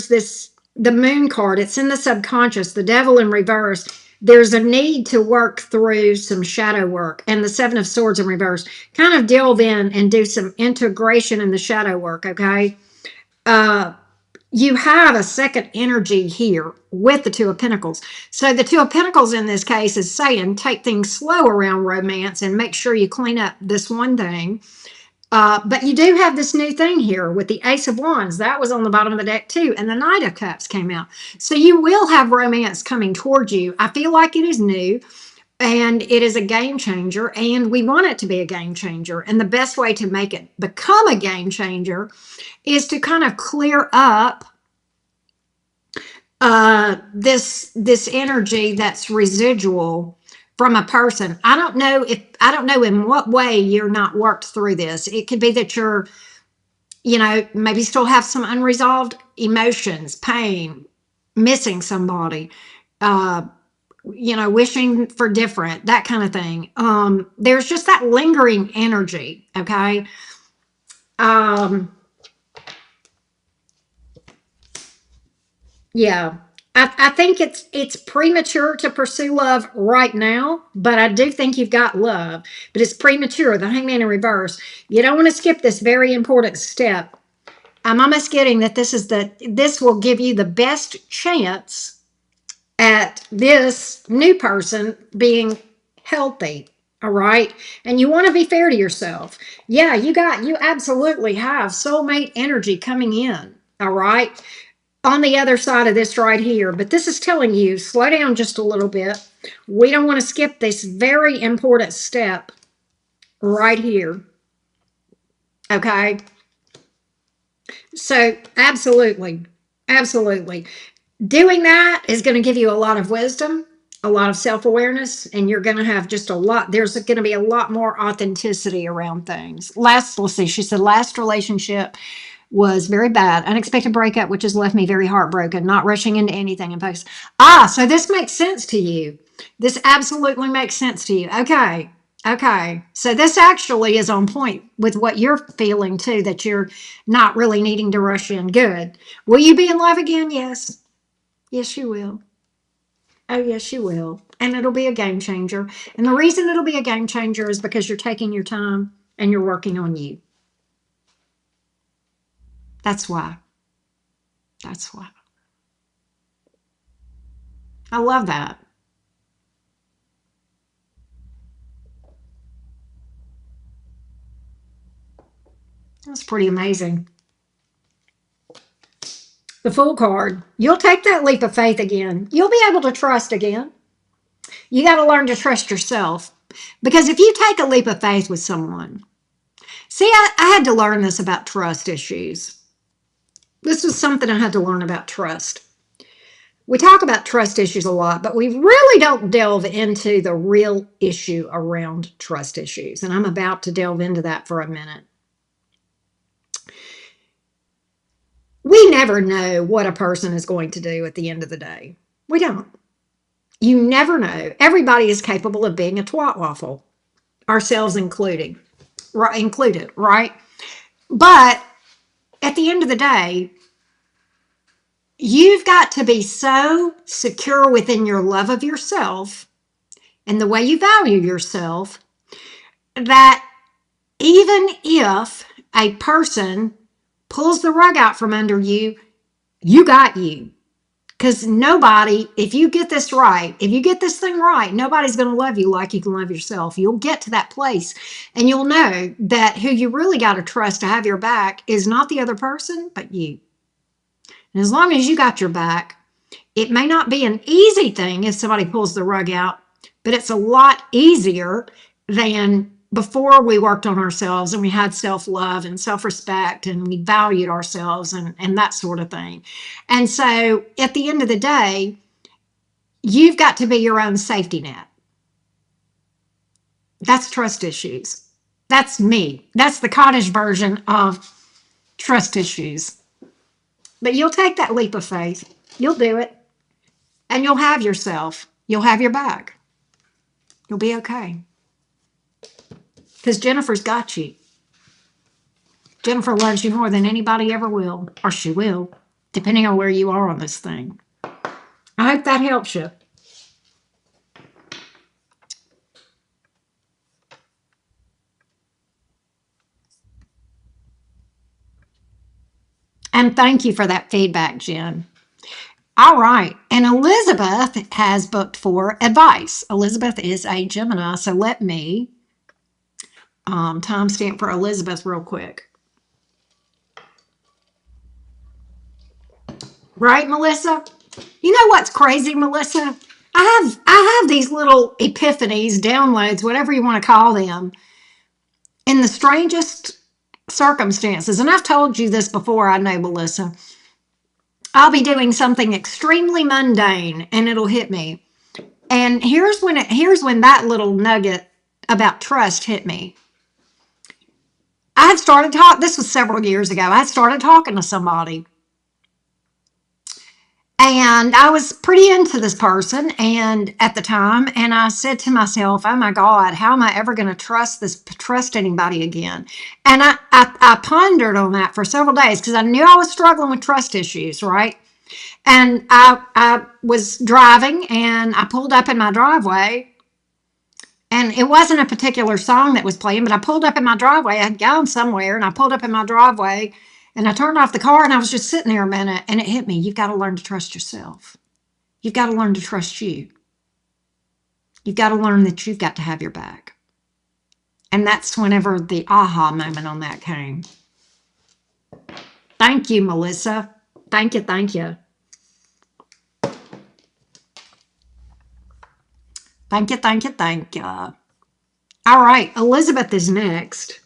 the moon card. It's in the subconscious, the devil in reverse. There's a need to work through some shadow work, and the Seven of Swords in reverse. Kind of delve in and do some integration in the shadow work, okay? You have a second energy here with the Two of Pentacles. So the Two of Pentacles in this case is saying take things slow around romance and make sure you clean up this one thing. But you do have this new thing here with the Ace of Wands. That was on the bottom of the deck too. And the Knight of Cups came out. So you will have romance coming towards you. I feel like it is new and it is a game changer. And we want it to be a game changer. And the best way to make it become a game changer is to kind of clear up this energy that's residual from a person. I don't know in what way you're not worked through this. It could be that you're, maybe still have some unresolved emotions, pain, missing somebody, wishing for different, that kind of thing. There's just that lingering energy. Okay. Yeah. I think it's premature to pursue love right now, but I do think you've got love, but it's premature. The Hangman in reverse. You don't want to skip this very important step. I'm almost getting that this will give you the best chance at this new person being healthy. All right. And you want to be fair to yourself. Yeah, you absolutely have soulmate energy coming in. All right. On the other side of this right here, but this is telling you slow down just a little bit. We don't want to skip this very important step right here. Okay. So absolutely doing that is going to give you a lot of wisdom, a lot of self-awareness, and you're going to have just there's going to be a lot more authenticity around things. Let's see, she said last relationship was very bad. Unexpected breakup, which has left me very heartbroken, not rushing into anything in post. So this makes sense to you. This absolutely makes sense to you. Okay. So this actually is on point with what you're feeling too, that you're not really needing to rush in. Good. Will you be in love again? Yes. Yes, you will. Oh, yes, you will. And it'll be a game changer. And the reason it'll be a game changer is because you're taking your time and you're working on you. That's why. I love that. That's pretty amazing. The Fool card. You'll take that leap of faith again. You'll be able to trust again. You got to learn to trust yourself. Because if you take a leap of faith with someone, see, I had to learn this about trust issues. This was something I had to learn about trust. We talk about trust issues a lot, but we really don't delve into the real issue around trust issues. And I'm about to delve into that for a minute. We never know what a person is going to do at the end of the day. We don't. You never know. Everybody is capable of being a twat waffle, ourselves included, right? But at the end of the day, You've got to be so secure within your love of yourself and the way you value yourself that even if a person pulls the rug out from under you, you got you. Because nobody, if you get this right, if you get this thing right, nobody's going to love you like you can love yourself. You'll get to that place and you'll know that who you really got to trust to have your back is not the other person, but you. And as long as you got your back, it may not be an easy thing if somebody pulls the rug out, but it's a lot easier than before we worked on ourselves and we had self-love and self-respect and we valued ourselves and that sort of thing. And so at the end of the day, you've got to be your own safety net. That's trust issues. That's me. That's the cottage version of trust issues. But you'll take that leap of faith. You'll do it. And you'll have yourself. You'll have your back. You'll be okay. Because Jennifer's got you. Jennifer loves you more than anybody ever will, or she will, depending on where you are on this thing. I hope that helps you. And thank you for that feedback, Jen. All right. And Elizabeth has booked for advice. Elizabeth is a Gemini, so let me timestamp for Elizabeth real quick. Right, Melissa? You know what's crazy, Melissa? I have these little epiphanies, downloads, whatever you want to call them, in the strangest circumstances. And I've told you this before, I know, Melissa. I'll be doing something extremely mundane and it'll hit me. And here's when that little nugget about trust hit me. I had started talking, this was several years ago. I had started talking to somebody. And I was pretty into this person and at the time, and I said to myself, oh my God, how am I ever going to trust anybody again? And I pondered on that for several days because I knew I was struggling with trust issues, right? And I was driving and I pulled up in my driveway and it wasn't a particular song that was playing, but I pulled up in my driveway. I had gone somewhere and I pulled up in my driveway and I turned off the car and I was just sitting there a minute and it hit me. You've got to learn to trust yourself. You've got to learn to trust you. You've got to learn that you've got to have your back. And that's whenever the aha moment on that came. Thank you, Melissa. Thank you. Thank you. Thank you. Thank you. Thank you. All right. Elizabeth is next.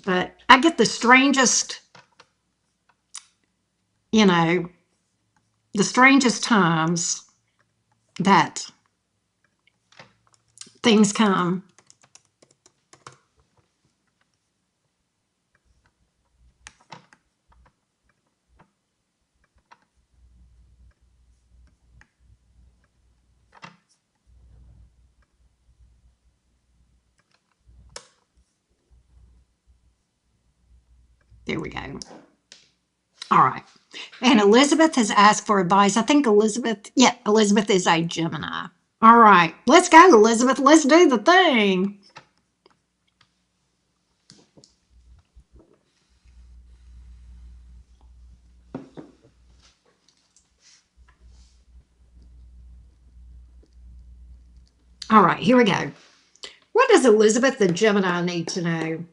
But I get the strangest, the strangest times that things come. There we go. All right. And Elizabeth has asked for advice. I think Elizabeth is a Gemini. All right. Let's go, Elizabeth. Let's do the thing. All right. Here we go. What does Elizabeth the Gemini need to know?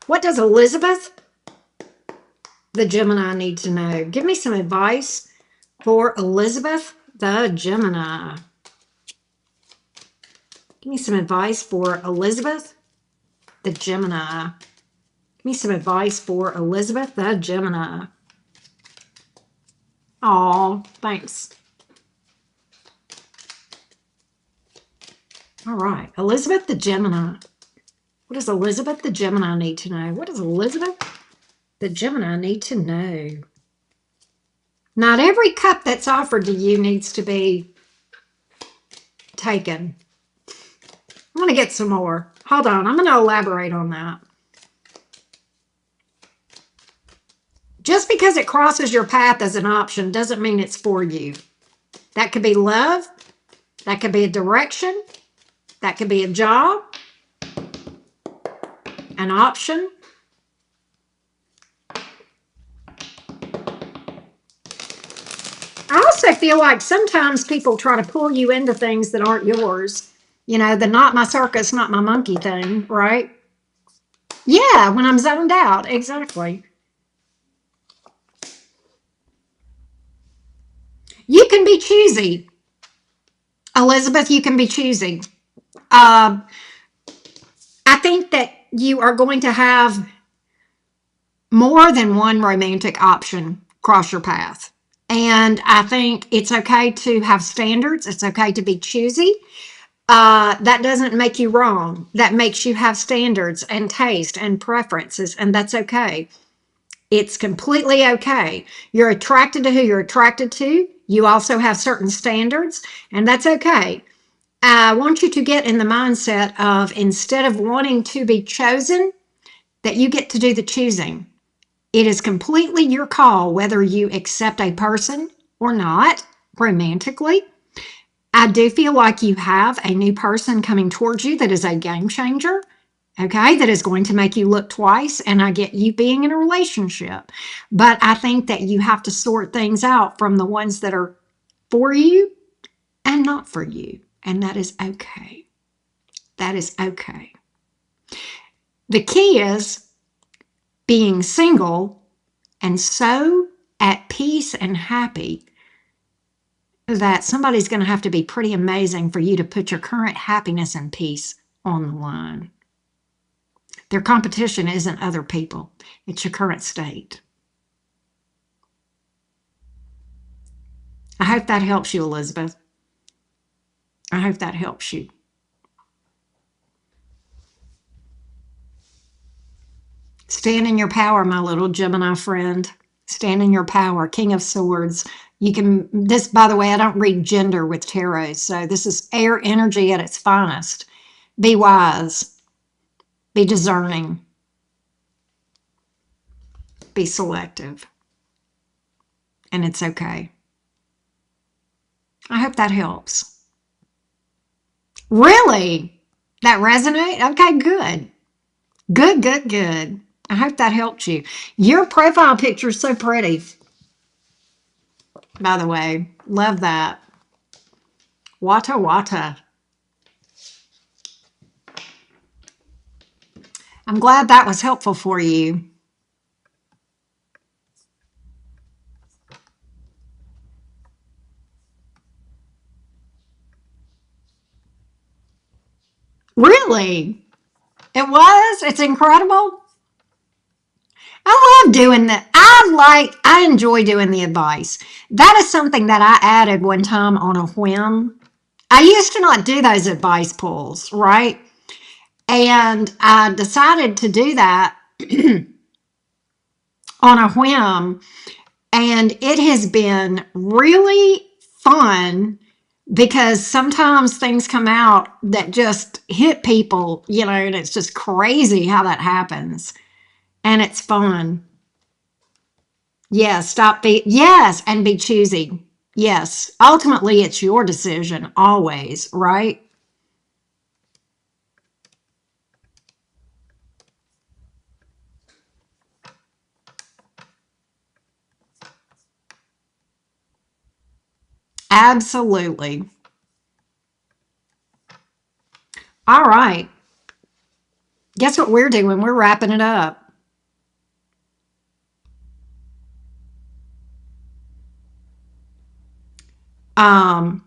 What does Elizabeth the Gemini need to know? Give me some advice for Elizabeth the Gemini. Give me some advice for Elizabeth the Gemini. Give me some advice for Elizabeth the Gemini. Oh, thanks. All right. Elizabeth the Gemini. What does Elizabeth the Gemini need to know? What does Elizabeth the Gemini need to know? Not every cup that's offered to you needs to be taken. I'm going to get some more. Hold on, I'm going to elaborate on that. Just because it crosses your path as an option doesn't mean it's for you. That could be love. That could be a direction. That could be a job, an option. I also feel like sometimes people try to pull you into things that aren't yours. You know, the not my circus, not my monkey thing, right? Yeah, when I'm zoned out, exactly. You can be choosy. Elizabeth, you can be choosy. Uh, I think that you are going to have more than one romantic option cross your path. And I think it's okay to have standards. It's okay to be choosy. That doesn't make you wrong. That makes you have standards and taste and preferences, and that's okay. It's completely okay. You're attracted to who you're attracted to. You also have certain standards, and that's okay. I want you to get in the mindset of instead of wanting to be chosen, that you get to do the choosing. It is completely your call whether you accept a person or not romantically. I do feel like you have a new person coming towards you that is a game changer, okay, that is going to make you look twice. And I get you being in a relationship. But I think that you have to sort things out from the ones that are for you and not for you. And that is okay. That is okay. The key is being single and so at peace and happy that somebody's going to have to be pretty amazing for you to put your current happiness and peace on the line. Their competition isn't other people, it's your current state. I hope that helps you, Elizabeth. I hope that helps you. Stand in your power, my little Gemini friend. Stand in your power. King of Swords. You can, this, by the way, I don't read gender with tarot, so this is air energy at its finest. Be wise. Be discerning. Be selective. And it's okay. I hope that helps. Really? That resonate? Okay, good. Good, good, good. I hope that helped you. Your profile picture is so pretty, by the way. Love that. Wata wata. I'm glad that was helpful for you. Really? It was? It's incredible. I love doing that. I enjoy doing the advice. That is something that I added one time on a whim. I used to not do those advice pulls, right? And I decided to do that on a whim. And it has been really fun because sometimes things come out that just hit people, you know, and it's just crazy how that happens. And it's fun. Yes, yes, and be choosy. Yes, ultimately it's your decision always, right? Absolutely. All right. Guess what we're doing? We're wrapping it up. Um,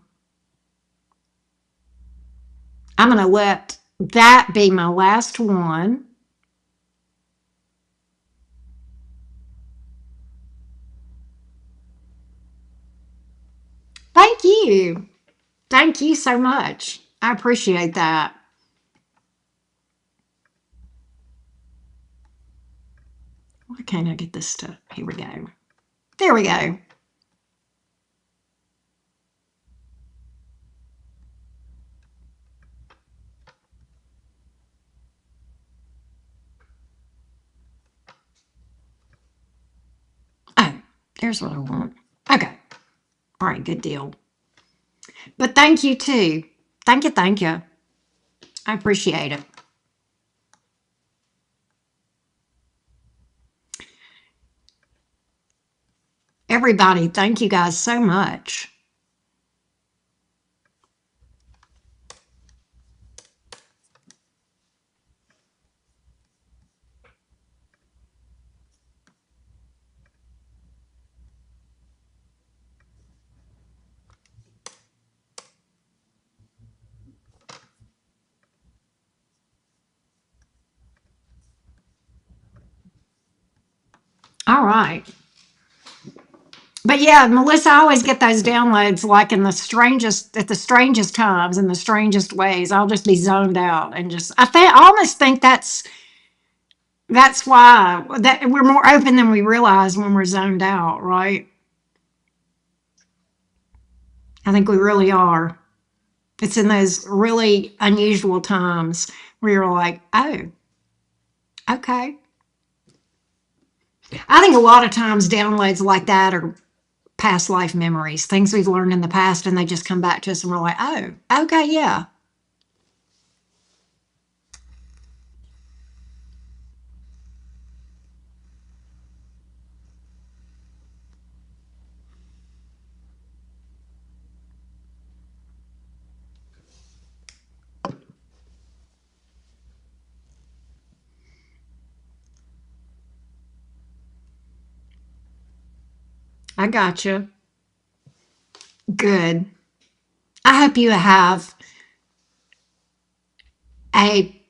I'm going to let that be my last one. Thank you. Thank you so much. I appreciate that. Why can't I get this stuff? Here we go. There we go. Here's what I want. Okay. All right, good deal. But thank you too. Thank you, thank you. I appreciate it. Everybody, thank you guys so much. All right. But yeah, Melissa, I always get those downloads like in the strangest, at the strangest times, in the strangest ways. I'll just be zoned out and just, I almost think that's why that we're more open than we realize when we're zoned out, right? I think we really are. It's in those really unusual times where you're like, oh, okay. I think a lot of times downloads like that are past life memories, things we've learned in the past, and they just come back to us and we're like, oh, okay, yeah. I got you. Good. I hope you have a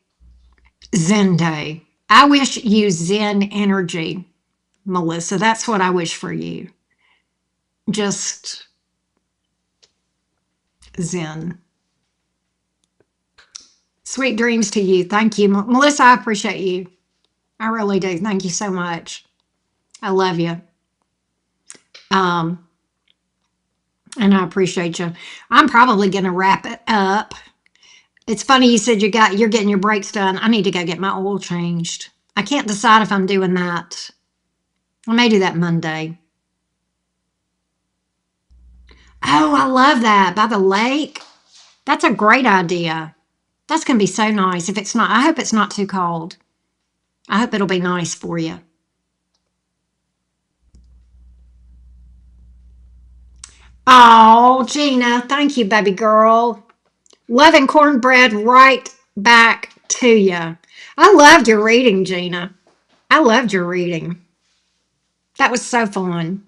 Zen day. I wish you Zen energy, Melissa. That's what I wish for you. Just Zen. Sweet dreams to you. Thank you. Melissa, I appreciate you. I really do. Thank you so much. I love you. Um, and I appreciate you. I'm probably going to wrap it up. It's funny you said you're getting your brakes done. I need to go get my oil changed. I can't decide if I'm doing that. I may do that Monday. Oh, I love that. By the lake. That's a great idea. That's going to be so nice. If it's not, I hope it's not too cold. I hope it'll be nice for you. Oh, Gina, thank you, baby girl. Loving cornbread right back to you. I loved your reading, Gina. I loved your reading. That was so fun.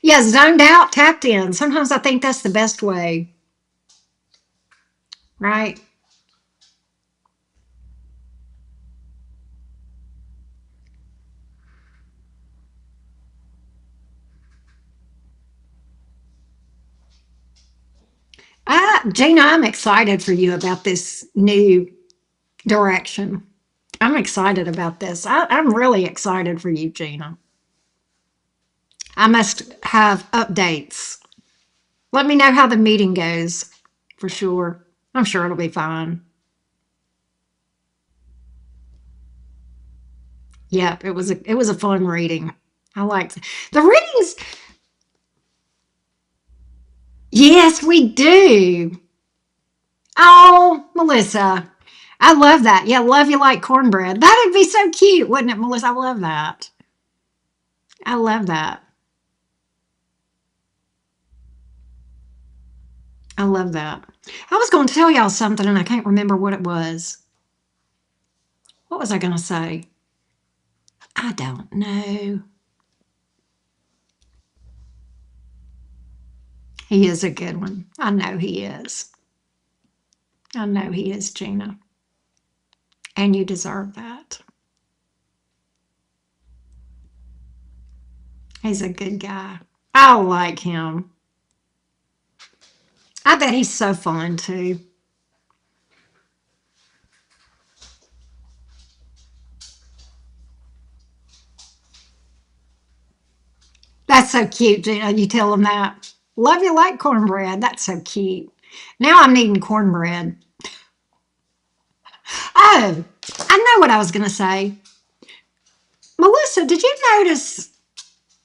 Yeah, zoned out, tapped in. Sometimes I think that's the best way, right? Gina, I'm excited for you about this new direction. I'm excited about this. I'm really excited for you, Gina. I must have updates. Let me know how the meeting goes for sure. I'm sure it'll be fine. Yep, it was a fun reading. I liked the readings. Yes, we do. Oh, Melissa. I love that. Yeah, love you like cornbread. That'd be so cute, wouldn't it, Melissa? I love that. I love that. I love that. I was going to tell y'all something and I can't remember what it was. What was I going to say? I don't know. He is a good one. I know he is. I know he is, Gina. And you deserve that. He's a good guy. I like him. I bet he's so fun too. That's so cute, Gina. You tell him that. Love you like cornbread. That's so cute. Now I'm eating cornbread. Oh, I know what I was going to say. Melissa, did you notice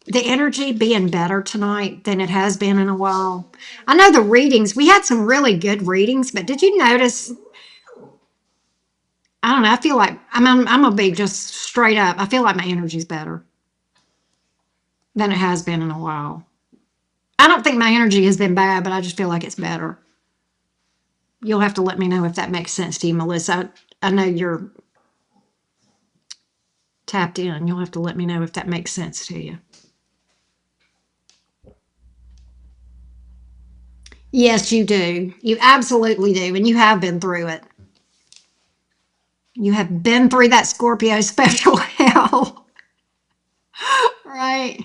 the energy being better tonight than it has been in a while. I know the readings, we had some really good readings, but did you notice? I don't know. I feel like I'm going to be just straight up. I feel like my energy's better than it has been in a while. I don't think my energy has been bad, but I just feel like it's better. You'll have to let me know if that makes sense to you, Melissa. I know you're tapped in. You'll have to let me know if that makes sense to you. Yes, you do. You absolutely do. And you have been through it. You have been through that Scorpio special hell. Right.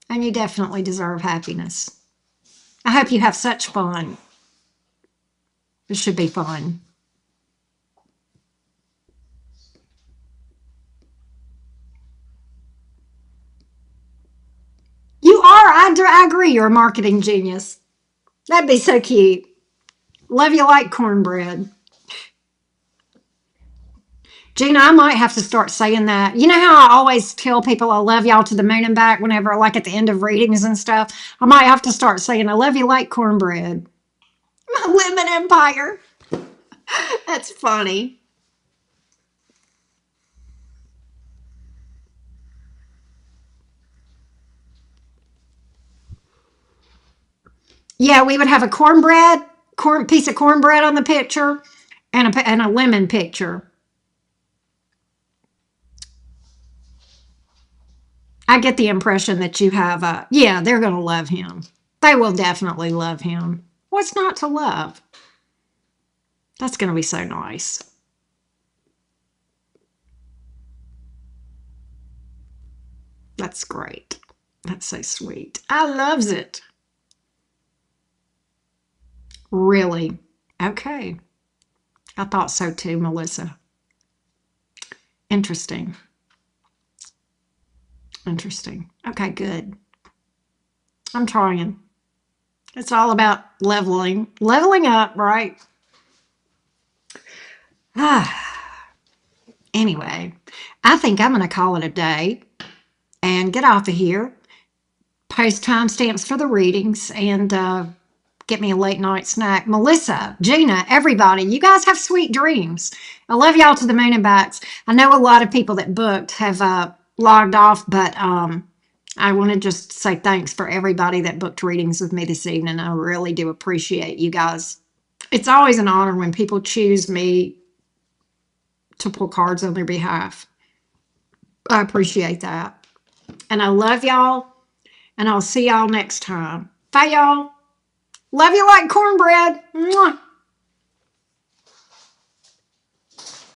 And you definitely deserve happiness. I hope you have such fun. It should be fun. You are. I agree. You're a marketing genius. That'd be so cute. Love you like cornbread. Gina, I might have to start saying that. You know how I always tell people I love y'all to the moon and back whenever, like at the end of readings and stuff? I might have to start saying I love you like cornbread. My lemon empire. That's funny. Yeah, we would have a piece of cornbread on the picture and a lemon picture. I get the impression that you have yeah, they're going to love him. They will definitely love him. What's not to love? That's going to be so nice. That's great. That's so sweet. I loves it. Really? Okay. I thought so too, Melissa. Interesting. Interesting. Okay, good. I'm trying. It's all about leveling up, right? Anyway, I think I'm going to call it a day and get off of here. Post timestamps for the readings and get me a late night snack. Melissa, Gina, everybody, you guys have sweet dreams. I love y'all to the moon and backs. I know a lot of people that booked have logged off, but I want to just say thanks for everybody that booked readings with me this evening. I really do appreciate you guys. It's always an honor when people choose me to pull cards on their behalf. I appreciate that. And I love y'all, and I'll see y'all next time. Bye, y'all. Love you like cornbread. Mwah.